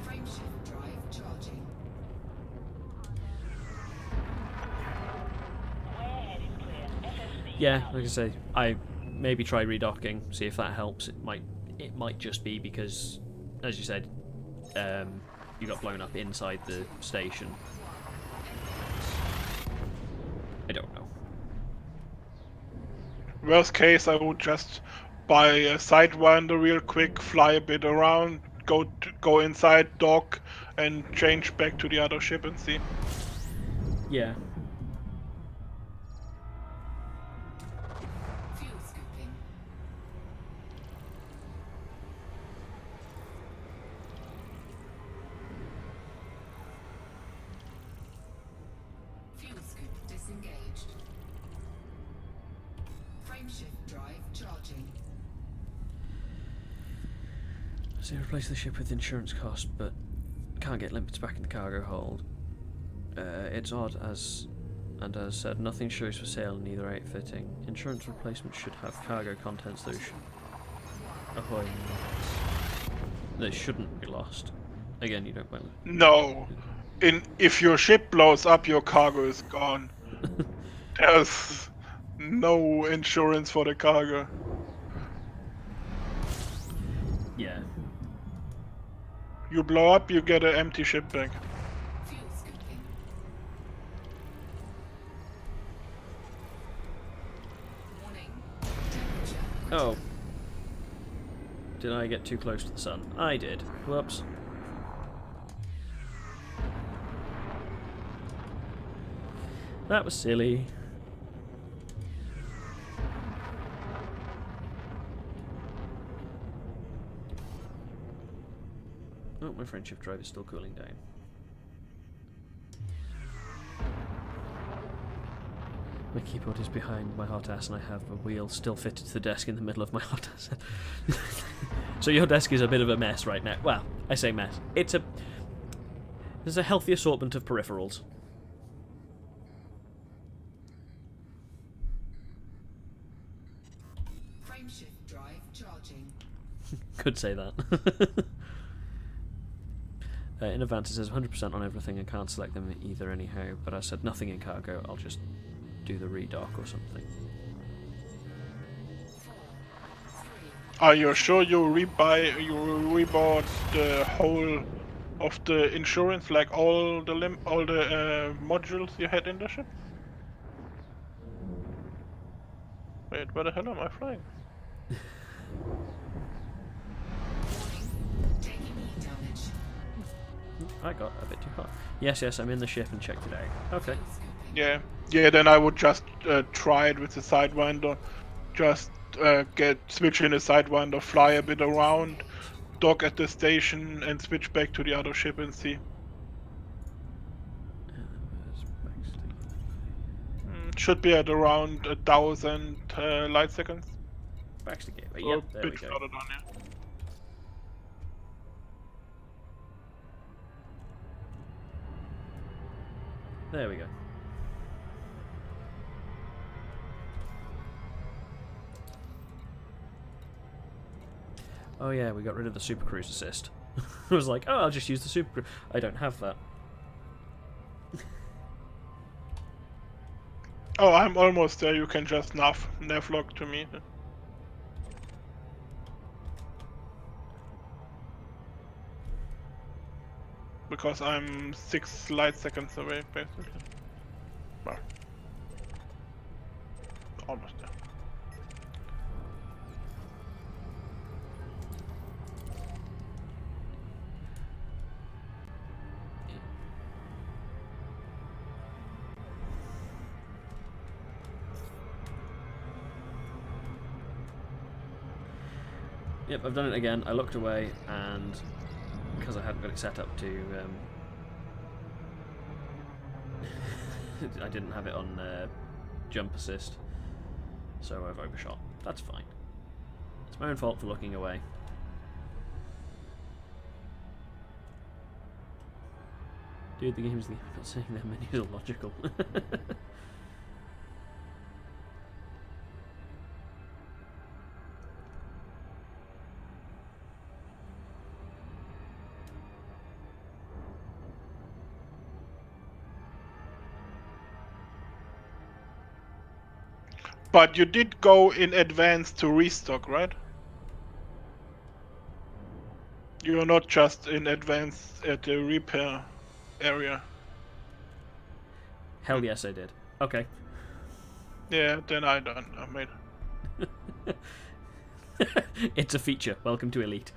C: Frameshift drive charging.
A: Yeah, like I say, I maybe try redocking, see if that helps. It might just be because, as you said, you got blown up inside the station. I don't know.
B: Worst case, I would just buy a sidewinder real quick, fly a bit around, go inside, dock, and change back to the other ship and see.
A: Yeah.
C: Fuel scooping. Fuel scoop disengaged. Frameshift drive charging.
A: So replace the ship with insurance cost, but can't get limpets back in the cargo hold. It's odd, as said, nothing shows for sale in either outfitting. Insurance replacement should have cargo contents though. Ahoy! They shouldn't be lost. Again, you don't mind.
B: No. If your ship blows up, your cargo is gone. There's no insurance for the cargo.
A: Yeah.
B: You blow up, you get an empty ship back.
C: Fuel scooping. Warning. Temperature.
A: Oh. Did I get too close to the sun? I did. Whoops. That was silly. Oh, my friendship drive is still cooling down. My keyboard is behind my hot ass and I have a wheel still fitted to the desk in the middle of my hot ass. So your desk is a bit of a mess right now. Well, I say mess. There's a healthy assortment of peripherals. Could say that. In advance it says 100% on everything and can't select them either anyhow, but I said nothing in cargo, I'll just do the redock or something.
B: Are you sure you rebought the whole of the insurance, like all the modules you had in the ship? Wait, where the hell am I flying?
C: Taking heat damage.
A: I got a bit too hot. Yes, I'm in the ship and checked it out. Okay.
B: Yeah, then I would just try it with the Sidewinder. Just switch in a Sidewinder, fly a bit around, dock at the station, and switch back to the other ship and see. Should be at around 1,000 light seconds.
A: Baxter Gateway.
B: Or
A: Yep,
B: a
A: there
B: bit
A: we go.
B: further down, yeah.
A: There we go. Oh yeah, we got rid of the Super Cruise assist. I was like, oh, I'll just use the Super Cruise. I don't have that.
B: Oh, I'm almost there. You can just nav lock to me. Because I'm 6 light seconds away, basically. Well, almost there.
A: Yep, I've done it again. I looked away, and because I hadn't got it set up to, I didn't have it on jump assist, so I've overshot. That's fine. It's my own fault for looking away. Dude, the game's not saying their menus are logical.
B: But you did go in advance to restock, right? You're not just in advance at the repair area.
A: Hell yes, I did. Okay.
B: Yeah, then I don't know, mate.
A: It's a feature. Welcome to Elite.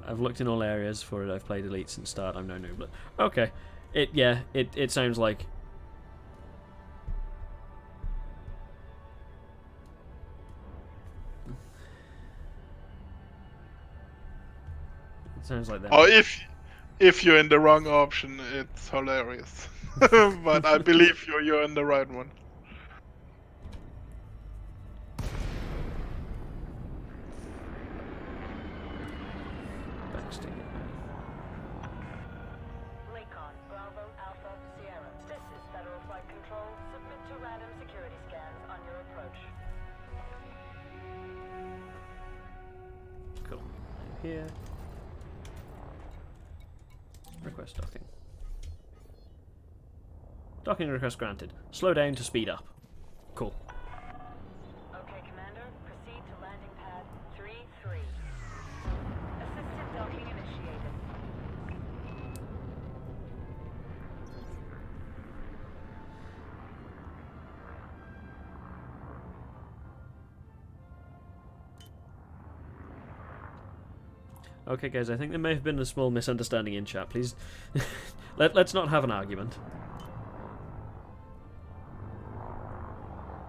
A: I've looked in all areas for it. I've played Elite since start. I'm no noobler. Okay. It sounds like... It sounds like that.
B: Or if you're in the wrong option, it's hilarious. But I believe you're in the right one.
A: Baxter.
E: Lakon, Bravo, Alpha, Sierra. This is Federal Flight Control. Submit to random security scans on your approach.
A: Cool. Here. Request docking. Docking request granted. Slow down to speed up. Cool.
E: Okay, Commander. Proceed to landing pad 3-3. Assisted docking initiated.
A: Okay, guys, I think there may have been a small misunderstanding in chat. Please, let's not have an argument.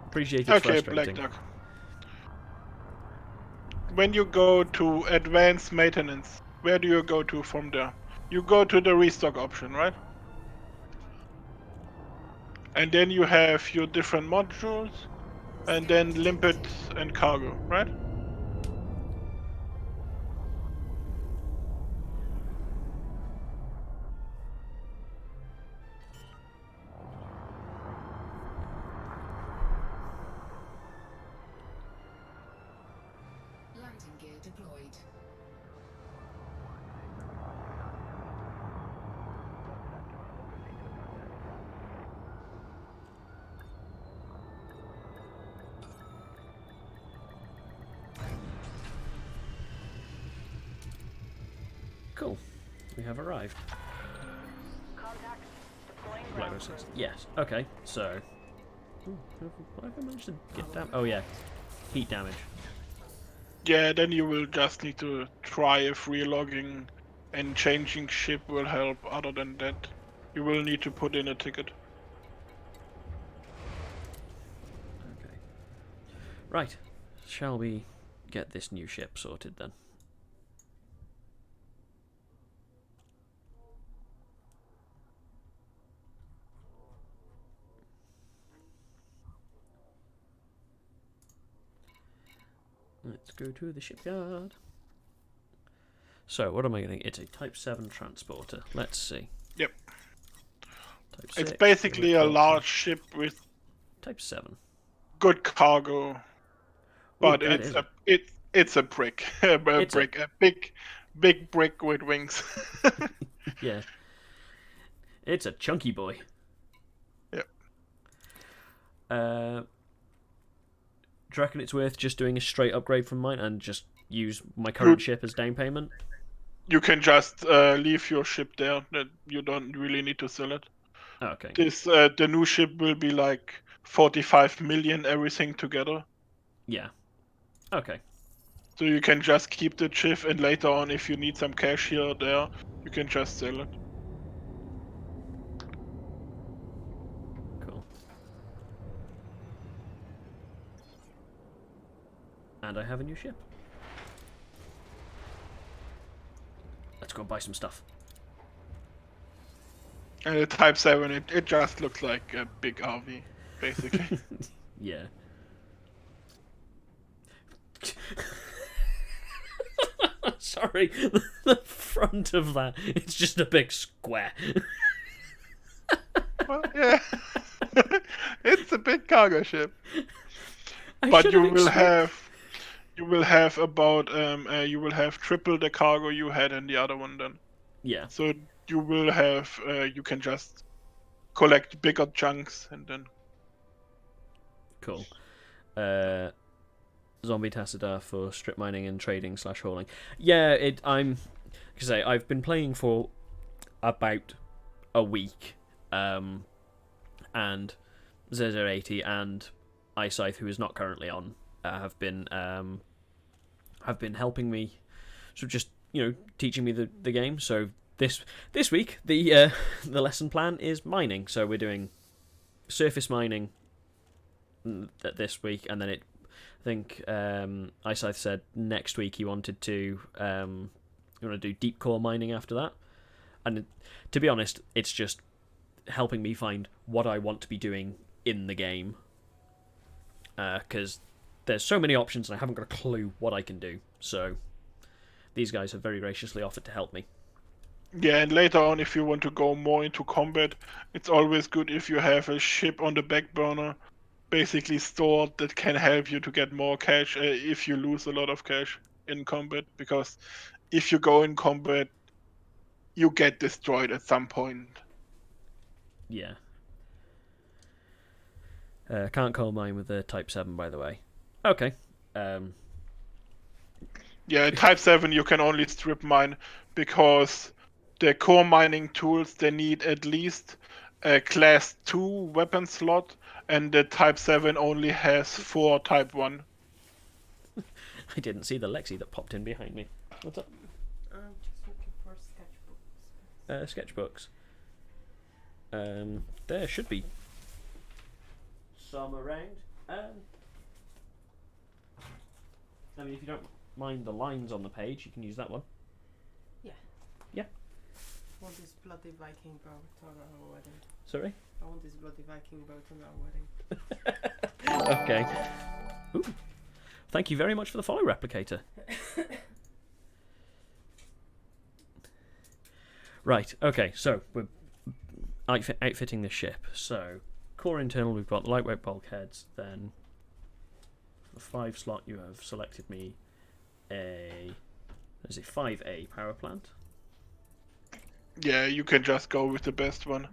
A: Appreciate it's
B: Okay,
A: frustrating.
B: Black Duck. When you go to advanced maintenance, where do you go to from there? You go to the restock option, right? And then you have your different modules, and then limpet and cargo, right?
C: deployed.
A: Cool. We have arrived.
E: Contact. Deploying
A: Black
E: ground
A: Rose
E: crew.
A: says, yes. Okay, so. Ooh, what have I managed to get down? Oh, yeah. Heat damage.
B: Yeah, then you will just need to try if relogging and changing ship will help. Other than that, you will need to put in a ticket.
A: Okay. Right. Shall we get this new ship sorted then? Let's go to the shipyard. So, what am I getting? It's a Type 7 transporter. Let's see.
B: Yep.
A: Type
B: It's
A: 6,
B: basically a
A: Helicopter.
B: large ship with
A: Type 7.
B: good cargo, but
A: that
B: it's
A: is
B: a it's a brick, a
A: It's a-
B: brick, a big brick with wings.
A: Yeah. It's a chunky boy.
B: Yep.
A: Do you reckon it's worth just doing a straight upgrade from mine and just use my current ship as down payment?
B: You can just leave your ship there. That you don't really need to sell it.
A: Oh, okay.
B: This the new ship will be like 45 million everything together.
A: Yeah. Okay.
B: So you can just keep the chip, and later on, if you need some cash here or there, you can just sell it.
A: Cool. And I have a new ship. Let's go buy some stuff.
B: And the Type 7, it just looks like a big RV, basically.
A: Yeah. Sorry, the front of that, it's just a big square.
B: Well, yeah. It's a big cargo ship.
A: I
B: But
A: should
B: you will
A: expect-
B: have about you will have triple the cargo you had in the other one then.
A: Yeah,
B: So you will have you can just collect bigger chunks and then
A: cool. Zombie Tassadar for strip mining and trading / hauling. Yeah, I've been playing for about a week, and Zer80 and Icythe, who is not currently on, have been helping me, so just teaching me the game. So this week the lesson plan is mining. So we're doing surface mining this week, and then I think Icythe said next week he wanted to do deep core mining after that. And to be honest, it's just helping me find what I want to be doing in the game, because there's so many options and I haven't got a clue what I can do. So these guys have very graciously offered to help me.
B: yeah, and later on if you want to go more into combat, it's always good if you have a ship on the back burner basically stored that can help you to get more cash if you lose a lot of cash in combat, because if you go in combat you get destroyed at some point.
A: Yeah. Can't coal mine with the Type 7, by the way. Okay.
B: Yeah, Type 7 you can only strip mine because the core mining tools, they need at least a class 2 weapon slot, and the Type 7 only has 4 Type 1.
A: I didn't see the Lexi that popped in behind me. What's up?
D: I'm just looking for sketchbooks.
A: Sketchbooks. There should be some around. I mean, if you don't mind the lines on the page, you can use that one.
D: Yeah.
A: Yeah.
D: I want this bloody Viking boat on our wedding.
A: Sorry?
D: I want this bloody Viking boat on our wedding.
A: Okay. Ooh. Thank you very much for the follow, Replicator. Right, okay, so we're outfitting the ship. So, core internal, we've got lightweight bulkheads, then for the 5 slot you have selected me a, is it 5A power plant?
B: Yeah, you can just go with the best one.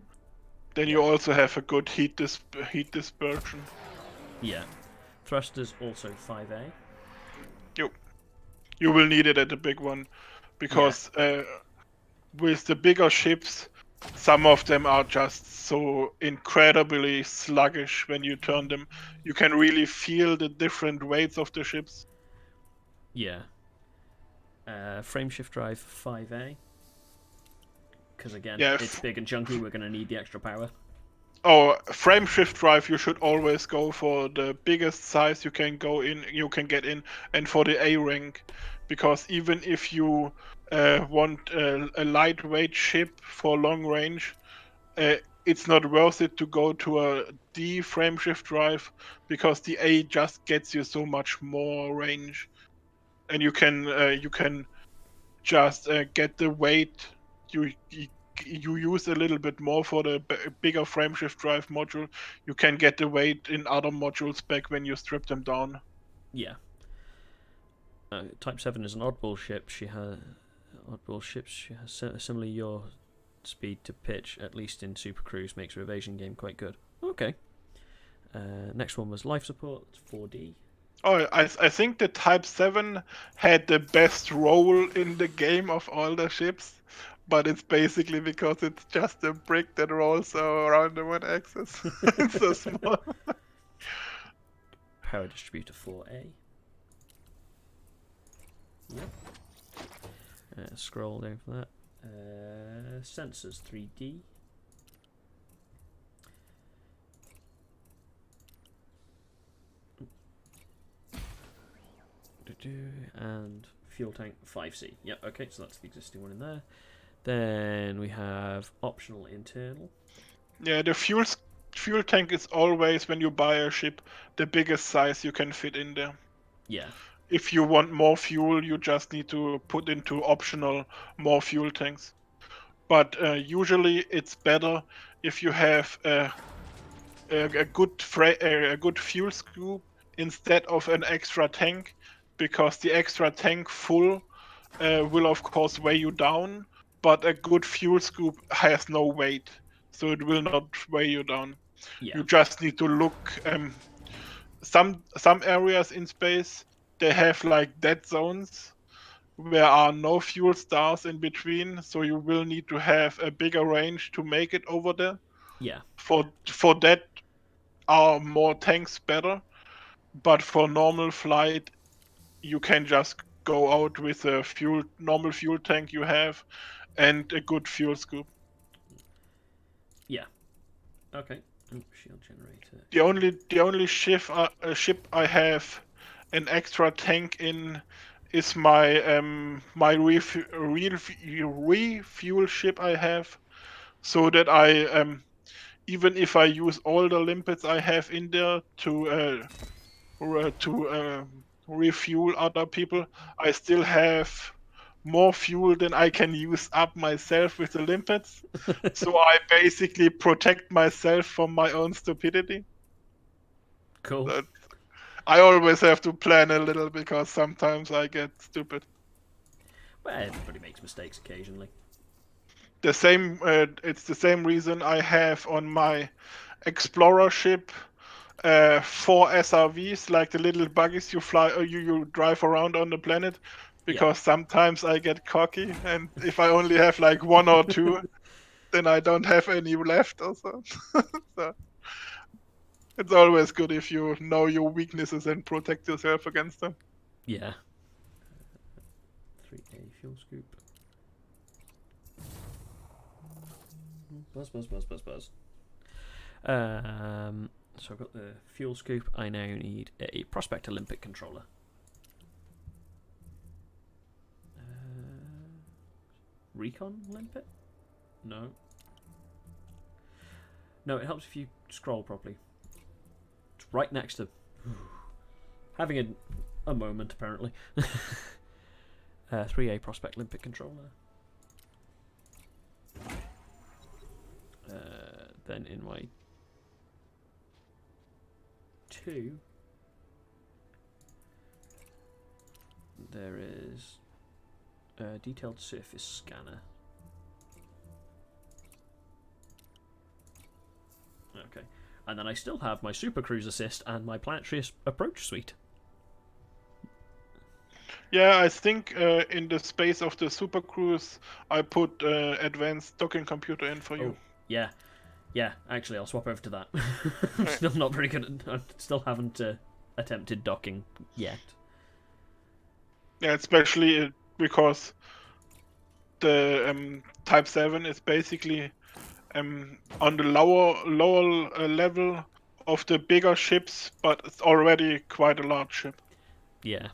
B: Then you also have a good heat dispersion.
A: Yeah. Thrusters also 5A.
B: You will need it at the big one, because with the bigger ships, some of them are just so incredibly sluggish when you turn them. You can really feel the different weights of the ships.
A: Yeah. Frameshift drive 5A. Because again,
B: Yeah,
A: it's big and chunky, we're going to need the extra power.
B: Oh, frame shift drive, you should always go for the biggest size you can get in, and for the A rank, because even if you want a lightweight ship for long range, it's not worth it to go to a D frame shift drive, because the A just gets you so much more range, and you can just get the weight you use a little bit more for the bigger frameshift drive module. You can get the weight in other modules back when you strip them down.
A: Yeah. Type 7 is an oddball ship. She has similarly your speed to pitch, at least in Super Cruise, makes her evasion game quite good. Okay. Next one was life support, 4D.
B: Oh, I think the Type 7 had the best roll in the game of all the ships, but it's basically because it's just a brick that rolls around the one axis. It's so small.
A: Power distributor 4A. Yep. Scroll down from that. Sensors 3D. And fuel tank 5C. Yep, okay, so that's the existing one in there. Then we have optional internal.
B: Yeah, the fuel tank is always, when you buy a ship, the biggest size you can fit in there.
A: Yeah.
B: If you want more fuel, you just need to put into optional more fuel tanks. But usually it's better if you have a good fuel scoop instead of an extra tank, because the extra tank full will of course weigh you down, but a good fuel scoop has no weight, so it will not weigh you down.
A: Yeah.
B: You just need to look. Some areas in space, they have like dead zones where are no fuel stars in between, so you will need to have a bigger range to make it over there.
A: Yeah.
B: For that are more tanks better, but for normal flight you can just go out with a normal fuel tank you have and a good fuel scoop.
A: Yeah. Okay. Shield generator.
B: The only ship I have an extra tank in is my my refuel ship I have, so that I even if I use all the limpets I have in there to refuel other people, I still have more fuel than I can use up myself with the limpets. So I basically protect myself from my own stupidity.
A: Cool.
B: But I always have to plan a little, because sometimes I get stupid.
A: Well, everybody makes mistakes occasionally.
B: It's the same reason I have on my explorer ship 4 SRVs, like the little buggies you fly, you drive around on the planet, because sometimes I get cocky, and if I only have like one or two, then I don't have any left. Also, so it's always good if you know your weaknesses and protect yourself against them.
A: Yeah. 3A fuel scoop. Buzz. So I've got the fuel scoop. I now need a Prospector limpet controller. Recon limpet? No. No, it helps if you scroll properly. It's right next to... Having a moment, apparently. 3A Prospect limpet controller. Then in my 2, there is a detailed surface scanner. Okay. And then I still have my Super Cruise Assist and my Planetary Approach Suite.
B: Yeah, I think in the space of the Super Cruise, I put advanced docking computer in for you.
A: Oh, yeah. Yeah, actually, I'll swap over to that. I'm still not very good at... I still haven't attempted docking yet.
B: Yeah, especially because the Type 7 is basically on the lower level of the bigger ships, but it's already quite a large ship.
A: Yeah.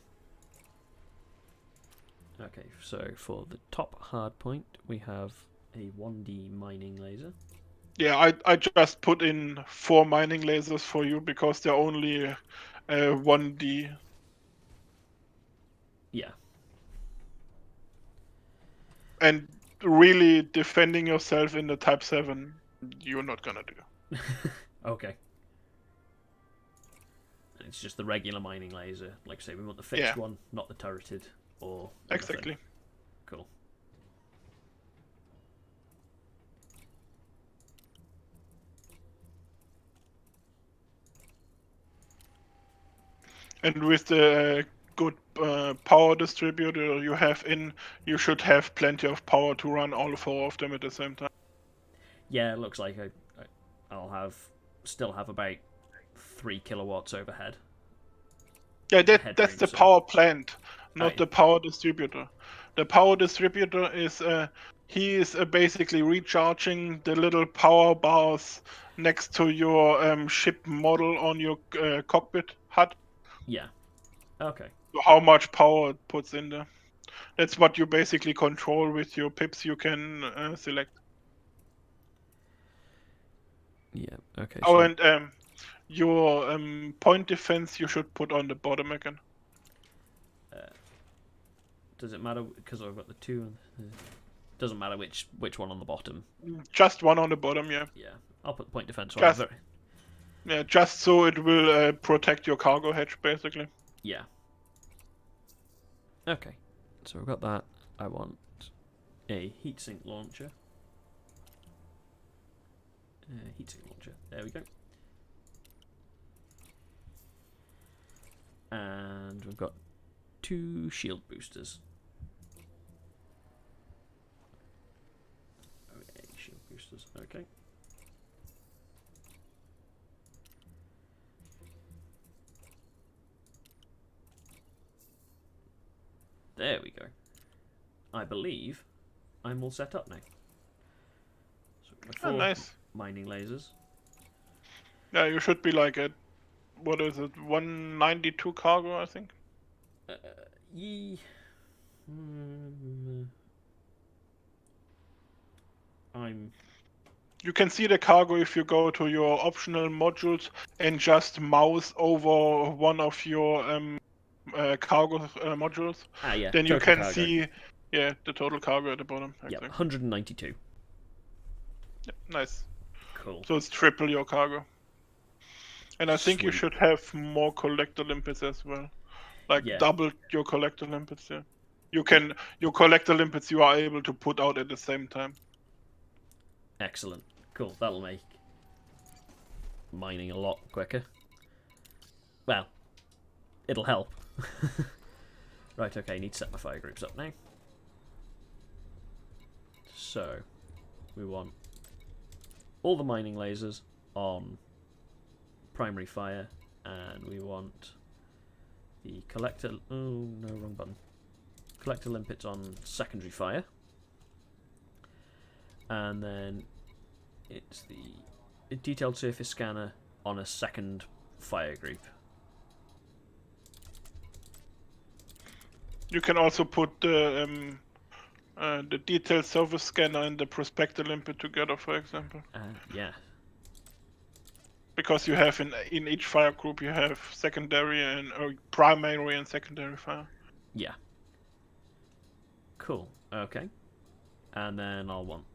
A: Okay, so for the top hard point, we have a 1D mining laser.
B: Yeah, I just put in 4 mining lasers for you because they're only 1D.
A: Yeah.
B: And really defending yourself in the Type 7, you're not gonna do.
A: Okay. And it's just the regular mining laser. Like I say, we want the fixed
B: Yeah.
A: one, not the turreted or anything.
B: Exactly.
A: Cool.
B: And with the good power distributor you have in, you should have plenty of power to run all 4 of them at the same time.
A: Yeah, it looks like I'll still have about 3 kilowatts overhead.
B: Yeah, that's
A: Headroom,
B: the
A: so-
B: power plant, not
A: Right.
B: the power distributor. The power distributor is he is basically recharging the little power bars next to your ship model on your cockpit HUD.
A: Yeah. Okay.
B: So how much power it puts in there. That's what you basically control with your pips you can select.
A: Yeah. Okay.
B: Oh,
A: so
B: and your point defense you should put on the bottom again.
A: does it matter because I've got the 2? Doesn't matter which one on the bottom.
B: Just one on the bottom, yeah.
A: Yeah. I'll put the point defense on.
B: Just-
A: Very...
B: Yeah, just so it will protect your cargo hatch, basically.
A: Yeah. Okay. So we've got that. I want a heatsink launcher. Heatsink launcher. There we go. And we've got 2 shield boosters. Okay, shield boosters. Okay. There we go. I believe I'm all set up now. So my
B: Oh,
A: 4
B: nice.
A: mining lasers.
B: Yeah, you should be like at, what is it, 192 cargo, I think.
A: Ye. I'm.
B: You can see the cargo if you go to your optional modules and just mouse over one of your cargo modules.
A: Ah, yeah.
B: Then you
A: total
B: can
A: cargo.
B: see, yeah, the total cargo at the bottom.
A: Yep,
B: Exactly.
A: 192.
B: Yeah, nice.
A: Cool.
B: So it's triple your cargo. And I think you
A: Sweet.
B: should have more collector limpets as well. Like
A: Yeah.
B: double your collector limpets, yeah. Your collector limpets you are able to put out at the same time.
A: Excellent. Cool. That'll make mining a lot quicker. Well, it'll help. Right, okay, need to set my fire groups up now. So, we want all the mining lasers on primary fire, and we want the collector... Oh, no, wrong button. Collector limpets on secondary fire. And then it's the detailed surface scanner on a second fire group.
B: You can also put the detailed surface scanner and the prospector limpet together, for example.
A: Yeah.
B: Because you have in each fire group you have secondary and primary and secondary fire.
A: Yeah. Cool. Okay. And then I'll want...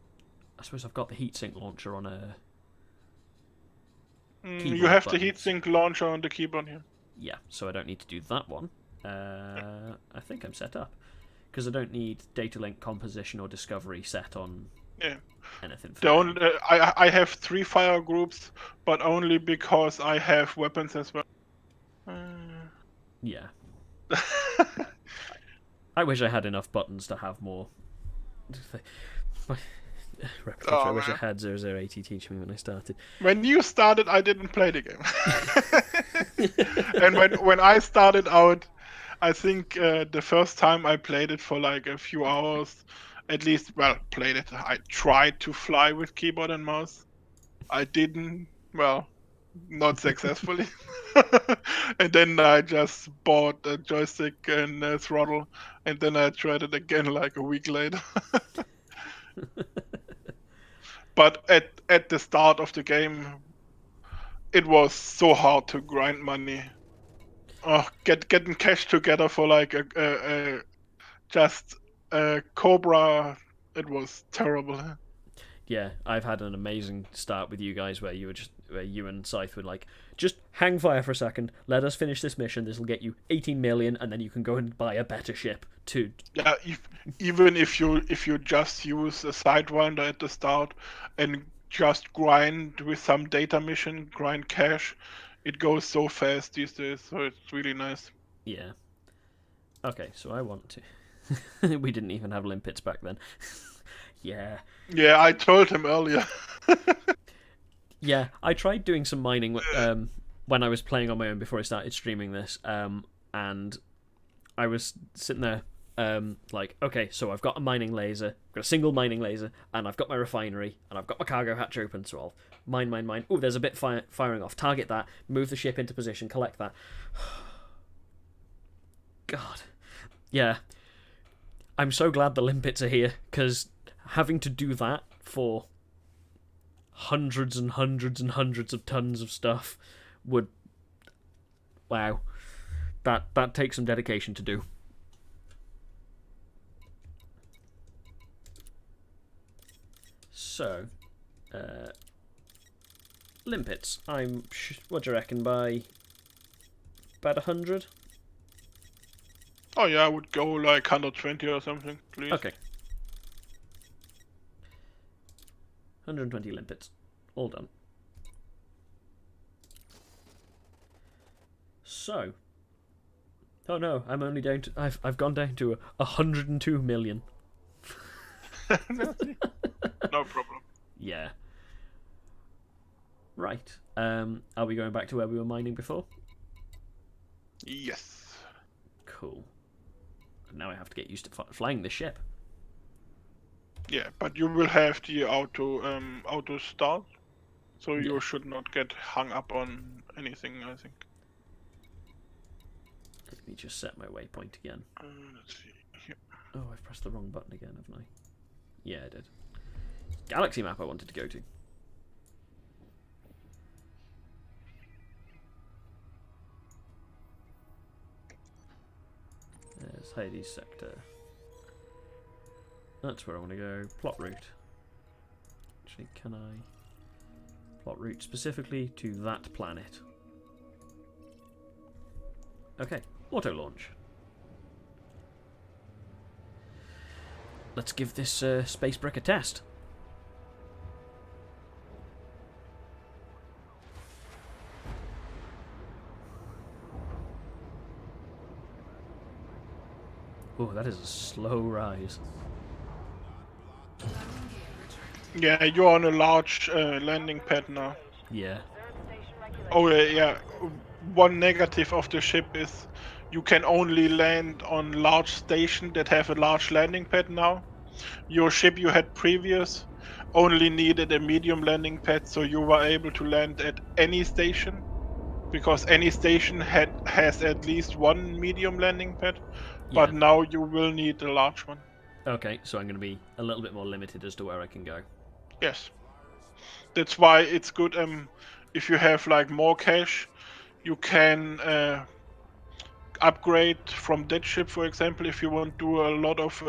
A: I suppose I've got the heatsink launcher on a...
B: You
A: Keyboard
B: have the
A: buttons.
B: heatsink launcher on the keyboard here.
A: Yeah, so I don't need to do that one. I think I'm set up. Because I don't need data link composition or discovery set on
B: Yeah.
A: anything for
B: The
A: now.
B: only, I have 3 fire groups, but only because I have weapons as well.
A: Yeah. I wish I had enough buttons to have more. My reputation.
B: Oh,
A: I wish I
B: man.
A: had 0080 teach me when I started.
B: When you started, I didn't play the game. And when I started out, I think the first time I played it for like a few hours, at least, well, played it. I tried to fly with keyboard and mouse. I didn't, well, not successfully. And then I just bought a joystick and a throttle, and then I tried it again like a week later. But at the start of the game, it was so hard to grind money. Oh, getting cash together for like just a Cobra, it was terrible.
A: Yeah, I've had an amazing start with you guys where you and Scythe were like, just hang fire for a second, let us finish this mission, this will get you 18 million, and then you can go and buy a better ship to...
B: Yeah, even if you just use a Sidewinder at the start and just grind with some data mission, grind cash, it goes so fast these days, so it's really nice.
A: Yeah. Okay, so I want to... We didn't even have limpets back then. Yeah.
B: Yeah, I told him earlier.
A: Yeah, I tried doing some mining when I was playing on my own before I started streaming this, and I was sitting there like, okay, so I've got a mining laser, I've got a single mining laser, and I've got my refinery, and I've got my cargo hatch open, so I'll mine. Oh, there's a bit firing off. Target that, move the ship into position, collect that. God. Yeah. I'm so glad the limpets are here, because having to do that for hundreds and hundreds and hundreds of tons of stuff would... Wow. That takes some dedication to do. So, limpets. What do you reckon, by about 100?
B: Oh yeah, I would go like 120 or something, please.
A: Okay. 120 limpets. All done. So. Oh no, I'm only down to... I've gone down to 102 million.
B: No problem.
A: Yeah. Right. Are we going back to where we were mining before?
B: Yes.
A: Cool. Now I have to get used to flying this ship.
B: Yeah, but you will have the auto start, so
A: Yeah.
B: you should not get hung up on anything, I think.
A: Let me just set my waypoint again.
B: Let's see. Here.
A: Oh, I've pressed the wrong button again, haven't I? Yeah, I did. Galaxy map I wanted to go to. There's Hades sector. That's where I want to go. Plot route. Actually, can I... Plot route specifically to that planet. Okay, auto launch. Let's give this space brick a test. Oh, that is a slow rise.
B: Yeah, you're on a large landing pad now.
A: Yeah.
B: Oh yeah. One negative of the ship is you can only land on large stations that have a large landing pad now. Your ship you had previous only needed a medium landing pad, so you were able to land at any station, because any station has at least one medium landing pad, but
A: Yeah.
B: now you will need a large one.
A: Okay, so I'm going to be a little bit more limited as to where I can go.
B: Yes. That's why it's good if you have like more cash, you can upgrade from that ship, for example, if you want to do a lot of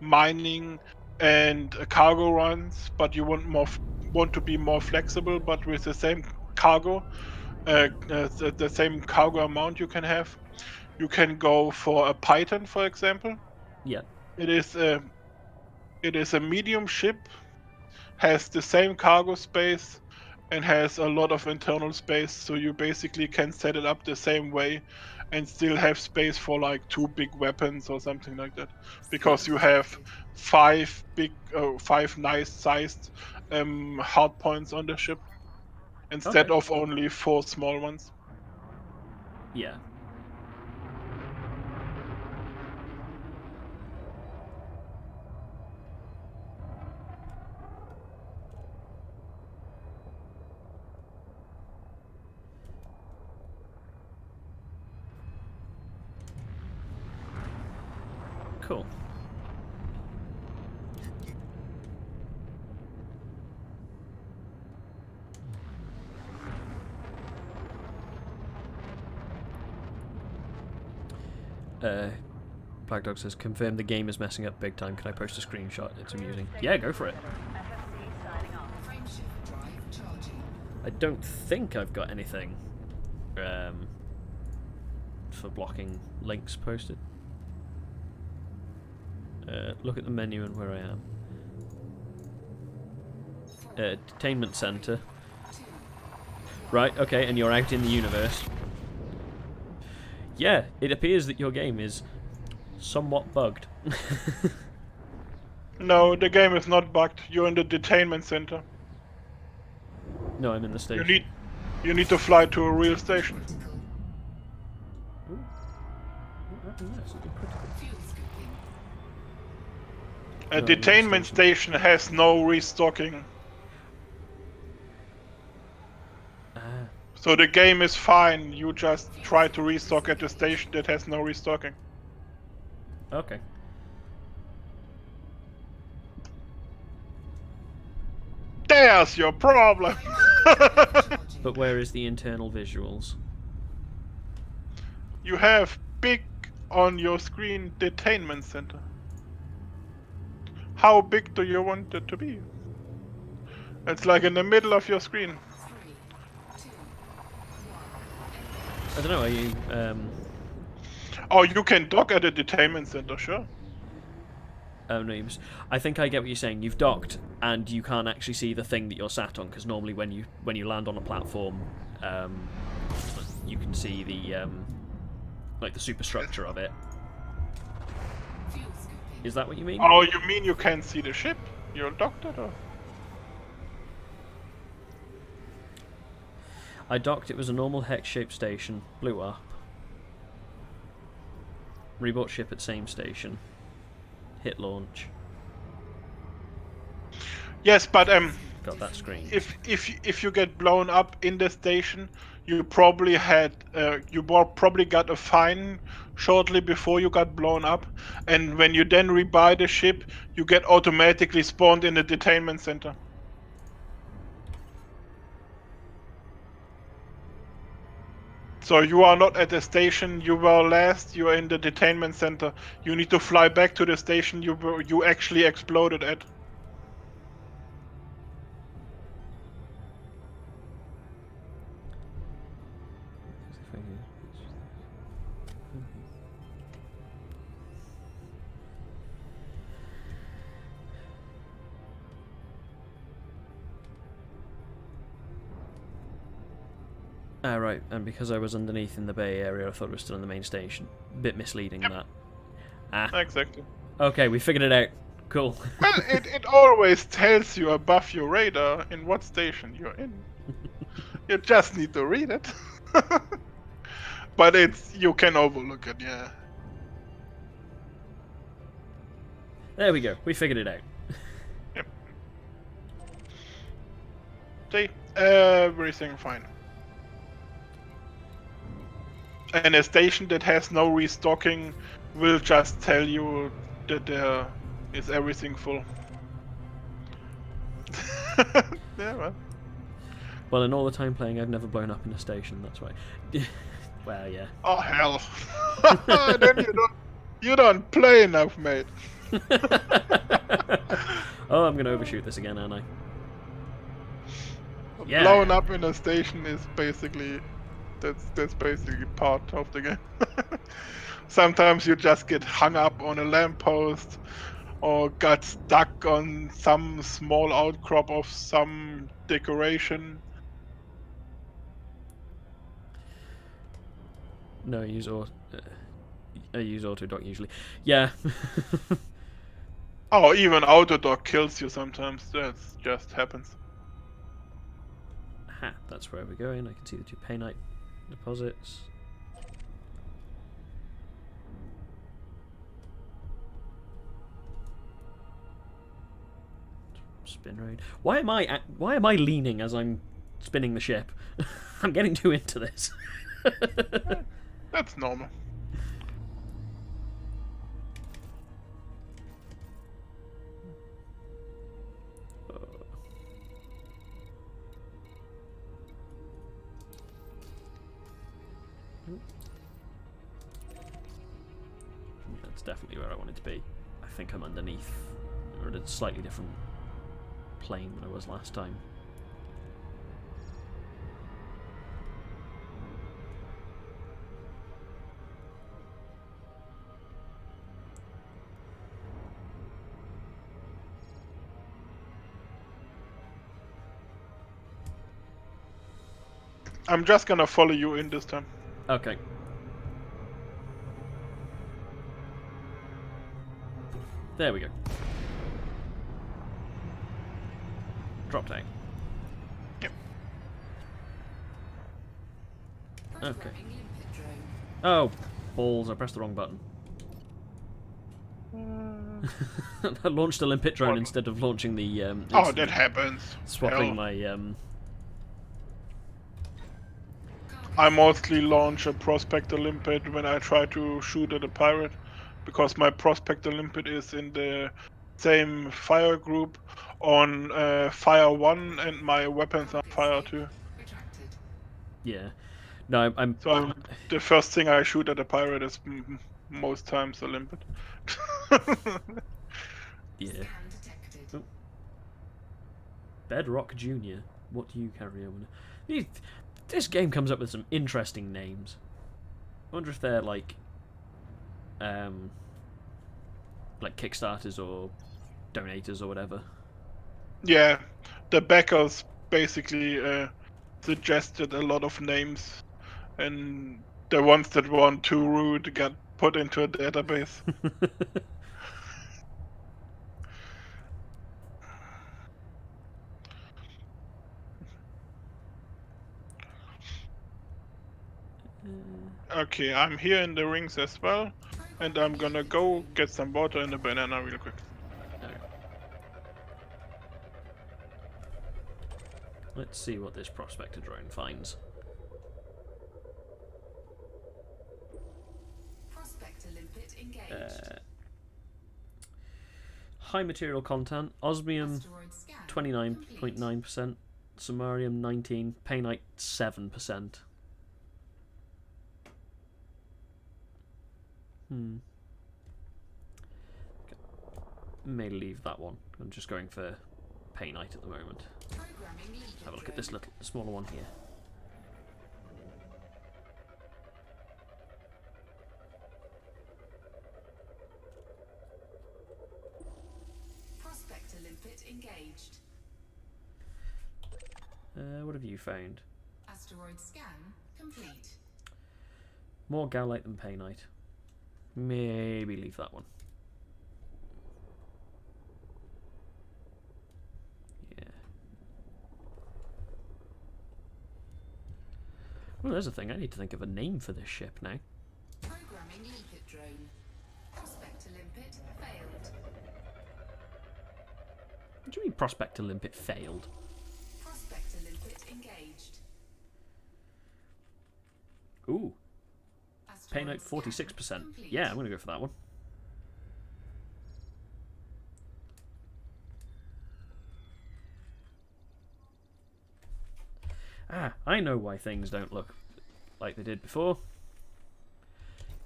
B: mining and cargo runs, but you want to be more flexible, but with the same cargo, the same cargo amount you can have, you can go for a Python, for example.
A: Yeah.
B: It is a medium ship, has the same cargo space, and has a lot of internal space. So you basically can set it up the same way, and still have space for like 2 big weapons or something like that. Because you have 5 nice sized hard points on the ship, instead
A: Okay.
B: of only 4 small ones.
A: Yeah. Cool. Black Dog says, confirm the game is messing up big time. Can I post a screenshot? It's amusing. Yeah, go for it.
E: FSC signing off.
C: Frameshift drive charging.
A: I don't think I've got anything for blocking links posted. Look at the menu and where I am. Detainment center. Right, okay, and you're out in the universe. Yeah, it appears that your game is somewhat bugged.
B: No, the game is not bugged. You're in the detainment center.
A: No, I'm in the station.
B: You need to fly to a real station.
C: Fuel skipping.
B: A
A: No,
B: detainment station has no restocking. So the game is fine, you just try to restock at the station that has no restocking.
A: Okay.
B: There's your problem!
A: But where is the internal visuals?
B: You have big on your screen detainment center. How big do you want it to be? It's like in the middle of your screen.
C: 3, 2,
A: I don't know, are you...
B: Oh, you can dock at a detainment center, sure.
A: Oh no, I think I get what you're saying. You've docked, and you can't actually see the thing that you're sat on, because normally when you land on a platform, you can see the like the superstructure of it.
C: fuel skipping.
A: Is that what you mean?
B: Oh, you mean you can't see the ship? You're docked at or?
A: I docked. It was a normal hex-shaped station. Blew up. Rebought ship at same station. Hit launch.
B: Yes, but
A: Got that screen.
B: if you get blown up in the station, you probably got a fine shortly before you got blown up, and when you then rebuy the ship, you get automatically spawned in the detainment center. So you are not at the station you were last, you are in the detainment center. You need to fly back to the station you actually exploded at.
A: Ah, right, and because I was underneath in the bay area, I thought it was still in the main station. Bit misleading, that. Ah,
B: Exactly.
A: okay, we figured it out. Cool.
B: Well, it always tells you above your radar in what station you're in. You just need to read it. But you can overlook it, yeah.
A: There we go, we figured it out.
B: See, everything fine. And a station that has no restocking will just tell you that there is everything full. Yeah, well.
A: Well, in all the time playing, I've never blown up in a station, that's why. Well, yeah.
B: Oh hell! Then you don't play enough, mate.
A: Oh, I'm gonna overshoot this again, aren't I? Yeah.
B: Blown up in a station is basically That's basically part of the game. Sometimes you just get hung up on a lamppost or got stuck on some small outcrop of some decoration.
A: No, I use autodock usually. Yeah.
B: Oh, even Autodock kills you sometimes. That just happens.
A: Ha, that's where we're going. I can see the 2 Painite deposits. Spin raid. Why am I leaning as I'm spinning the ship? I'm getting too into this.
B: That's normal.
A: That's definitely where I wanted to be. I think I'm underneath, or at a slightly different plane than I was last time.
B: I'm just gonna follow you in this time.
A: Okay. There we go. Drop tag.
B: Yep.
A: Okay.
C: Programming limpet drone.
A: Oh, balls! I pressed the wrong button. I launched a limpet drone
B: What?
A: instead of launching the.
B: Oh, that happens.
A: Swapping
B: Hell.
A: my
B: I mostly launch a Prospector Limpet when I try to shoot at a pirate, because my Prospector Limpet is in the same fire group on Fire 1 and my weapons are Fire 2.
C: Retracted.
A: Yeah. No, I'm.
B: So the first thing I shoot at a pirate is most times a Limpet.
A: Yeah.
C: Scan detected.
A: Oh. Bedrock Junior. What do you carry on? This game comes up with some interesting names. I wonder if they're like Kickstarters or donators or whatever.
B: Yeah, the backers basically suggested a lot of names, and the ones that weren't too rude got put into a database. Okay, I'm here in the rings as well, and I'm gonna go get some water and a banana real quick.
A: Let's see what this prospector drone finds.
C: Prospector limpet engaged.
A: High material content, osmium
C: Asteroid scan
A: 29.9%, samarium 19, painite 7%. May leave that one. I'm just going for painite at the moment.
C: Programming limpet
A: Have a look at
C: drone.
A: this little smaller one here.
C: Prospector limpet engaged.
A: What have you found?
C: Asteroid scan complete.
A: More gallite than painite. Maybe leave that one. Yeah. Well, there's a thing. I need to think of a name for this ship now.
C: Programming limpet drone. Prospector limpet failed.
A: What do you mean Prospector Limpet failed?
C: Prospector limpet engaged.
A: Ooh,
C: Asteroid
A: painite
C: scan
A: 46%.
C: complete.
A: Yeah, I'm going to go for that one. Ah, I know why things don't look like they did before.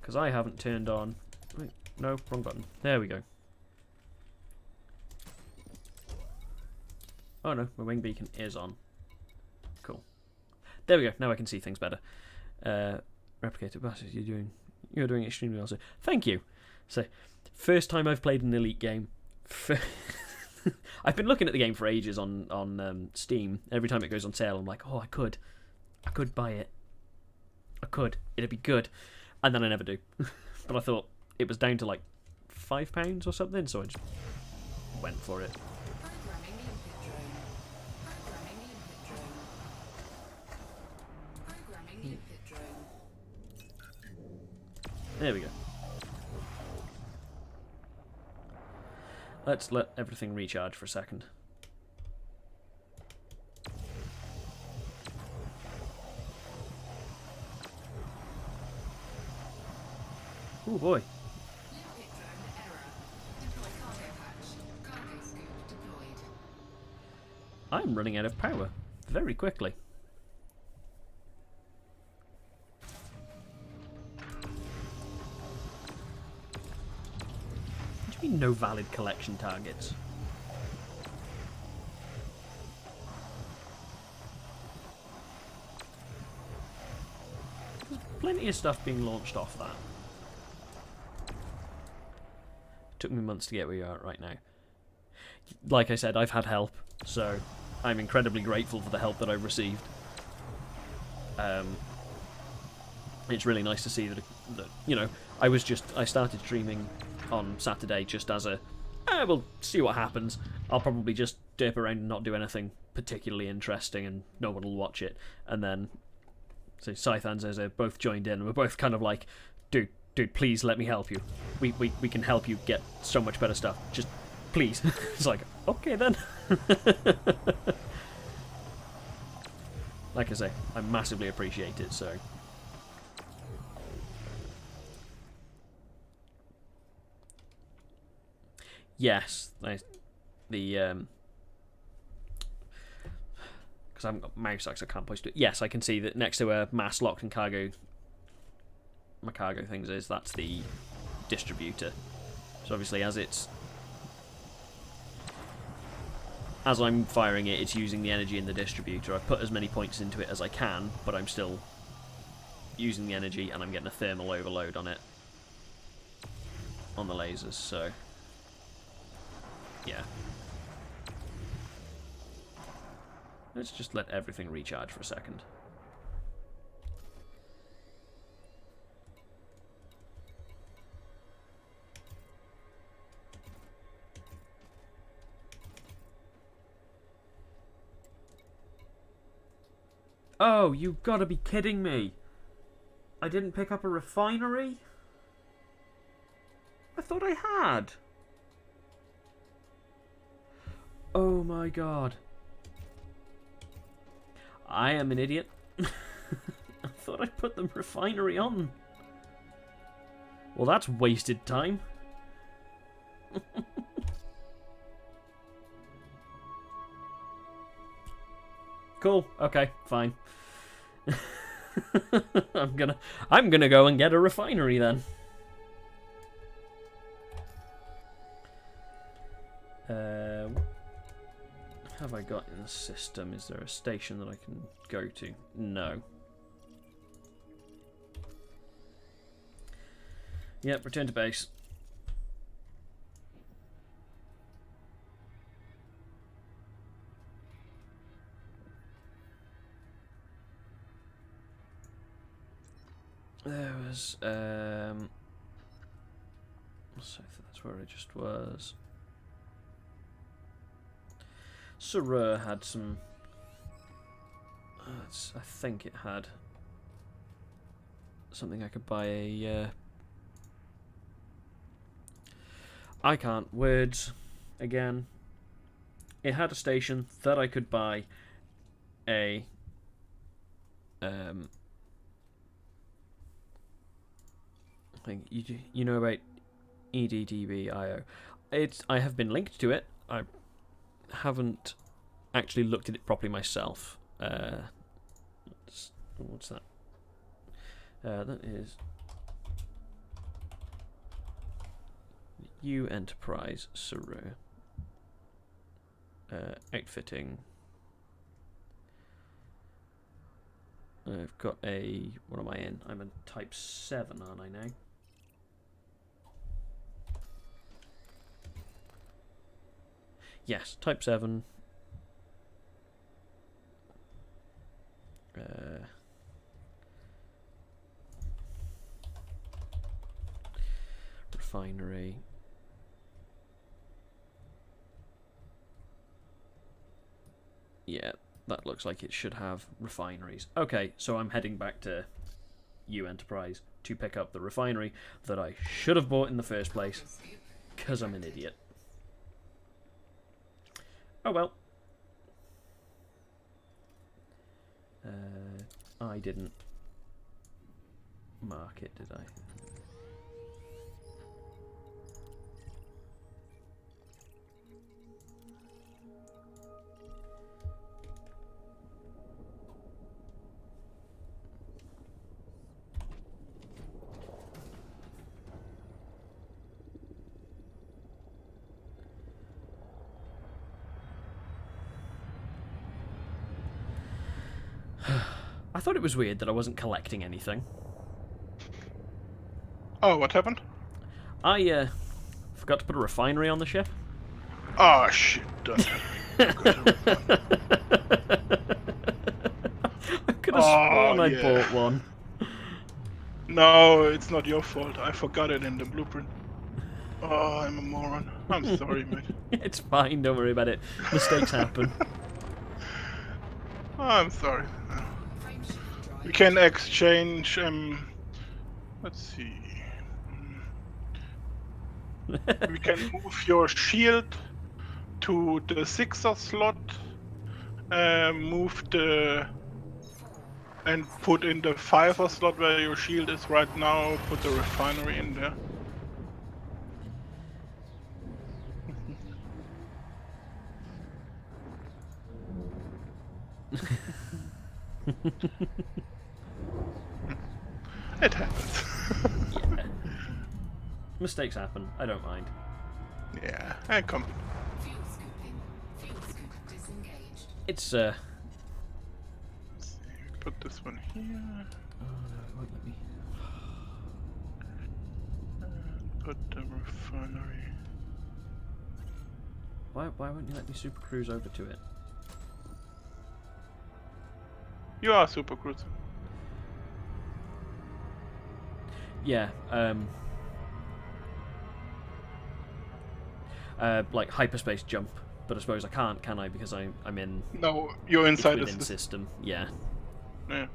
A: Because I haven't turned on... Wait, no, wrong button. There we go. Oh no, my wing beacon is on. Cool. There we go, now I can see things better. Replicator Bastards, you're doing extremely well, sir. Thank you. So, first time I've played an Elite game. I've been looking at the game for ages on Steam. Every time it goes on sale, I'm like, oh, I could buy it. I could. It'd be good. And then I never do. But I thought it was down to like £5 or something, so I just went for it.
C: Programming limpet drone. Programming limpet drone. Programming limpet drone.
A: There we go. Let's let everything recharge for a second. Oh boy.
C: Limpet drone error. Deploy cargo hatch. Cargo scoop deployed.
A: I'm running out of power very quickly. What do you mean no valid collection targets? There's plenty of stuff being launched off that. Took me months to get where you are right now. Like I said, I've had help, so I'm incredibly grateful for the help that I've received. It's really nice to see that you know, I started streaming on Saturday just as we'll see what happens. I'll probably just dip around and not do anything particularly interesting and no one will watch it. And then, so Scythe and Zozo both joined in and we're both kind of like, dude, please let me help you. We can help you get so much better stuff. Just please. It's like, okay then. Like I say, I massively appreciate it, so. Yes, because I haven't got mouse access, I can't push it. Yes, I can see that next to a mass locked and cargo, my cargo things that's the distributor. So obviously as I'm firing it, it's using the energy in the distributor. I've put as many points into it as I can, but I'm still using the energy and I'm getting a thermal overload on it. On the lasers, so yeah. Let's just let everything recharge for a second. Oh, you've got to be kidding me. I didn't pick up a refinery? I thought I had. Oh my god. I am an idiot. I thought I put the refinery on. Well, that's wasted time. Cool. Okay, fine. I'm gonna go and get a refinery then. Have I got in the system? Is there a station that I can go to? No. Yep, return to base. There was, so that's where I just was. Sarur had some, I think it had something I could buy I can't, words, again. It had a station that I could buy a, I think you know about EDDB.io. I have been linked to it. I haven't actually looked at it properly myself. What's that? That is U Enterprise Saru. Outfitting. I've got a... What am I in? I'm in type 7, aren't I now? Yes, type 7. Refinery. Yeah, that looks like it should have refineries. Okay, so I'm heading back to U Enterprise to pick up the refinery that I should have bought in the first place, because I'm an idiot. Oh well. I didn't mark it, did I? I thought it was weird that I wasn't collecting anything.
B: Oh, what happened?
A: I forgot to put a refinery on the ship.
B: Oh shit!
A: I could have sworn I
B: yeah.
A: bought one.
B: No, it's not your fault. I forgot it in the blueprint. Oh, I'm a moron. I'm sorry, mate.
A: It's fine, don't worry about it. Mistakes happen.
B: Oh, I'm sorry.
C: Frame shield drive.
B: We can exchange. Let's see. We can move your shield to the 6er slot. Move the and put in the 5er slot where your shield is right now. Put the refinery in there. It happens.
A: Mistakes happen. I don't mind.
B: Yeah, and come.
C: Fuel scooping. Fuel scoop disengaged.
A: It's
B: Let's see, put this one here.
A: Oh no, it won't let me.
B: Put the refinery.
A: Why won't you let me super cruise over to it?
B: You are super cruiser.
A: Yeah, like hyperspace jump, but I suppose I can't, can I? Because I'm in
B: No, you're inside
A: within
B: the
A: system. Yeah.
B: Yeah.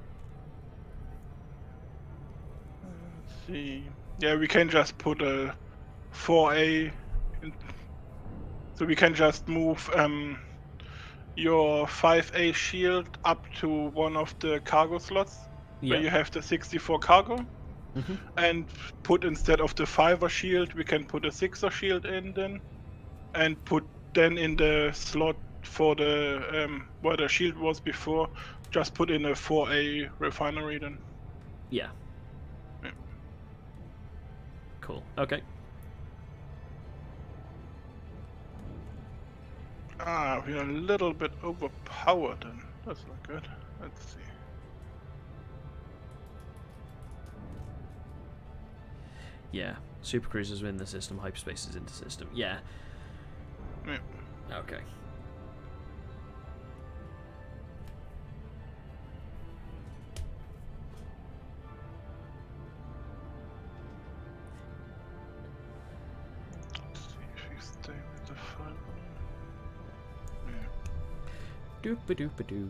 B: Let's see. Yeah, we can just put a 4A. So we can just move your 5A shield up to one of the cargo slots where you
A: Yeah.
B: have the 64 cargo.
A: Hmm.
B: And put instead of the 5er shield, we can put a 6er shield in then. And put then in the slot for the where the shield was before, just put in a 4A refinery then.
A: Yeah.
B: Yeah.
A: Cool. Okay.
B: Ah, we're a little bit overpowered then. That's not good. Let's see.
A: Yeah. Super cruisers in the system. Hyperspace is into system. Yeah.
B: Yeah.
A: Okay.
B: Let's see if we stay with the 5. Yeah.
A: Doop a doop a doo.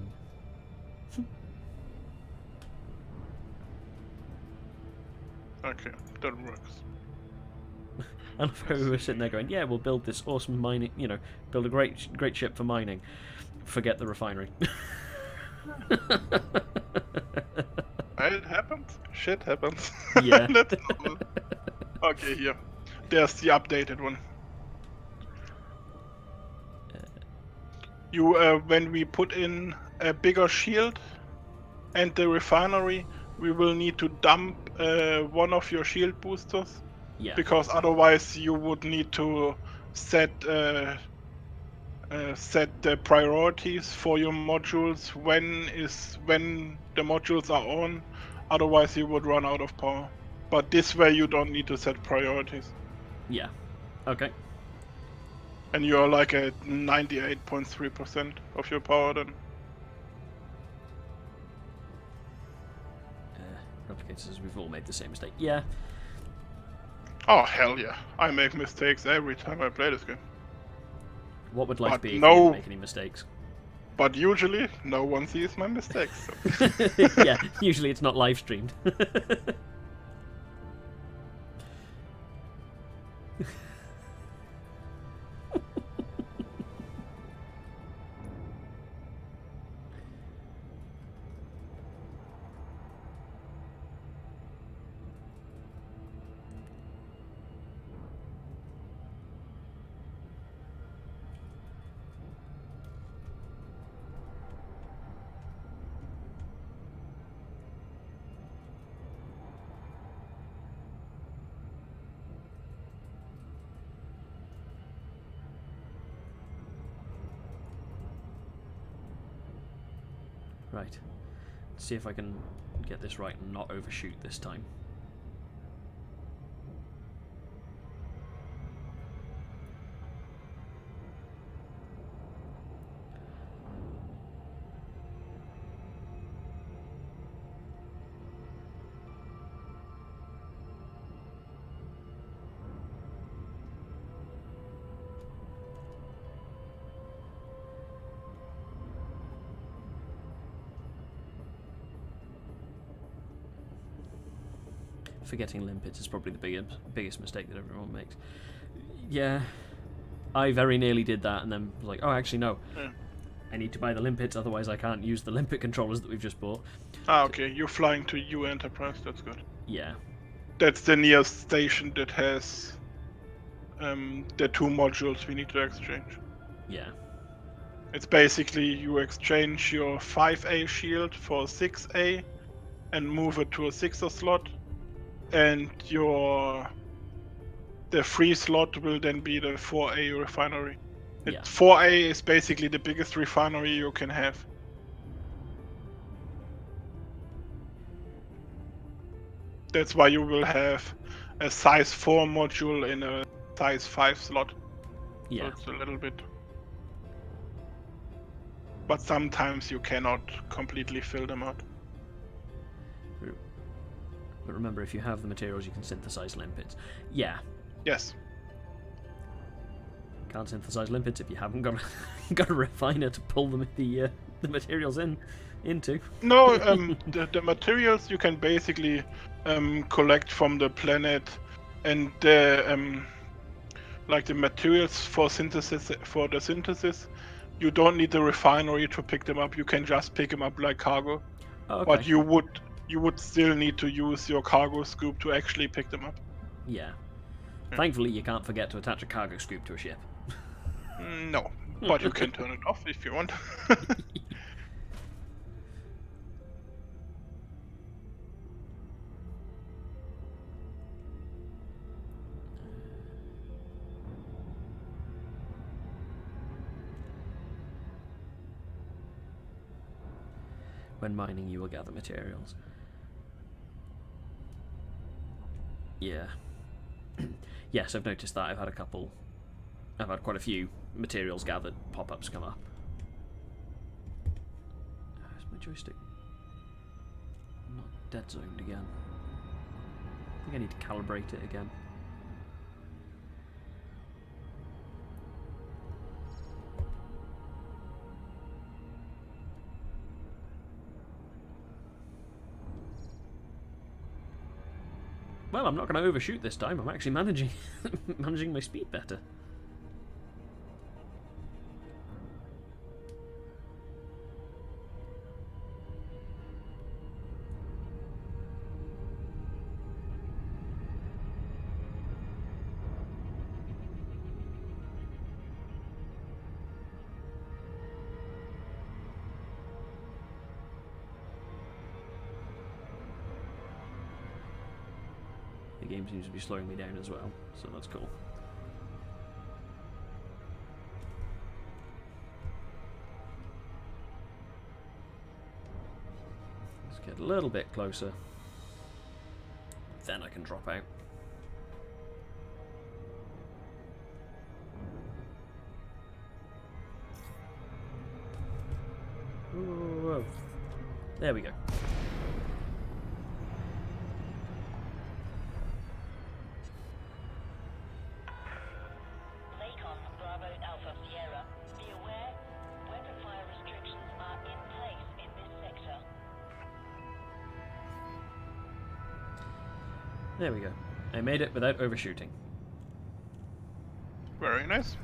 B: Okay, that works.
A: I love how we were sitting there going, yeah, we'll build this awesome mining, build a great ship for mining. Forget the refinery.
B: It happens. Shit happens.
A: Yeah.
B: That's normal. Okay, here. There's the updated one. You, when we put in a bigger shield and the refinery, we will need to dump one of your shield boosters.
A: Yeah.
B: Because otherwise you would need to set set the priorities for your modules when the modules are on. Otherwise, you would run out of power. But this way, you don't need to set priorities,
A: Yeah. Okay.
B: and you're like at 98.3% of your power then.
A: Replicators, we've all made the same mistake. Yeah.
B: Oh hell yeah! I make mistakes every time I play this game.
A: What would life
B: But
A: be if you
B: no-
A: didn't make any mistakes?
B: But usually, no one sees my mistakes. So.
A: Yeah, usually it's not live streamed. Right. Let's see if I can get this right and not overshoot this time. Forgetting limpets is probably the biggest mistake that everyone makes. Yeah, I very nearly did that and then was like, oh, actually, no.
B: Yeah.
A: I need to buy the limpets, otherwise I can't use the limpet controllers that we've just bought.
B: Ah, okay. You're flying to U Enterprise. That's good.
A: Yeah.
B: That's the nearest station that has the two modules we need to exchange.
A: Yeah.
B: It's basically you exchange your 5A shield for 6A and move it to a 6er slot, and the free slot will then be the 4A refinery.
A: Yeah.
B: 4A is basically the biggest refinery you can have. That's why you will have a size 4 module in a size 5 slot.
A: Yeah.
B: So it's a little bit. But sometimes you cannot completely fill them out.
A: But remember, if you have the materials, you can synthesize limpets. Yeah.
B: Yes.
A: Can't synthesize limpets if you haven't got got a refiner to pull the materials into.
B: No, the materials you can basically collect from the planet, and the like the materials for the synthesis, you don't need the refinery to pick them up. You can just pick them up like cargo.
A: Oh, okay.
B: But you would still need to use your cargo scoop to actually pick them up.
A: Yeah. Thankfully, you can't forget to attach a cargo scoop to a ship.
B: No, but you can turn it off if you want.
A: When mining, you will gather materials. Yeah. Yes, I've noticed that. I've had quite a few materials gathered pop-ups come up. Is my joystick not dead zoned again? I think I need to calibrate it again. Well, I'm not going to overshoot this time. I'm actually managing my speed better. The game seems to be slowing me down as well, so that's cool. Get a little bit closer. Then I can drop out. Whoa. There we go.
E: Lakon, Bravo Alpha Sierra. Be aware, weapon fire restrictions are in place in this sector.
A: There we go. I made it without overshooting.
B: Very nice.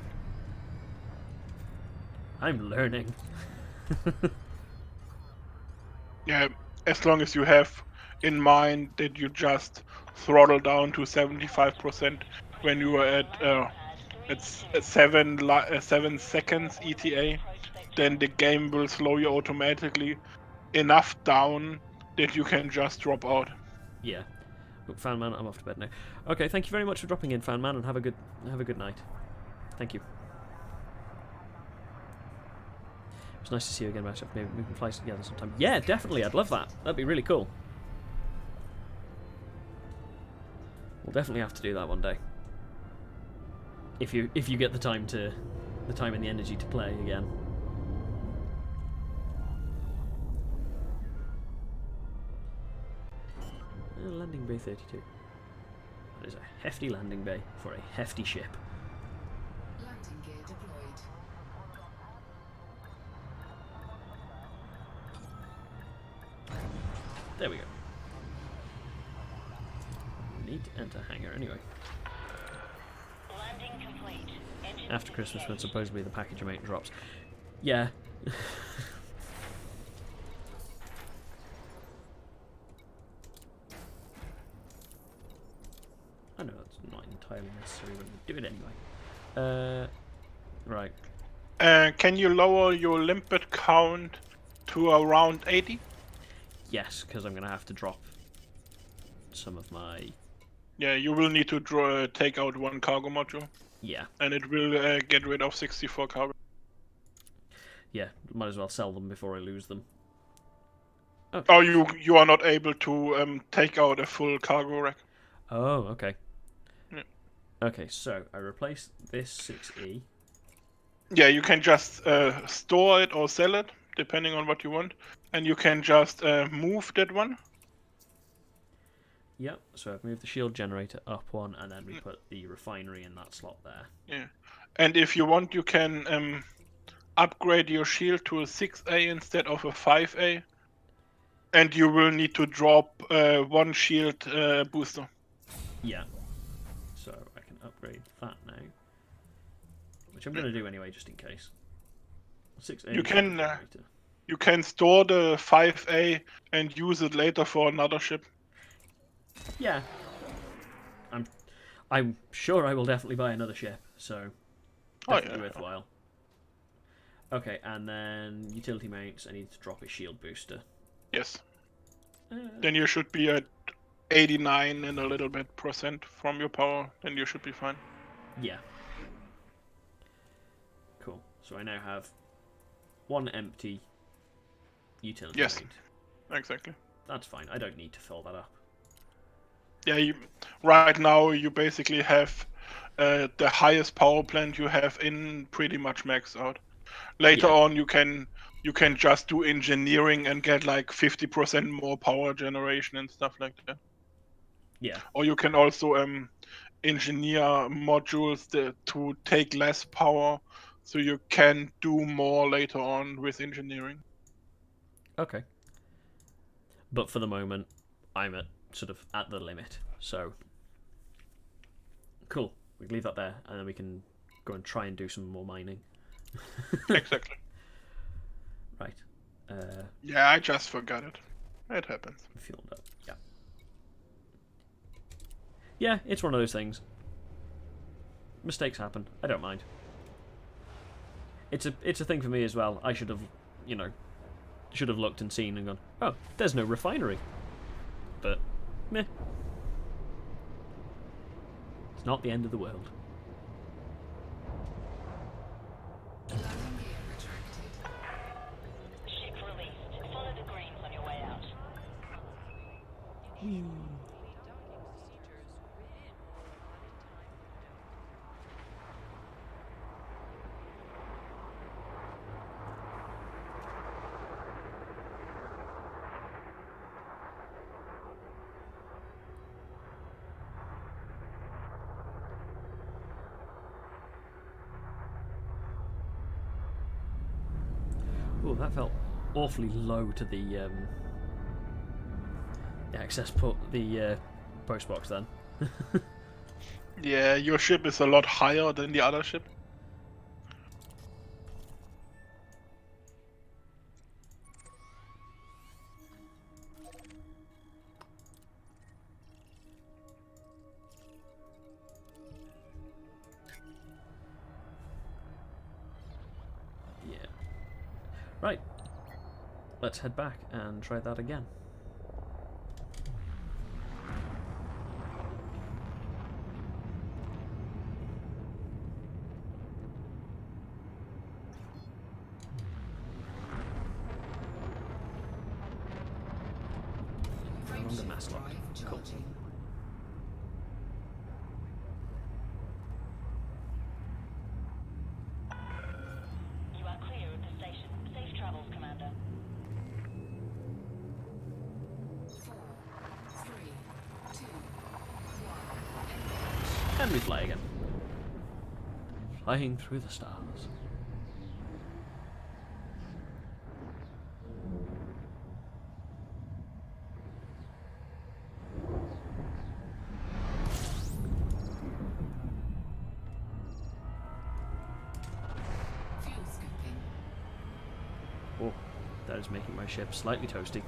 A: I'm learning.
B: Yeah, as long as you have in mind that you just throttle down to 75% when you are at 7 seconds ETA, then the game will slow you automatically enough down that you can just drop out.
A: Yeah. Look, Fan Man, I'm off to bed now. Okay, thank you very much for dropping in, Fan Man, and have a good night. Thank you. It's nice to see you again, Matchup. Maybe we can fly together sometime. Yeah, definitely. I'd love that. That'd be really cool. We'll definitely have to do that one day. If you get the time and the energy to play again. Landing bay 32. That is a hefty landing bay for a hefty ship.
C: Landing gear deployed.
A: There we go. Need to enter hangar anyway.
E: Landing complete. Engine
A: After Christmas, when supposedly the package of mate drops. Yeah. I know that's not entirely necessary, but we'll do it anyway. Right.
B: Can you lower your limpet count to around 80?
A: Yes, because I'm going to have to drop some of my...
B: Yeah, you will need to take out one cargo module,
A: Yeah.
B: and it will get rid of 64 cargo.
A: Yeah, might as well sell them before I lose them.
B: Oh, you are not able to take out a full cargo rack.
A: Oh, okay.
B: Yeah.
A: Okay, so I replace this 6E.
B: Yeah, you can just store it or sell it, depending on what you want. And you can just move that one.
A: Yep, so I've moved the shield generator up one, and then we put the refinery in that slot there.
B: Yeah. And if you want, you can upgrade your shield to a 6A instead of a 5A. And you will need to drop one shield booster.
A: Yeah. So I can upgrade that now. Which I'm going to do anyway, just in case. 6A.
B: You can,
A: generator.
B: You can store the 5A and use it later for another ship.
A: Yeah. I'm sure I will definitely buy another ship, so definitely worthwhile. Okay, and then utility mounts, I need to drop a shield booster.
B: Yes. Then you should be at 89 and a little bit percent from your power, then you should be fine.
A: Yeah. Cool. So I now have one empty utility
B: Yes.
A: mount.
B: Exactly.
A: That's fine. I don't need to fill that up.
B: Yeah, right now you basically have the highest power plant you have in pretty much maxed out. Later on you can just do engineering and get like 50% more power generation and stuff like that.
A: Yeah.
B: Or you can also engineer modules to take less power, so you can do more later on with engineering.
A: Okay. But for the moment, I'm at the limit. So cool. We can leave that there, and then we can go and try and do some more mining.
B: Exactly.
A: Right.
B: Yeah, I just forgot it. It happens.
A: Fueled up. Yeah. Yeah, it's one of those things. Mistakes happen. I don't mind. It's a thing for me as well. I should have looked and seen and gone, oh, there's no refinery. But meh. It's not the end of the world.
C: Landing gear retracted.
E: Ship released. Follow the greens on your way out.
A: Oh, that felt awfully low to the access port, the post box then.
B: Yeah, your ship is a lot higher than the other ship.
A: Yeah. Right. Let's head back and try that again. No longer mass locked. Cool.
E: You are clear of the station. Safe travels, Commander.
C: 4, 3, 2, 1.
A: And we fly again. Flying through the stars.
C: Fuel scooping.
A: Oh, that is making my ship slightly toasty.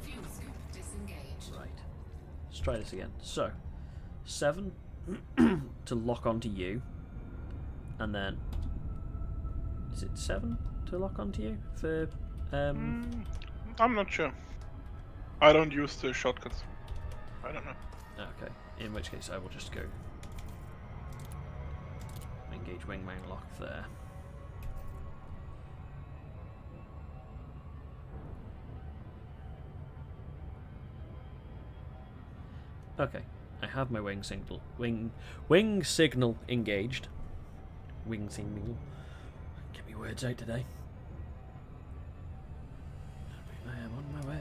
C: Fuel scoop disengaged.
A: Right. Let's try this again. So, 7 to lock onto you, and then is it 7 to lock onto you for
B: I'm not sure. I don't use the shortcuts. I don't know.
A: Okay, in which case I will just go engage wingman lock there. Okay, I have my wing signal engaged. Wing signal. Get me words out today. I am on my way.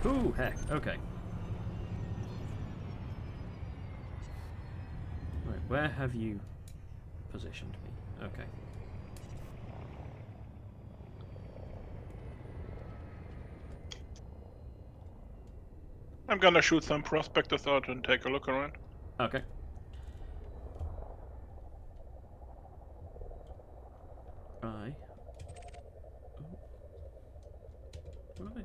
A: Ooh, heck, okay. Right, where have you positioned me? Okay.
B: I'm gonna shoot some prospectors out and take a look around.
A: Okay. I. Oh. Right.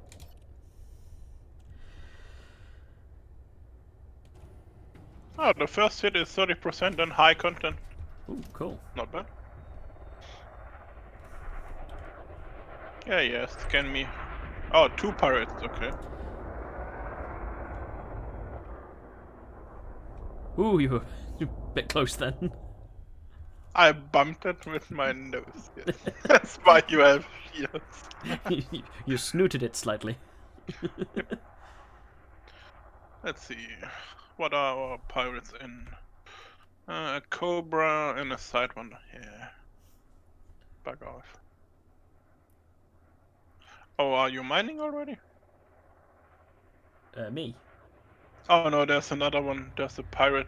B: Oh, the first hit is 30% and high content.
A: Ooh, cool.
B: Not bad. Yeah, scan me. Oh, 2 pirates, okay.
A: Ooh, you were a bit close then.
B: I bumped it with my nose. Yes. That's why you have shields.
A: You snooted it slightly.
B: Let's see. What are our pirates in? A Cobra and a Sidewinder. Yeah. Bug off. Oh, are you mining already?
A: Me?
B: Oh no, there's another one. There's a pirate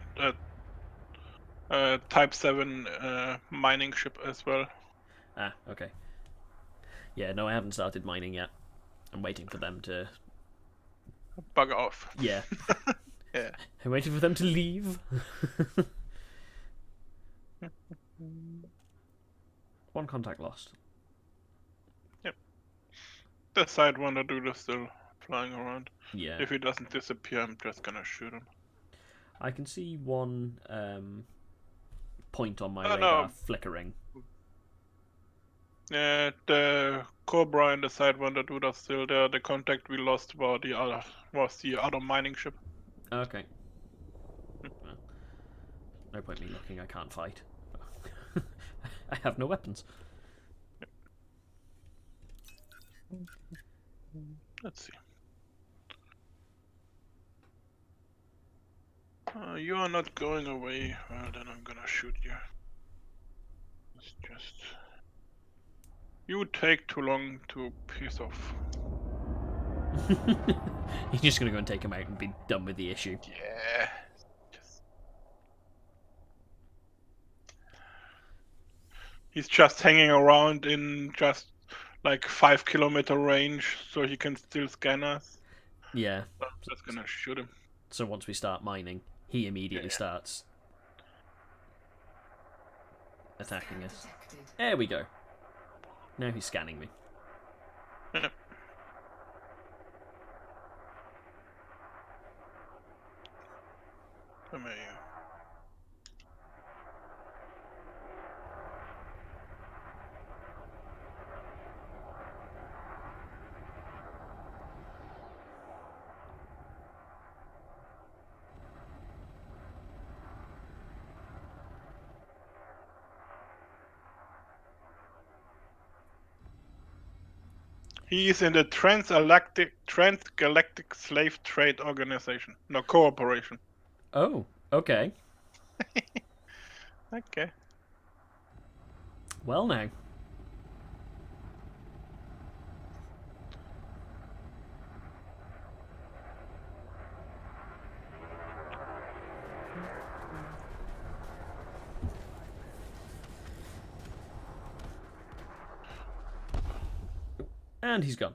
B: Type 7 mining ship as well.
A: Ah, okay. Yeah, no, I haven't started mining yet. I'm waiting for them to...
B: Bug off.
A: Yeah.
B: Yeah.
A: I'm waiting for them to leave. One contact lost.
B: The Sidewinder dude is still flying around.
A: Yeah.
B: If he doesn't disappear, I'm just gonna shoot him.
A: I can see one point on my
B: Oh,
A: radar
B: no.
A: flickering.
B: The Cobra and the Sidewinder dude are still there. The contact we lost was the other mining ship.
A: Okay. Well, no point me looking. I can't fight. I have no weapons.
B: Let's see. You are not going away. Well, then I'm gonna shoot you. It's just... You take too long to piss off.
A: He's just gonna go and take him out and be done with the issue.
B: Yeah. He's just hanging around in just like 5 kilometer range, so he can still scan us.
A: Yeah.
B: I'm just gonna shoot him.
A: So once we start mining, he immediately starts attacking us.
C: Detected.
A: There we go. Now he's scanning me.
B: Come here. He is in the Transgalactic Slave Trade Organization. No, cooperation.
A: Oh, okay.
B: Okay.
A: Well now. And he's gone.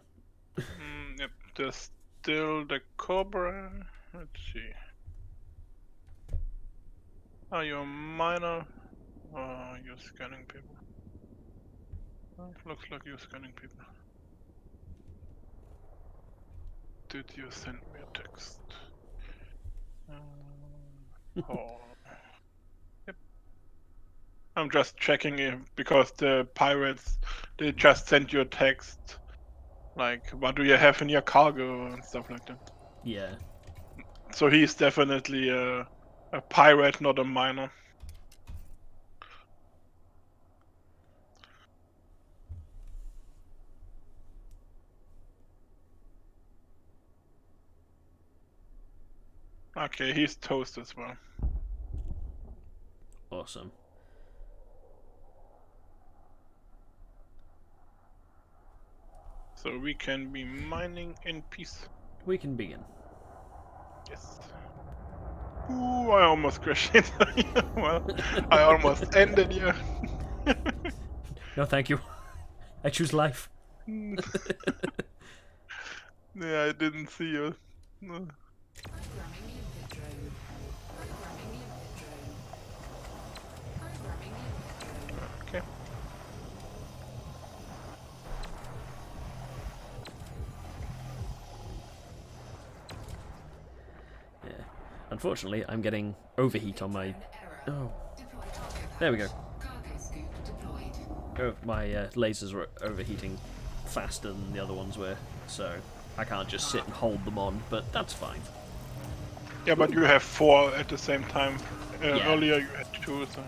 B: Yep, there's still the Cobra. Let's see. Are you a miner? Oh, you're scanning people. Looks like you're scanning people. Did you send me a text? Oh. Yep. I'm just checking if, because the pirates, they just sent you a text. Like, what do you have in your cargo and stuff like that.
A: Yeah.
B: So he's definitely a pirate, not a miner. Okay, he's toast as well.
A: Awesome.
B: So we can be mining in peace.
A: We can begin.
B: Yes. Ooh, I almost crashed into you. Well, I almost ended you.
A: No, thank you. I choose life.
B: Yeah, I didn't see you. No.
C: Programming limpet drone. Programming limpet drone. Programming limpet drone.
B: Okay.
A: Yeah. Unfortunately, I'm getting overheat on my.
C: Error.
A: Oh,
C: Deploy cargo
A: there we go.
C: patch. Cargo scoop deployed.
A: Oh, my lasers were overheating faster than the other ones were, so I can't just sit and hold them on. But that's fine.
B: Yeah, but you have 4 at the same time.
A: Yeah.
B: Earlier you had 2, so...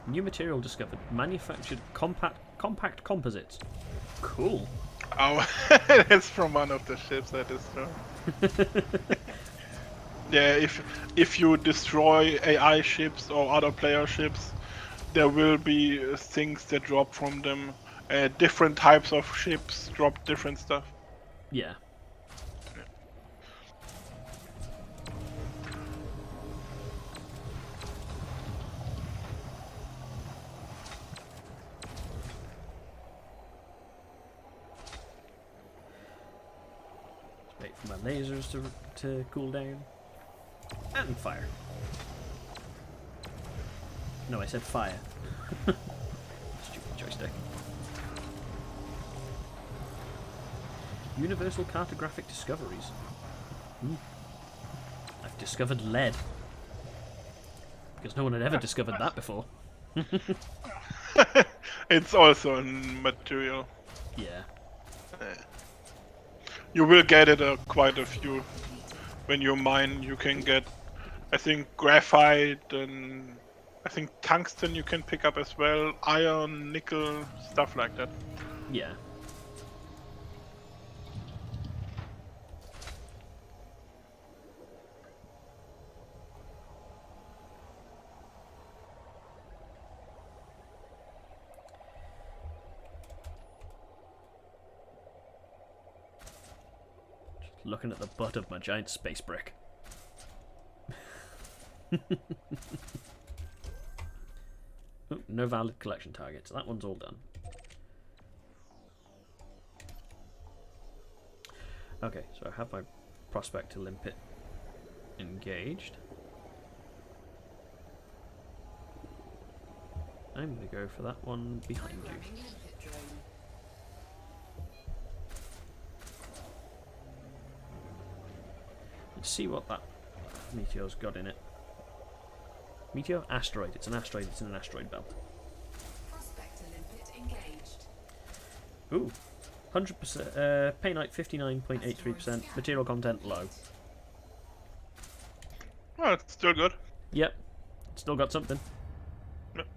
A: New material discovered. Manufactured compact composites. Cool.
B: Oh, that's from one of the ships I destroyed. Yeah, if you destroy AI ships or other player ships, there will be things that drop from them. Different types of ships drop different stuff.
A: Yeah. Wait for my lasers to cool down. And fire. No, I said fire. Stupid joystick. Universal cartographic discoveries. I've discovered lead. Because no one had ever discovered that before.
B: It's also a material.
A: Yeah.
B: You will get it quite a few. When you mine, you can get, I think, graphite and I think tungsten you can pick up as well, iron, nickel, stuff like that.
A: Yeah. Just looking at the butt of my giant space brick. Oh, no valid collection targets. That one's all done. Okay, so I have my prospector limpet engaged. I'm going to go for that one behind you.
C: Programming limpet drone.
A: Let's see what that meteor's got in it. Meteor? Asteroid. It's an asteroid. It's in an asteroid belt.
C: Prospector limpet engaged.
A: Ooh. 100%. Painite 59.83%. Material content low.
B: Oh, it's still good.
A: Yep. Still got something.
B: Yep.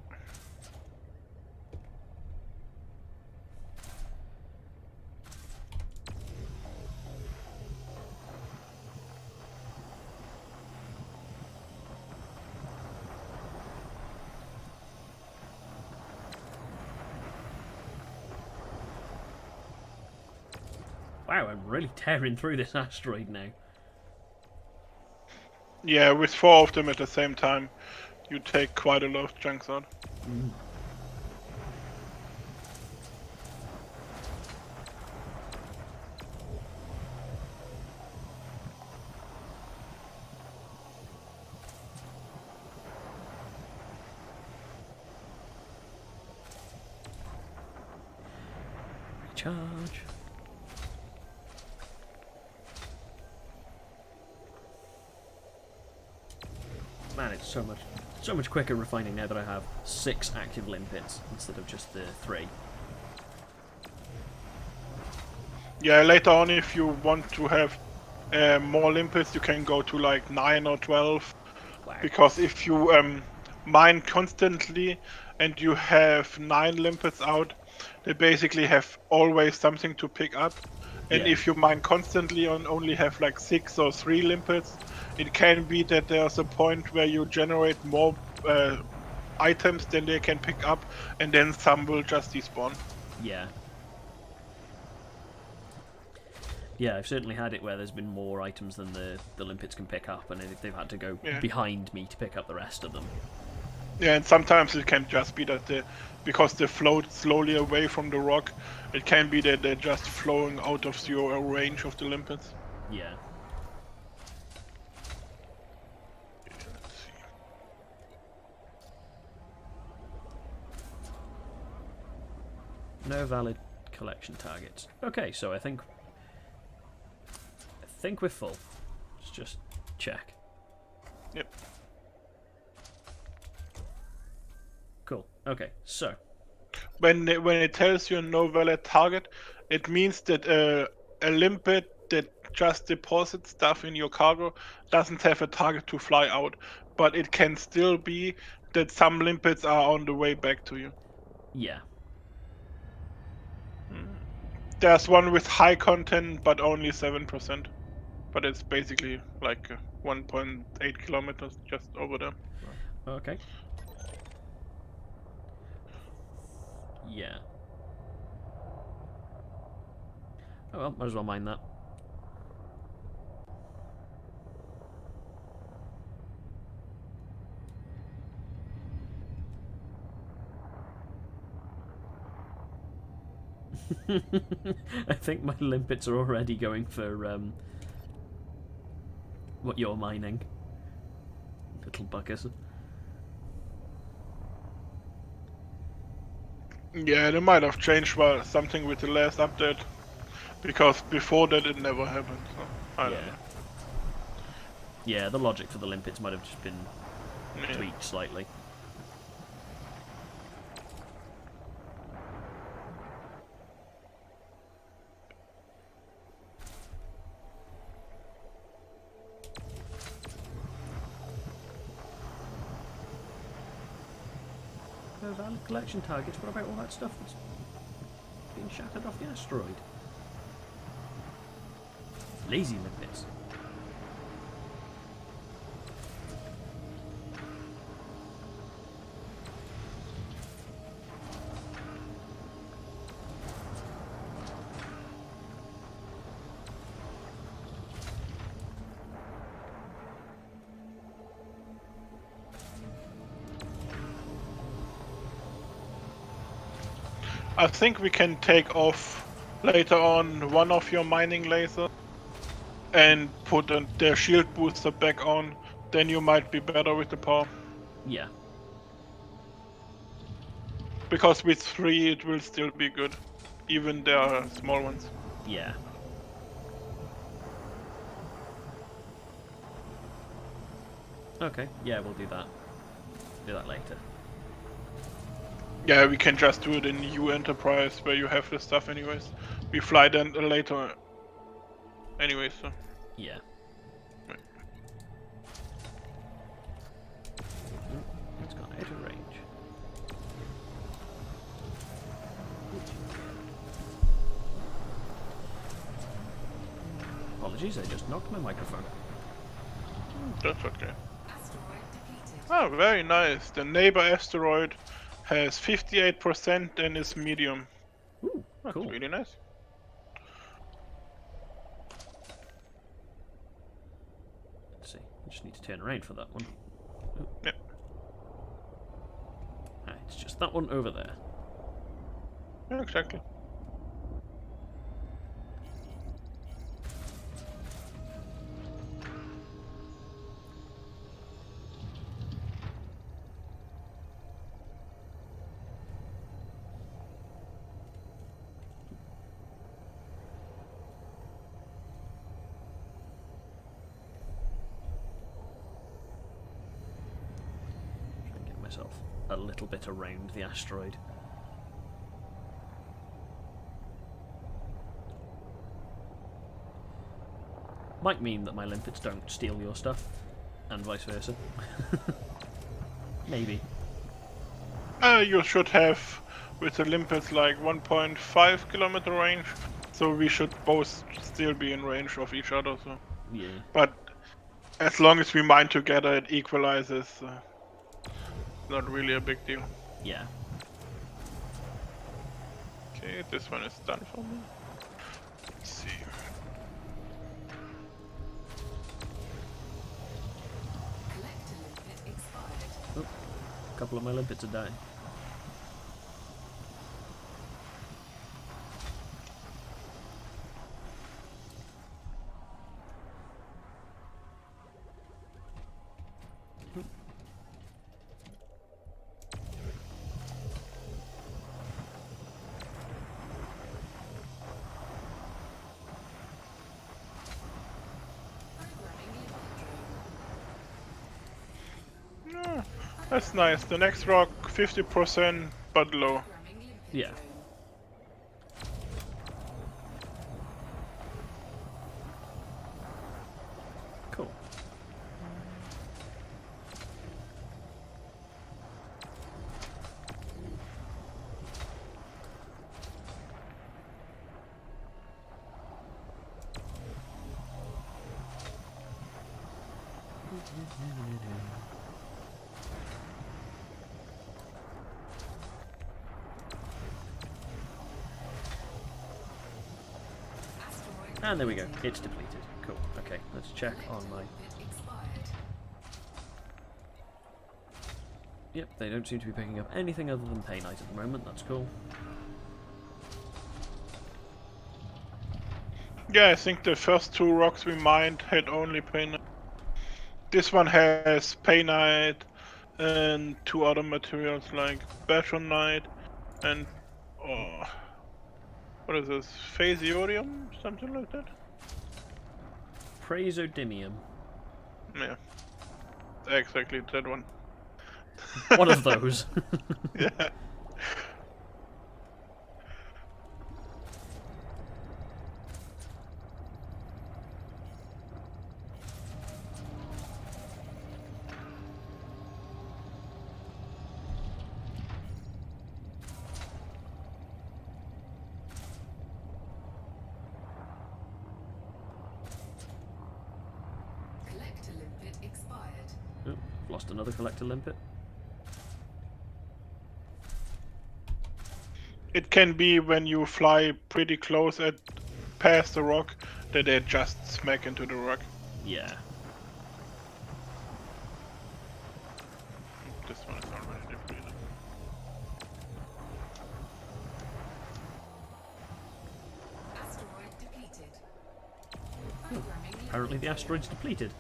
A: Wow, I'm really tearing through this asteroid now.
B: Yeah, with 4 of them at the same time, you take quite a lot of chunks out.
A: Recharge. Man, it's so much quicker refining now that I have 6 active limpets instead of just the 3.
B: Yeah, later on, if you want to have more limpets, you can go to like 9 or 12.
A: Wow.
B: Because if you mine constantly and you have 9 limpets out, they basically have always something to pick up. And
A: Yeah.
B: if you mine constantly and only have like 6 or 3 limpets, it can be that there's a point where you generate more items than they can pick up, and then some will just despawn.
A: Yeah. Yeah, I've certainly had it where there's been more items than the limpets can pick up, and they've had to go
B: Yeah.
A: behind me to pick up the rest of them.
B: Yeah, and sometimes it can just be that because they float slowly away from the rock, it can be that they're just flowing out of your range of the limpets.
A: Yeah.
B: Let's see.
A: No valid collection targets. Okay, so I think we're full. Let's just check.
B: Yep.
A: Cool. Okay, so
B: When it tells you no valid target, it means that a limpet that just deposits stuff in your cargo doesn't have a target to fly out, but it can still be that some limpets are on the way back to you.
A: yeah.
B: There's one with high content, but only 7%. But it's basically like 1.8 kilometers just over there.
A: Okay. Yeah. Oh well, might as well mind that. I think my limpets are already going for what you're mining. Little buggers.
B: Yeah, they might have changed something with the last update. Because before that it never happened, so I don't know.
A: Yeah, the logic for the limpets might have just been
B: Yeah.
A: tweaked slightly. No valid collection targets. What about all that stuff that's being shattered off the asteroid? Lazy limpets.
B: I think we can take off later on one of your mining lasers and put the shield booster back on. Then you might be better with the power.
A: Yeah.
B: Because with 3 it will still be good. Even there are small ones.
A: Yeah. Okay, yeah, we'll do that. Do that later.
B: Yeah, we can just do it in U Enterprise where you have the stuff anyways. We fly then later anyways, so.
A: Yeah.
B: Right.
A: It's gone out of range. Apologies, I just knocked my microphone.
B: That's okay.
C: Asteroid depleted.
B: Oh, very nice. The neighbor asteroid has 58% and is medium.
A: Ooh,
B: That's
A: cool.
B: really nice.
A: Let's see. I just need to turn around for that one. Ooh.
B: Yep.
A: Ah, it's just that one over there.
B: Yeah, exactly.
A: Try and get myself a little bit around the asteroid. Might mean that my limpets don't steal your stuff, and vice versa. Maybe.
B: You should have with the limpets like 1.5 kilometer range, so we should both still be in range of each other. So,
A: Yeah.
B: but as long as we mine together, it equalizes. Not really a big deal.
A: Yeah.
B: Okay, this one is done for me. Let's see.
C: Collector limpet expired.
A: A couple of my limpets are dying.
C: Programming limpet drone.
B: Yeah, that's nice. The next rock, 50%, but low.
C: Programming limpet
A: Yeah.
C: drone.
A: Cool.
C: Asteroid
A: And there we go. It's depleted. Cool. Okay, let's check on my...
C: limpet expired.
A: Yep, they don't seem to be picking up anything other than painite at the moment. That's cool.
B: Yeah, I think the first 2 rocks we mined had only painite. This one has painite and 2 other materials like batonite and What is this? Phasiodium? Something like that?
A: Praesodymium.
B: Yeah. Exactly that one.
A: One of those.
B: Yeah.
C: Collector limpet expired.
A: Oh, lost another collector limpet.
B: It can be when you fly pretty close at past the rock that they just smack into the rock.
A: Yeah.
B: This one is already depleted.
C: Asteroid depleted. Programming
A: Apparently the asteroid's depleted.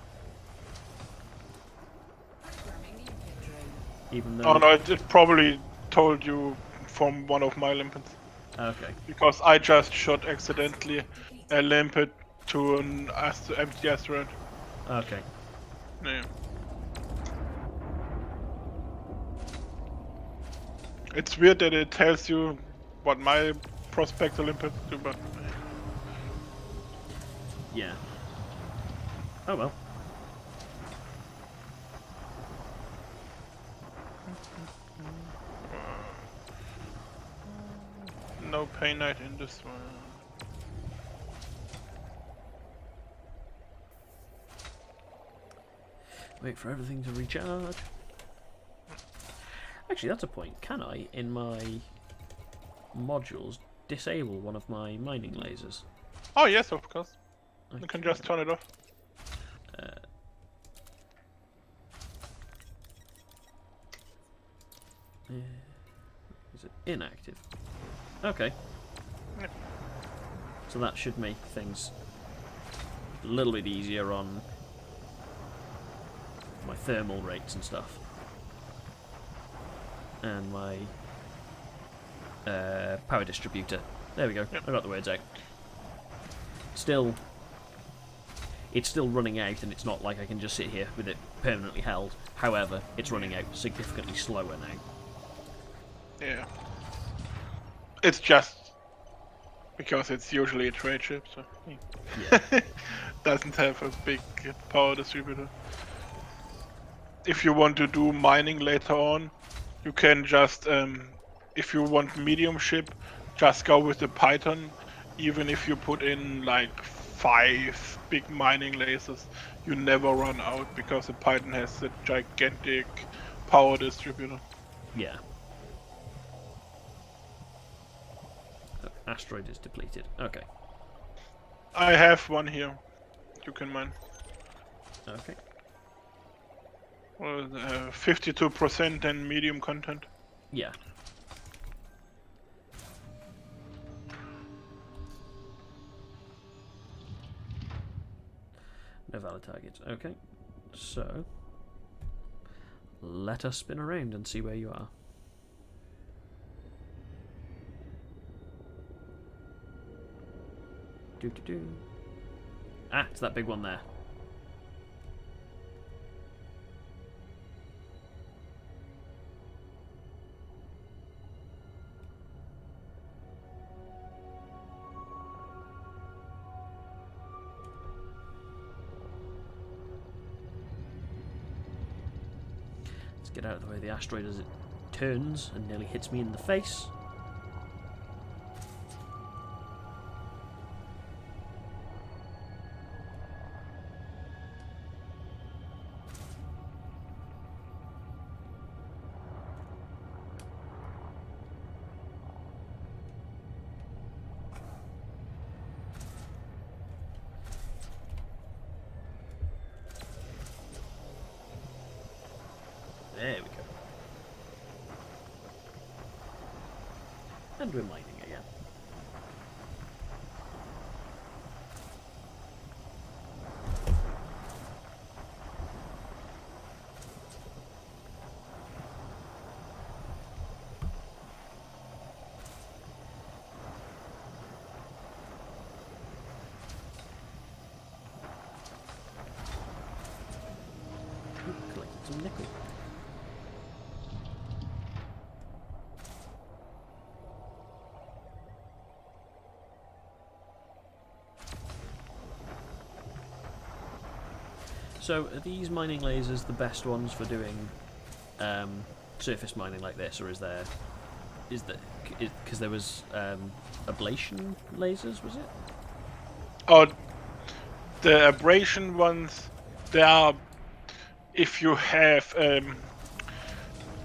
C: Programming limpet drone.
A: Even though...
B: Oh no, it probably told you from one of my limpets.
A: Okay.
B: Because I just shot accidentally a limpet to an empty asteroid.
A: Okay.
B: Yeah. It's weird that it tells you what my prospector limpets do, but
A: Yeah. Oh well.
B: no painite in this one.
A: Wait for everything to recharge. Actually, that's a point. Can I, in my modules, disable one of my mining lasers?
B: Oh yes, of course. You
A: Okay.
B: can just turn it off.
A: Is it inactive? Okay.
B: Yeah.
A: So that should make things a little bit easier on my thermal rates and stuff. And my power distributor. There we go.
B: Yep.
A: I got the words out. Still, it's still running out, and it's not like I can just sit here with it permanently held. However, it's running out significantly slower now.
B: Yeah. It's just because it's usually a trade ship, so
A: Yeah.
B: doesn't have a big power distributor. If you want to do mining later on, you can just, if you want medium ship, just go with the Python. Even if you put in like 5 big mining lasers, you never run out because the Python has a gigantic power distributor.
A: Yeah. Oh, asteroid is depleted. Okay.
B: I have one here. You can mine.
A: Okay.
B: Well, 52% and medium content.
A: Yeah. No valid targets. Okay. So, let us spin around and see where you are. Do. Ah, it's that big one there. Let's get out of the way of the asteroid as it turns and nearly hits me in the face. There we go. And we're mining again. So are these mining lasers the best ones for doing surface mining like this, or is there because there was ablation lasers, was it?
B: Oh, the abrasion ones, they are if you have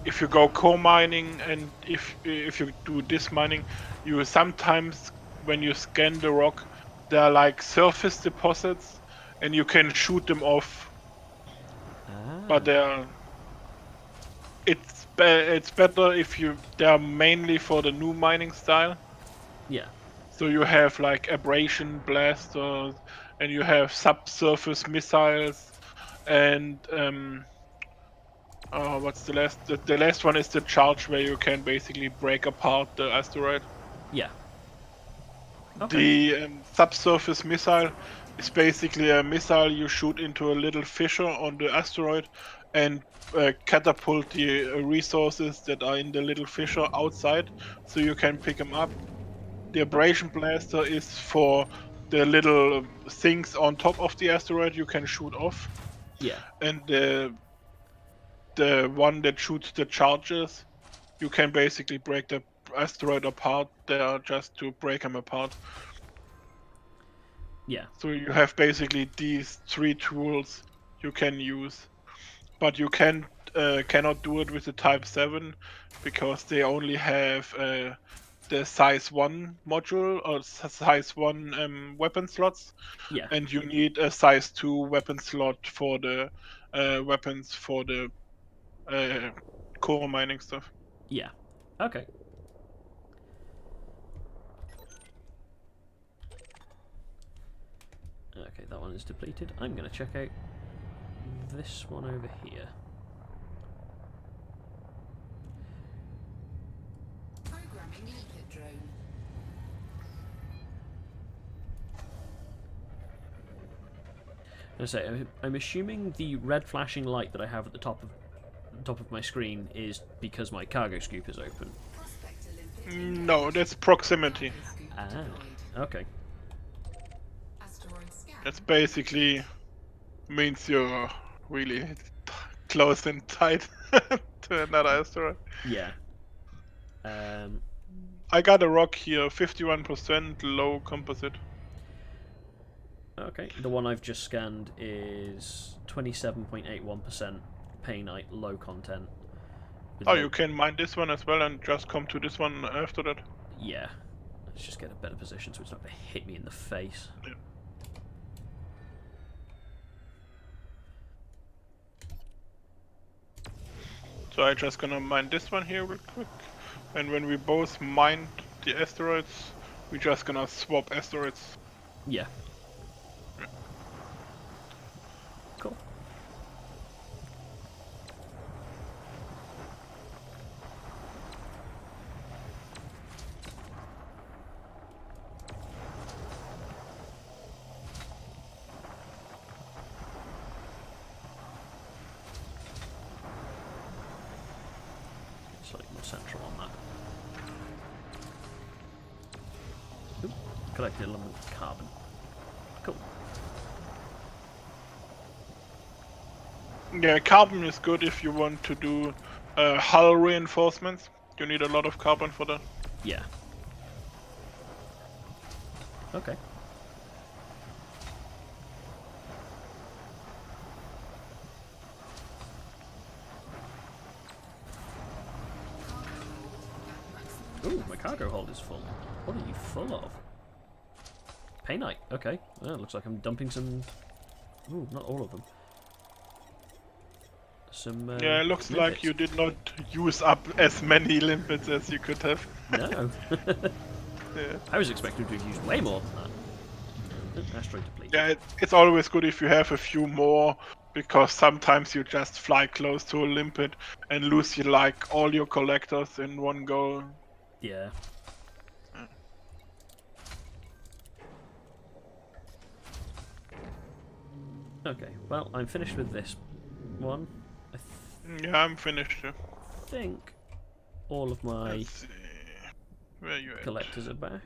B: if you go core mining and if you do this mining, you sometimes when you scan the rock, there are like surface deposits, and you can shoot them off. But it's better if they are mainly for the new mining style.
A: Yeah.
B: So you have like abrasion blasters, and you have subsurface missiles, and what's the last? The last one is the charge where you can basically break apart the asteroid.
A: Yeah. Okay.
B: The subsurface missile is basically a missile you shoot into a little fissure on the asteroid and catapult the resources that are in the little fissure outside, so you can pick them up. The abrasion blaster is for the little things on top of the asteroid you can shoot off,
A: Yeah.
B: and the one that shoots the charges, you can basically break the asteroid apart. They are just to break them apart.
A: Yeah.
B: So you have basically these three tools you can use, but you cannot do it with the Type 7 because they only have the size 1 module or size 1 weapon slots,
A: Yeah.
B: and you need a size 2 weapon slot for the weapons for the core mining stuff.
A: Yeah. Okay. Okay, that one is depleted. I'm going to check out this one over here.
C: Programming limpet drone.
A: I say, I'm assuming the red flashing light that I have at the top of my screen is because my cargo scoop is open.
C: Prospector limpet.
B: No, that's proximity.
C: Scoop
A: Ah,
C: deployed.
A: okay.
C: Asteroid scan.
B: That's basically means you're really close and tight to another asteroid.
A: Yeah.
B: I got a rock here, 51% low composite.
A: Okay, the one I've just scanned is 27.81% painite, low content. with
B: Oh,
A: low-
B: you can mine this one as well and just come to this one after that.
A: Yeah. Let's just get a better position so it's not going to hit me in the face.
B: Yeah. So I'm just gonna mine this one here real quick. And when we both mine the asteroids, we're just gonna swap asteroids.
A: Yeah. Cool. Slightly more central on that. Oop, collected element of carbon. Cool.
B: Yeah, carbon is good if you want to do hull reinforcements. You need a lot of carbon for that.
A: Yeah. Okay. Ooh, my cargo hold is full. What are you full of? Painite. Okay. Well, looks like I'm dumping some. Ooh, not all of them. Some.
B: Yeah, it looks like
A: limpets.
B: you did not use up as many limpets as you could have.
A: No.
B: Yeah.
A: I was expecting to have used way more than that. Asteroid deplete.
B: Yeah, it's always good if you have a few more, because sometimes you just fly close to a limpet and lose like all your collectors in one go.
A: Yeah. Okay, well, I'm finished with this one. I
B: Yeah, I'm finished.
A: think all of my
B: Let's see. Where you at?
A: collectors are back.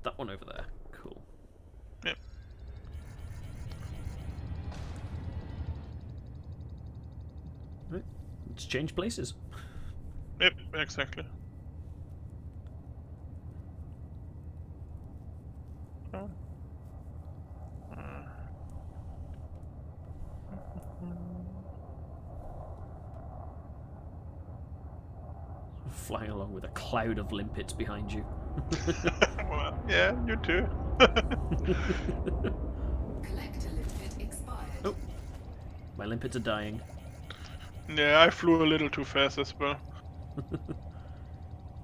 A: that one over there. Cool.
B: Yep.
A: Right. Let's change places.
B: Yep, exactly. Oh.
A: Flying along with a cloud of limpets behind you.
B: Well, yeah, you too.
C: Collector limpet expired.
A: Oh. My limpets are dying.
B: Yeah, I flew a little too fast as well.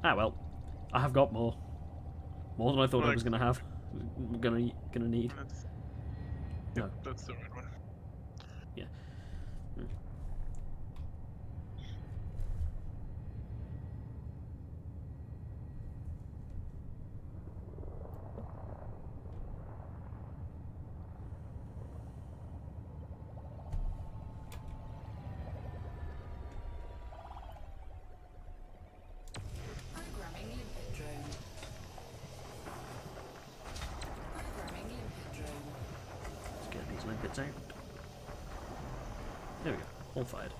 A: Ah well, I have got more. More than I thought I
B: Like-
A: was gonna have. Gonna need.
B: That's,
A: No.
B: yep, that's the right one.
A: Yeah. Hmm.
C: Programming limpet drone. Programming limpet drone.
A: Let's get these limpets out. There we go. All fired.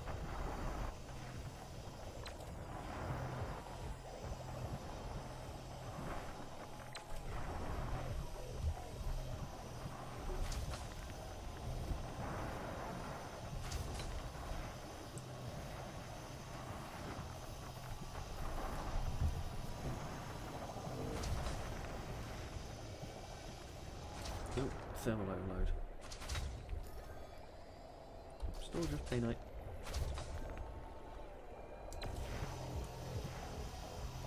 A: Ooh, thermal overload. Storage of painite.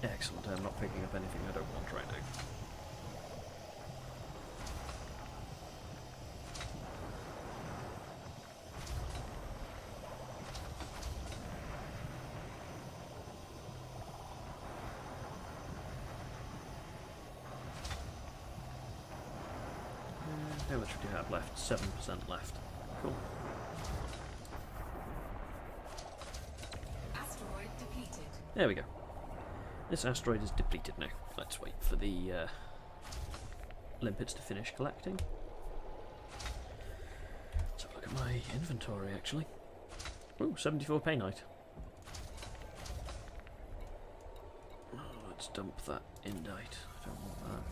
A: Excellent, I'm not picking up anything I don't want right now. How much do you have left? 7% left. Cool.
C: Asteroid depleted.
A: There we go. This asteroid is depleted now. Let's wait for the limpets to finish collecting. Let's have a look at my inventory actually. Ooh, 74 painite. Oh, let's dump that indite. I don't want that.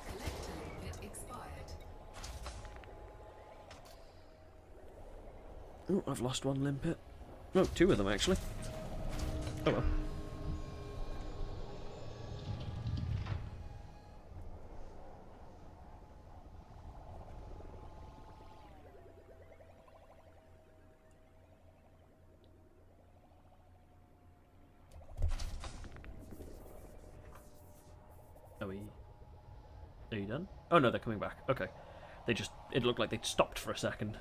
C: Collector limpet expired.
A: Oh, I've lost one limpet. No, two of them actually. Oh well. Are you done? Oh no, they're coming back. Okay. It looked like they'd stopped for a second.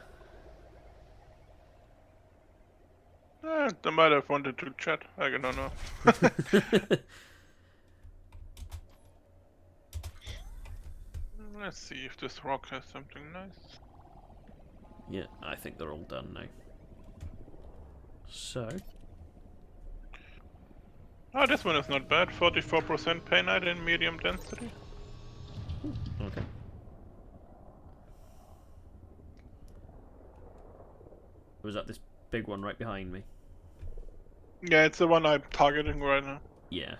B: They might have wanted to chat. I don't know. Let's see if this rock has something nice.
A: Yeah, I think they're all done now. So,
B: Oh, this one is not bad. 44% painite in medium density.
A: okay. Was that this big one right behind me?
B: Yeah, it's the one I'm targeting right now.
A: Yeah.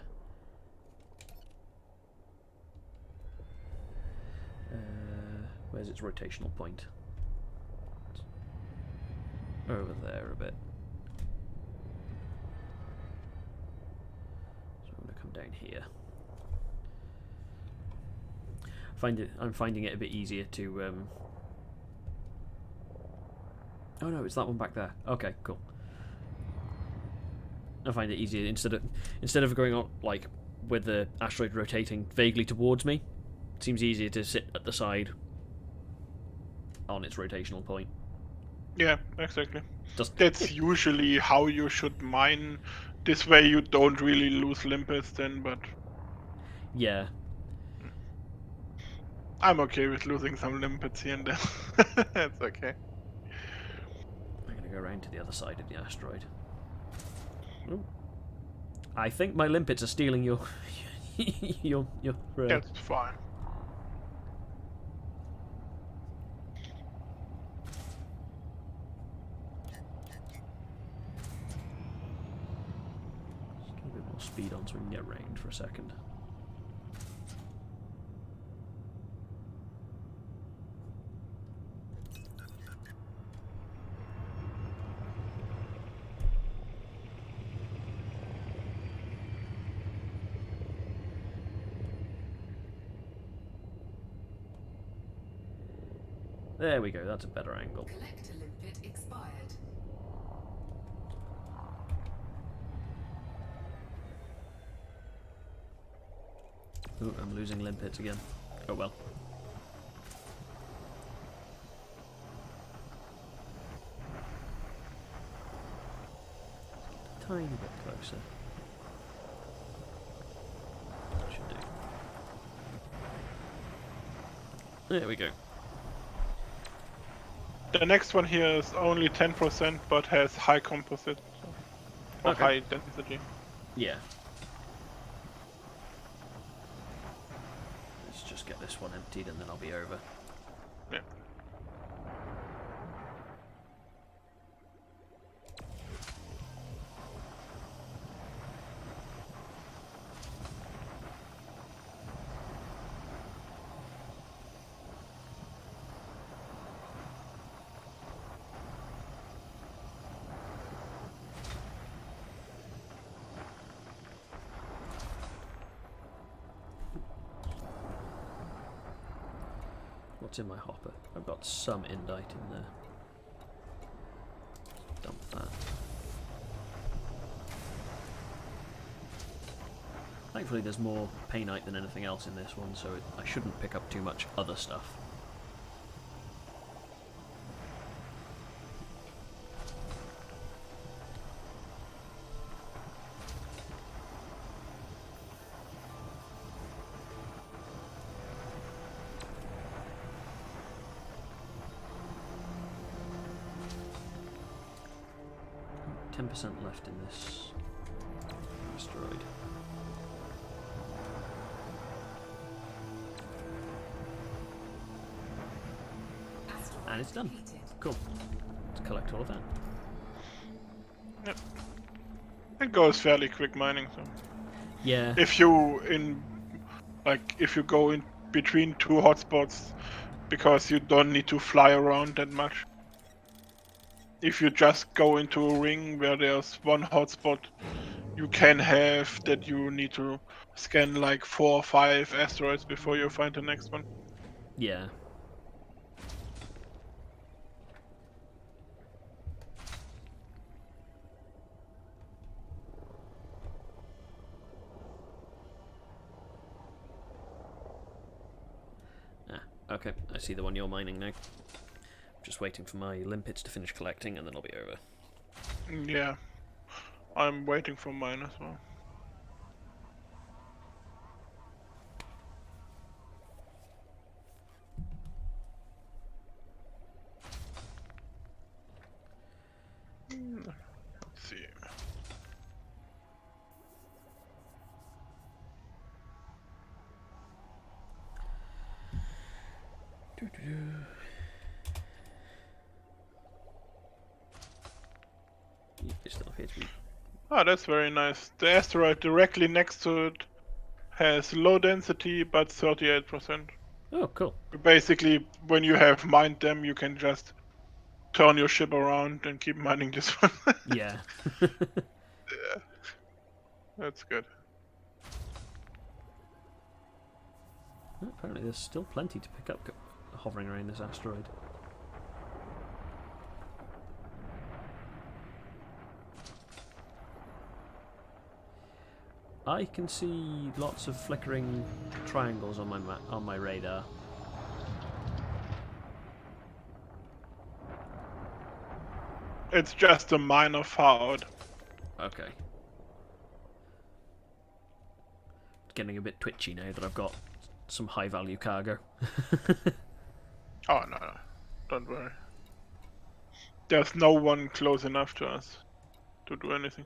A: Where's its rotational point? Over there a bit. So I'm gonna come down here. I'm finding it a bit easier to Oh no, it's that one back there. Okay, cool. I find it easier instead of going on like with the asteroid rotating vaguely towards me. It seems easier to sit at the side on its rotational point.
B: Yeah, exactly.
A: Just
B: That's usually how you should mine. This way you don't really lose limpets then, but
A: yeah.
B: I'm okay with losing some limpets here and there. That's okay.
A: I'm gonna go around to the other side of the asteroid. Ooh. I think my limpets are stealing your you're
B: That's fine.
A: Just get a bit more speed on so we can get range for a second. There we go, that's a better angle.
C: Collector limpet expired.
A: Ooh, I'm losing limpets again. Oh well. Tiny bit closer. That should do. There we go.
B: The next one here is only 10%, but has high composite or
A: Okay.
B: high density.
A: Yeah. Let's just get this one emptied and then I'll be over.
B: Yeah.
A: What's in my hopper? I've got some indite in there. Dump that. Thankfully there's more painite than anything else in this one, so I shouldn't pick up too much other stuff. .10% left in this asteroid.
C: Asteroid
A: And it's done.
C: depleted.
A: Cool. Let's collect all of that.
B: It goes fairly quick mining. So
A: Yeah.
B: if you if you go in between two hotspots, because you don't need to fly around that much. If you just go into a ring where there's one hotspot, you can have that you need to scan like 4 or 5 asteroids before you find the next one.
A: Yeah. Ah, okay. I see the one you're mining now. Just waiting for my limpets to finish collecting and then I'll be over.
B: Yeah, I'm waiting for mine as well. Let's see.
A: It still appears to be.
B: Ah, that's very nice. The asteroid directly next to it has low density but 38%.
A: Oh, cool.
B: Basically, when you have mined them, you can just turn your ship around and keep mining this one.
A: Yeah.
B: That's good.
A: Apparently there's still plenty to pick up hovering around this asteroid. I can see lots of flickering triangles on my radar.
B: It's just a minor far out.
A: Okay. Getting a bit twitchy now that I've got some high value cargo.
B: Oh, no, don't worry. There's no one close enough to us to do anything.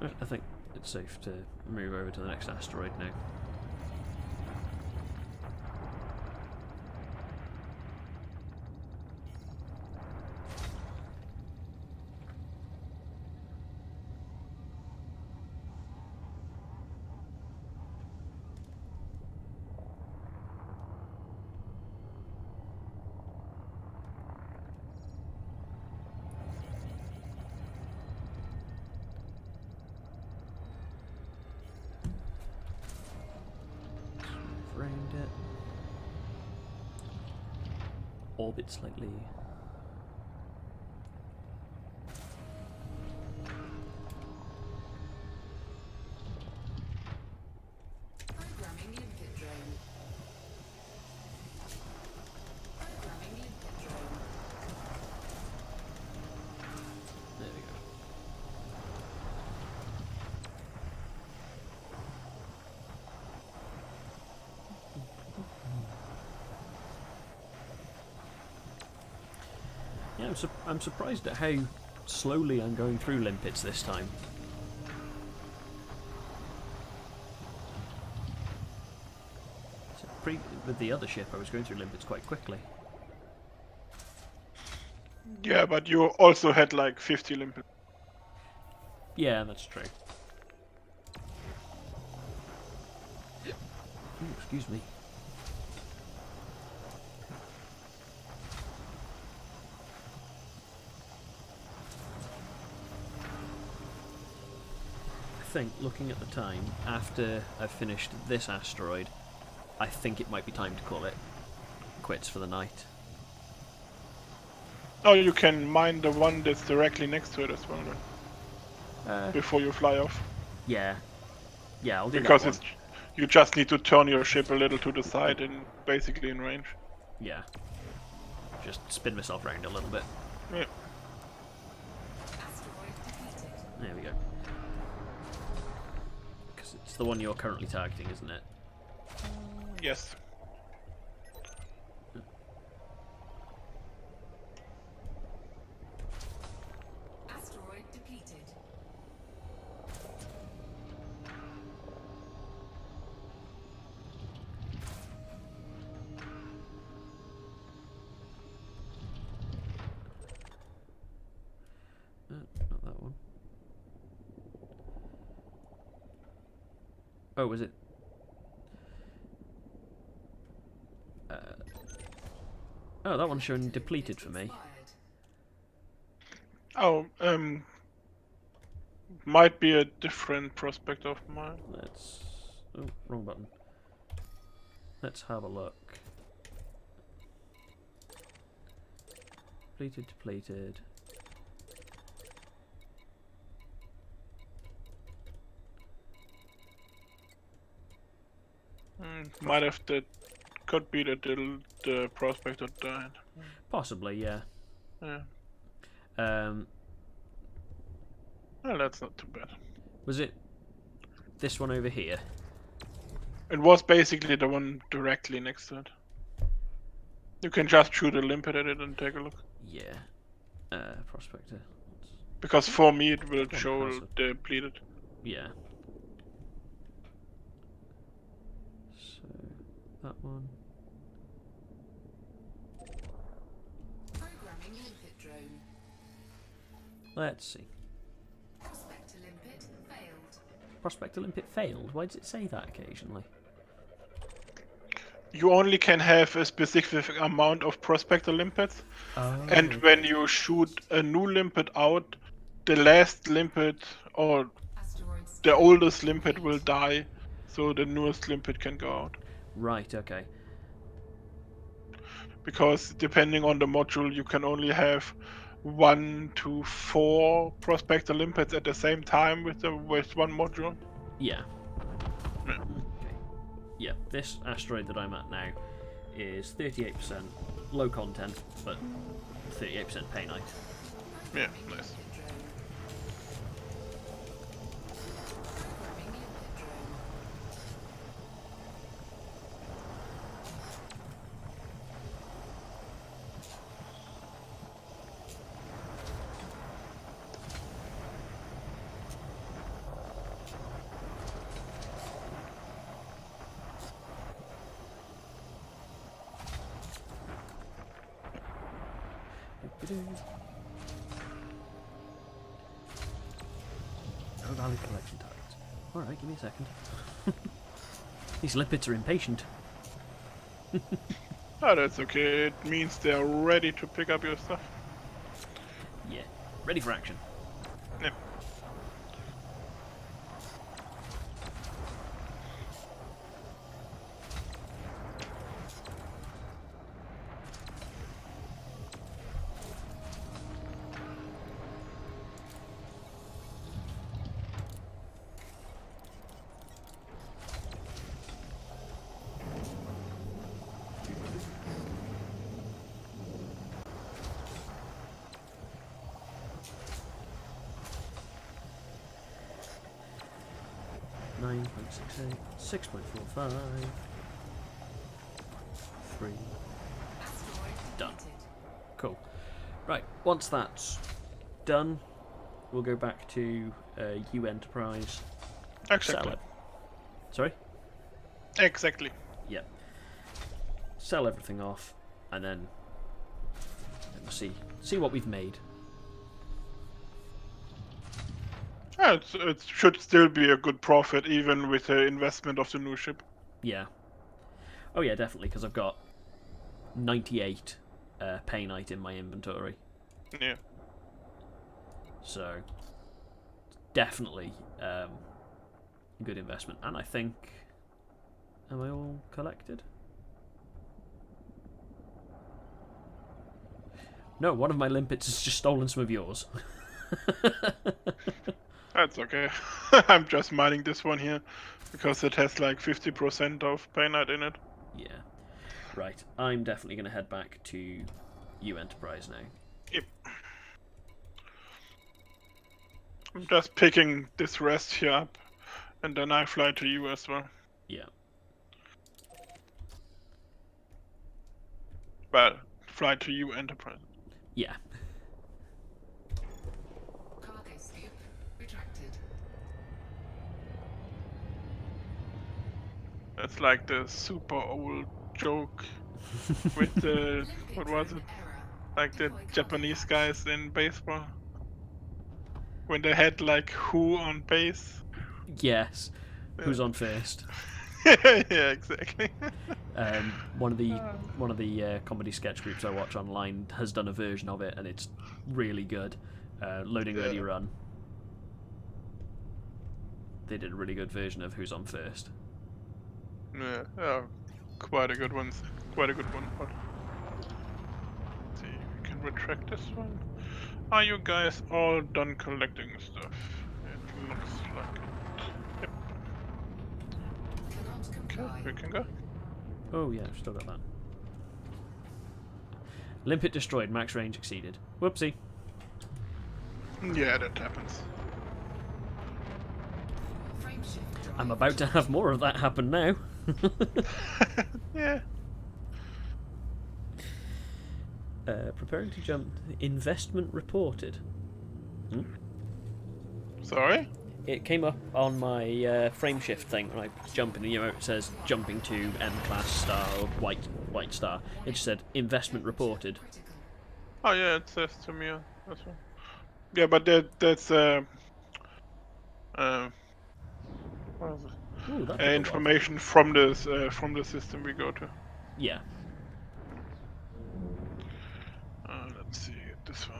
A: I think it's safe to move over to the next asteroid now. Around it. Orbit slightly.
C: Programming limpet drone. Programming limpet drone.
A: There we go. Yeah, I'm surprised at how slowly I'm going through limpets this time. So with the other ship, I was going through limpets quite quickly.
B: Yeah, but you also had like 50 limpets.
A: Yeah, that's true. Ooh, excuse me. I think, looking at the time, after I've finished this asteroid, I think it might be time to call it quits for the night.
B: Oh, you can mine the one that's directly next to it as well then, before you fly off.
A: Yeah. Yeah, I'll do
B: Because
A: that one.
B: you just need to turn your ship a little to the side and basically in range.
A: Yeah. Just spin myself around a little bit.
B: Yeah.
C: Asteroid defeated.
A: There we go. Because it's the one you're currently targeting, isn't it?
B: Yes.
C: Asteroid depleted.
A: Not that one. Oh, was it? Oh, that one's showing depleted for me.
C: Expired.
B: Oh, might be a different prospect of mine.
A: Let's... Oh, wrong button. Let's have a look. Depleted, depleted.
B: Might have could be that the prospector died.
A: Possibly, yeah.
B: Yeah.
A: Um,
B: Well, that's not too bad.
A: was it this one over here?
B: It was basically the one directly next to it. You can just shoot a limpet at it and take a look.
A: Yeah. Prospector.
B: Because for me it will
A: One
B: show
A: has it.
B: depleted.
A: Yeah. So, that one.
C: Programming limpet drone.
A: Let's see.
C: Prospector limpet failed.
A: Prospector limpet failed? Why does it say that occasionally?
B: You only can have a specific amount of prospector limpets, and when you shoot a new limpet out, the last limpet or
C: Asteroids.
B: the oldest limpet will die, so the newest limpet can go out.
A: Right, okay.
B: Because depending on the module, you can only have 1 to 4 prospector limpets at the same time with one module.
A: Yeah.
B: Yeah.
A: Okay. Yeah, this asteroid that I'm at now is 38% low content, but 38% painite.
B: Yeah, nice.
C: Limpet drone. Programming limpet drone.
A: No valid collection targets. Alright, give me a second. These limpets are impatient.
B: Oh, that's okay. It means they're ready to pick up your stuff.
A: Yeah. Ready for action.
B: Yeah.
A: Nine point 6.8, 6.45, 3.
C: Asteroid
A: Done.
C: depleted.
A: Cool. Right, once that's done, we'll go back to U Enterprise. Sell
B: Exactly.
A: it. Sorry?
B: Exactly.
A: Yep. Sell everything off, and then we'll see what we've made.
B: Yeah, it should still be a good profit, even with the investment of the new ship.
A: Yeah. Oh yeah, definitely, because I've got 98 Painite in my inventory.
B: Yeah.
A: So, definitely a good investment. And I think... Am I all collected? No, one of my limpets has just stolen some of yours.
B: That's okay. I'm just mining this one here because it has like 50% of painite in it.
A: Yeah. Right, I'm definitely going to head back to U Enterprise now.
B: Yep. I'm just picking this rest here up, and then I fly to you as well.
A: Yeah.
B: Well, fly to you, Enterprise.
A: Yeah.
C: Cargo scoop retracted.
B: That's like the super old joke with the what was it?
C: Error.
B: Like the
C: Deploy cargo
B: Japanese
C: hatch.
B: guys in baseball when they had like who on base.
A: Yes. Who's on first?
B: Yeah, exactly.
A: One of the comedy sketch groups I watch online has done a version of it, and it's really good. Loading Ready
B: Yeah.
A: Run. They did a really good version of Who's on First.
B: Yeah, quite a good one. Quite a good one. But let's see, we can retract this one. Are you guys all done collecting stuff? It looks like it. Yep.
C: Cannot
B: Okay,
C: comply.
B: we can go.
A: Oh yeah, I've still got that. Limpet destroyed, max range exceeded. Whoopsie.
B: Yeah, that happens.
C: Frameshift drive.
A: I'm about to have more of that happen now.
B: Yeah.
A: Preparing to jump. Investment reported.
B: Sorry?
A: It came up on my frameshift thing when I jump in. It says jumping to M class star or white star. It just said investment reported.
C: Critical.
B: Oh yeah, it says to me as well. Yeah, but that's what is it?
A: Ooh, that took a while.
B: Information from the system we go to.
A: Yeah.
B: Let's see this one.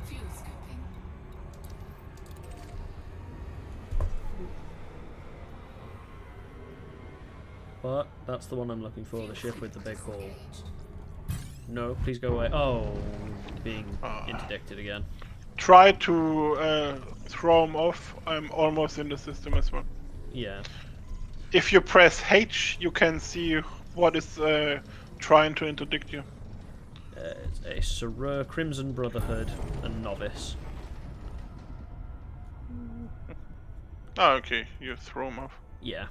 C: Fuel scooping.
A: But that's the one I'm looking for. The ship with the big hole.
C: Engaged.
A: No, please go away. Oh, being
B: Ah.
A: interdicted again.
B: Try to throw them off. I'm almost in the system as well.
A: Yeah.
B: If you press H, you can see what is trying to interdict you.
A: It's a Sarur, Crimson Brotherhood, and Novice.
B: Oh, okay, you throw them off.
A: Yeah.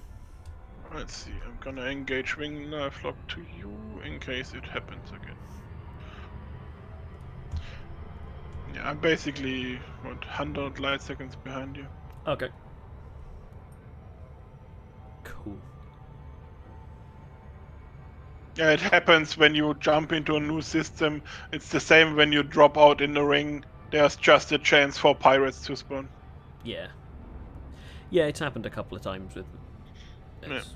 B: Let's see, I'm gonna engage wing knife lock to you in case it happens again. Yeah, I'm basically, 100 light seconds behind you.
A: Okay. Cool.
B: Yeah, it happens when you jump into a new system. It's the same when you drop out in the ring. There's just a chance for pirates to spawn.
A: Yeah. Yeah, it's happened a couple of times with.
B: Yeah.
A: It's,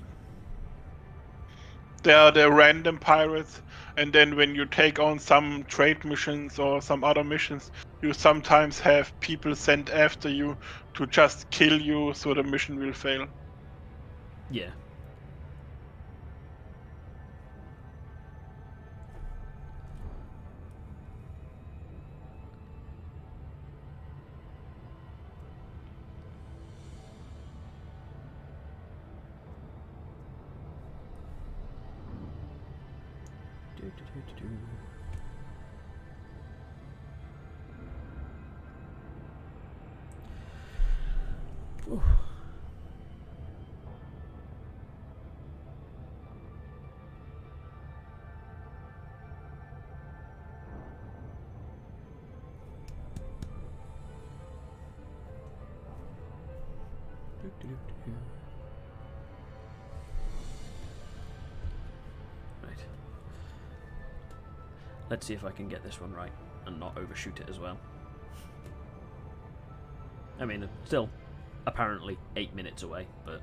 B: They are the random pirates, and then when you take on some trade missions or some other missions, you sometimes have people sent after you to just kill you so the mission will fail.
A: yeah. Do. Ooh. Do. Right. Let's see if I can get this one right and not overshoot it as well. I mean, it's still apparently 8 minutes away, but.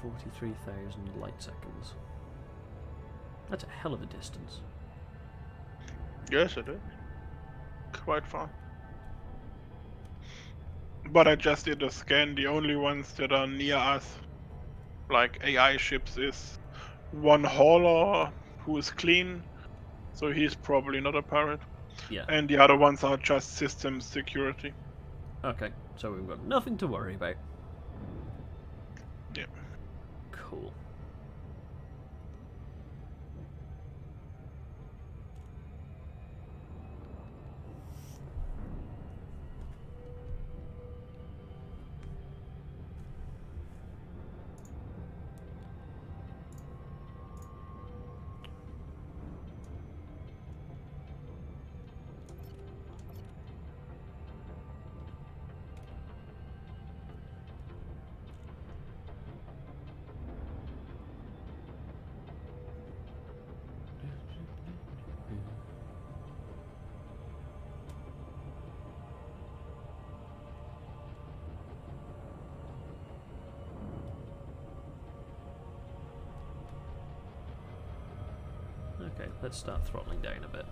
A: $43,000 light seconds. That's a hell of a distance.
B: Yes, it is. Quite far. But I just did a scan. The only ones that are near us, like AI ships, is one hauler who is clean, so he's probably not a pirate.
A: Yeah.
B: And the other ones are just system security.
A: Okay, so we've got nothing to worry about.
B: Yeah.
A: Cool. Okay, let's start throttling down a bit.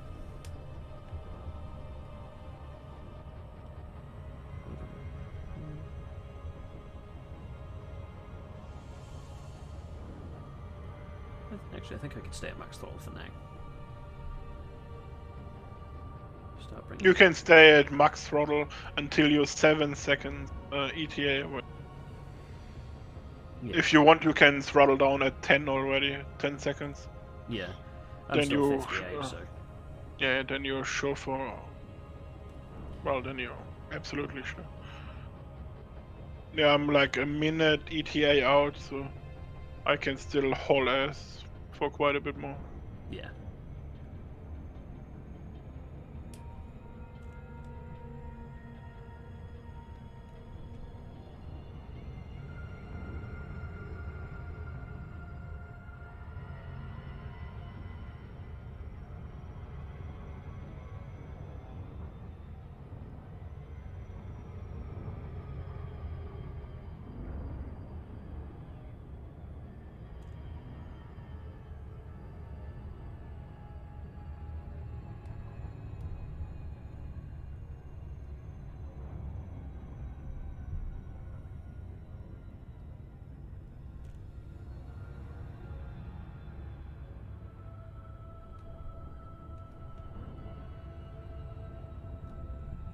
A: Actually, I think I can stay at max throttle for now. Start bringing.
B: You can stay at max throttle until you're 7 seconds ETA.
A: Yeah.
B: If you want, you can throttle down at 10 already, 10 seconds.
A: Yeah. I'm
B: Then
A: still
B: you-
A: 58, so.
B: Yeah, then you're sure for. Well, then you're absolutely sure. Yeah, I'm like a minute ETA out, so I can still haul ass for quite a bit more.
A: Yeah.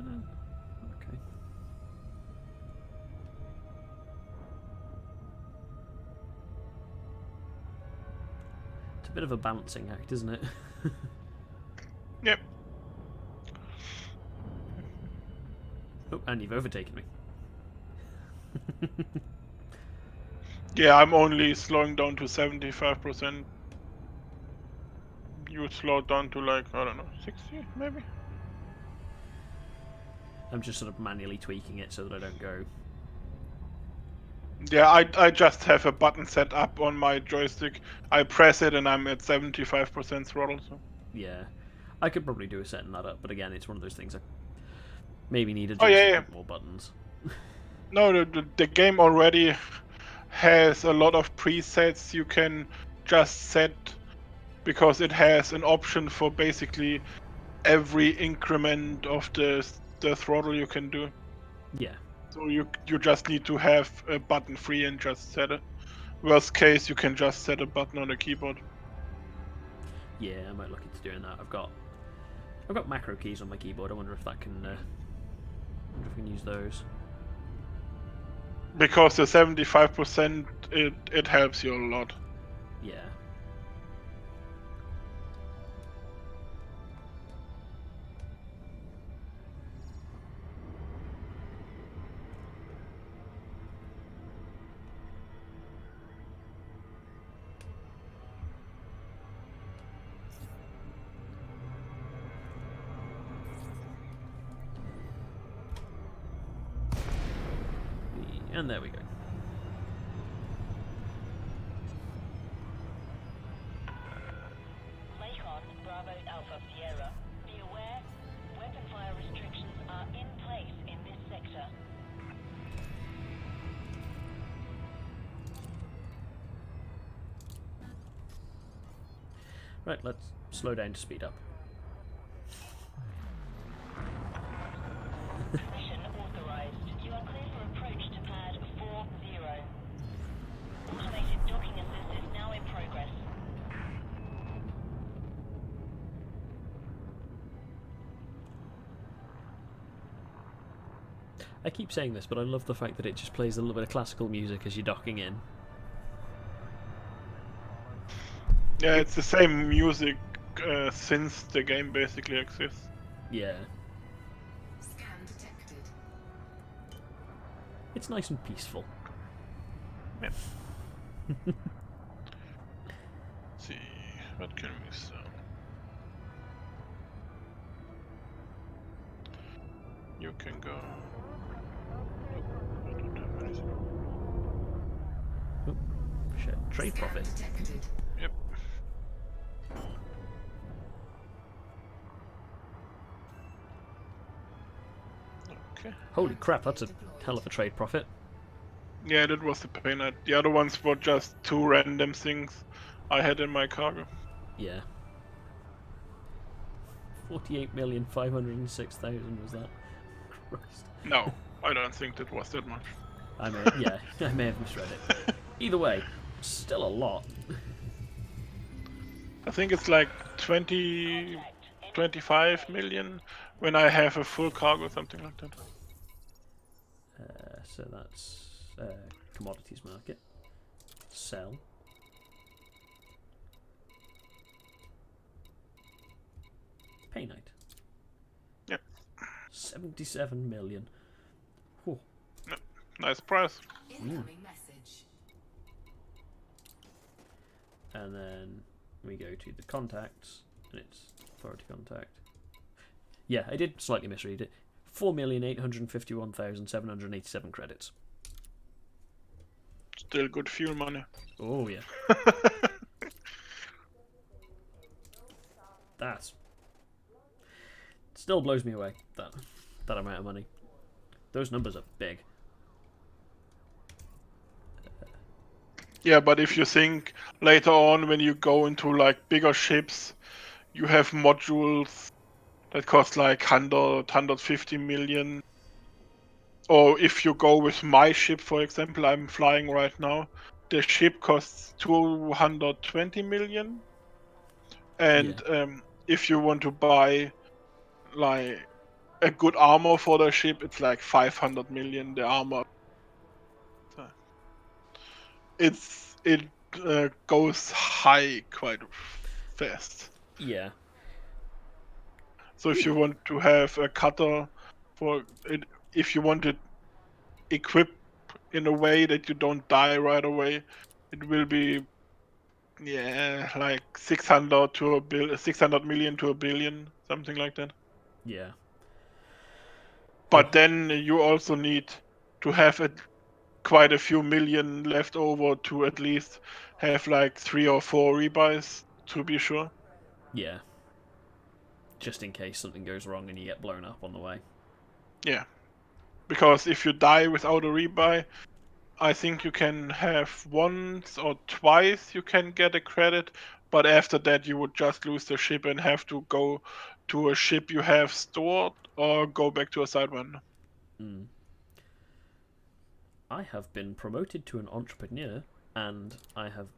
A: Okay. It's a bit of a balancing act, isn't it?
B: Yep.
A: Oh, and you've overtaken me.
B: Yeah, I'm only slowing down to 75%. you slow down to like, I don't know, 60 maybe.
A: I'm just sort of manually tweaking it so that I don't go.
B: Yeah, I just have a button set up on my joystick. I press it and I'm at 75% throttle. So.
A: Yeah, I could probably do a setting that up, but again, it's one of those things I maybe need a
B: Oh, yeah,
A: joystick
B: yeah.
A: with more buttons.
B: No, the game already has a lot of presets you can just set because it has an option for basically every increment of the throttle you can do.
A: Yeah,
B: So you just need to have a button free and just set it. Worst case, you can just set a button on the keyboard.
A: yeah, I might look into doing that. I've got macro keys on my keyboard. I wonder if that can. Wonder if we can use those.
B: Because the 75%, it helps you a lot.
A: Yeah. And there we go.
E: Lakon, Bravo Alpha Sierra. Be aware, weapon fire restrictions are in place in this sector.
A: Right, let's slow down to speed up.
E: Mission authorized. You are clear for approach to pad 40. Automated docking assist is now in progress.
A: I keep saying this, but I love the fact that it just plays a little bit of classical music as you're docking in.
B: Yeah, it's the same music since the game basically exists.
A: Yeah,
C: Scan detected.
A: it's nice and peaceful.
B: Yeah. See, what can we sell? You can go. Nope, I don't have anything.
A: Oh, shit. Trade
C: Scan
A: profit.
C: detected.
B: Yep. Okay.
A: Holy crap, that's a hell of a trade profit.
B: Yeah, that was the pain. The other ones were just two random things I had in my cargo.
A: Yeah. 48,506,000 was that? Christ.
B: No, I don't think that was that much.
A: I may, yeah, I may have misread it. Either way, still a lot.
B: I think it's like 20, 25 million when I have a full cargo, something like that.
A: So that's commodities market. Sell. Pay night.
B: Yep.
A: 77 million. Whew.
B: Nice price.
C: Incoming message.
A: And then we go to the contacts, and it's authority contact. Yeah, I did slightly misread it. 4,851,787 credits.
B: Still good fuel money.
A: Oh yeah, that's still blows me away. That amount of money. Those numbers are big.
B: Yeah, but if you think later on when you go into like bigger ships, you have modules that cost like 150 million. Or if you go with my ship, for example, I'm flying right now, the ship costs 220 million. And if you want to buy like a good armor for the ship, it's like 500 million, the armor. So it goes high quite fast.
A: Yeah,
B: So if you want to have a cutter for it, if you want it equipped in a way that you don't die right away, it will be Yeah, like 600 to 600 million to a billion, something like that.
A: Yeah.
B: But then you also need to have quite a few million left over to at least have like 3 or 4 rebuys to be sure.
A: Yeah. Just in case something goes wrong and you get blown up on the way.
B: Yeah, because if you die without a rebuy, I think you can have once or twice you can get a credit, but after that you would just lose the ship and have to go to a ship you have stored or go back to a sidewinder.
A: Mm. I have been promoted to an entrepreneur, and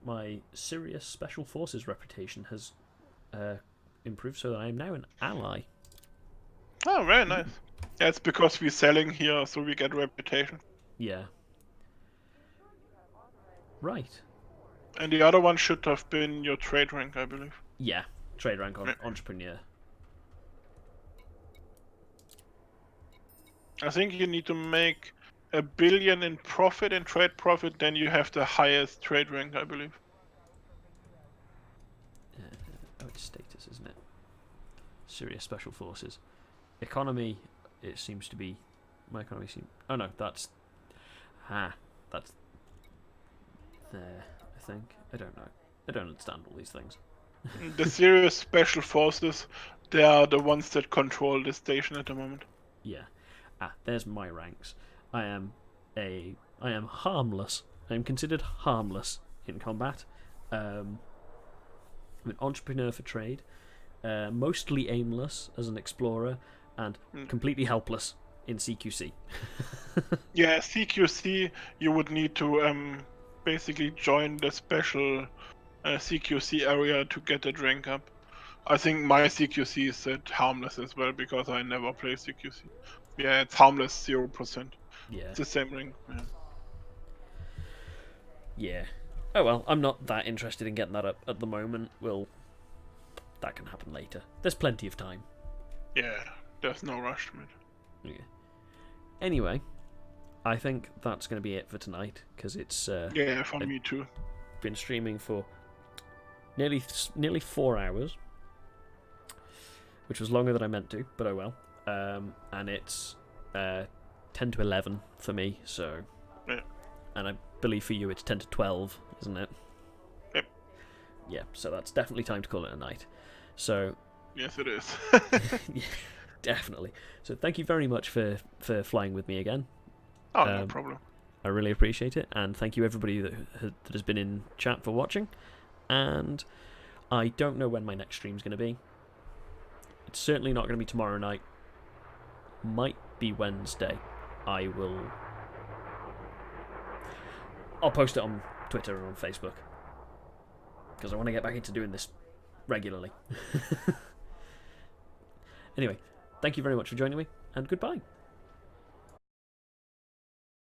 A: my Sirius Special Forces reputation has improved, so that I am now an ally.
B: Oh, very nice. Yeah, it's because we're selling here, so we get reputation.
A: Yeah. Right.
B: And the other one should have been your trade rank, I believe.
A: Yeah. Trade rank on
B: Yeah.
A: entrepreneur.
B: I think you need to make 1 billion in profit, in trade profit, then you have the highest trade rank, I believe.
A: Oh, it's status, isn't it? Sirius Special Forces. Economy, it seems to be... My economy seems... Oh no, that's... That's... There, I think. I don't know. I don't understand all these things.
B: The Sirius Special Forces, they are the ones that control the station at the moment.
A: Yeah. There's my ranks. I am harmless. I am considered harmless in combat. I'm an entrepreneur for trade. Mostly aimless as an explorer, and completely helpless in CQC.
B: Yeah, CQC, you would need to basically join the special CQC area to get that rank up. I think my CQC is set harmless as well because I never play CQC. Yeah, it's harmless 0%.
A: Yeah.
B: It's the same rank. Yeah.
A: Yeah. Oh well, I'm not that interested in getting that up at the moment. That can happen later. There's plenty of time.
B: Yeah, there's no rush to it.
A: Yeah. Anyway, I think that's going to be it for tonight, because it's
B: Yeah, for me too.
A: been streaming for nearly 4 hours, which was longer than I meant to, but oh well. And it's 10 to 11 for me, so...
B: Yeah.
A: And I believe for you it's 10 to 12, isn't it?
B: Yep.
A: Yeah, so that's definitely time to call it a night. So...
B: Yes, it is.
A: Yeah, definitely. So thank you very much for flying with me again.
B: Oh, no problem.
A: I really appreciate it, and thank you everybody that has been in chat for watching. And I don't know when my next stream's going to be. It's certainly not going to be tomorrow night. Might be Wednesday. I'll post it on Twitter and on Facebook, because I want to get back into doing this regularly. Anyway, thank you very much for joining me, and goodbye.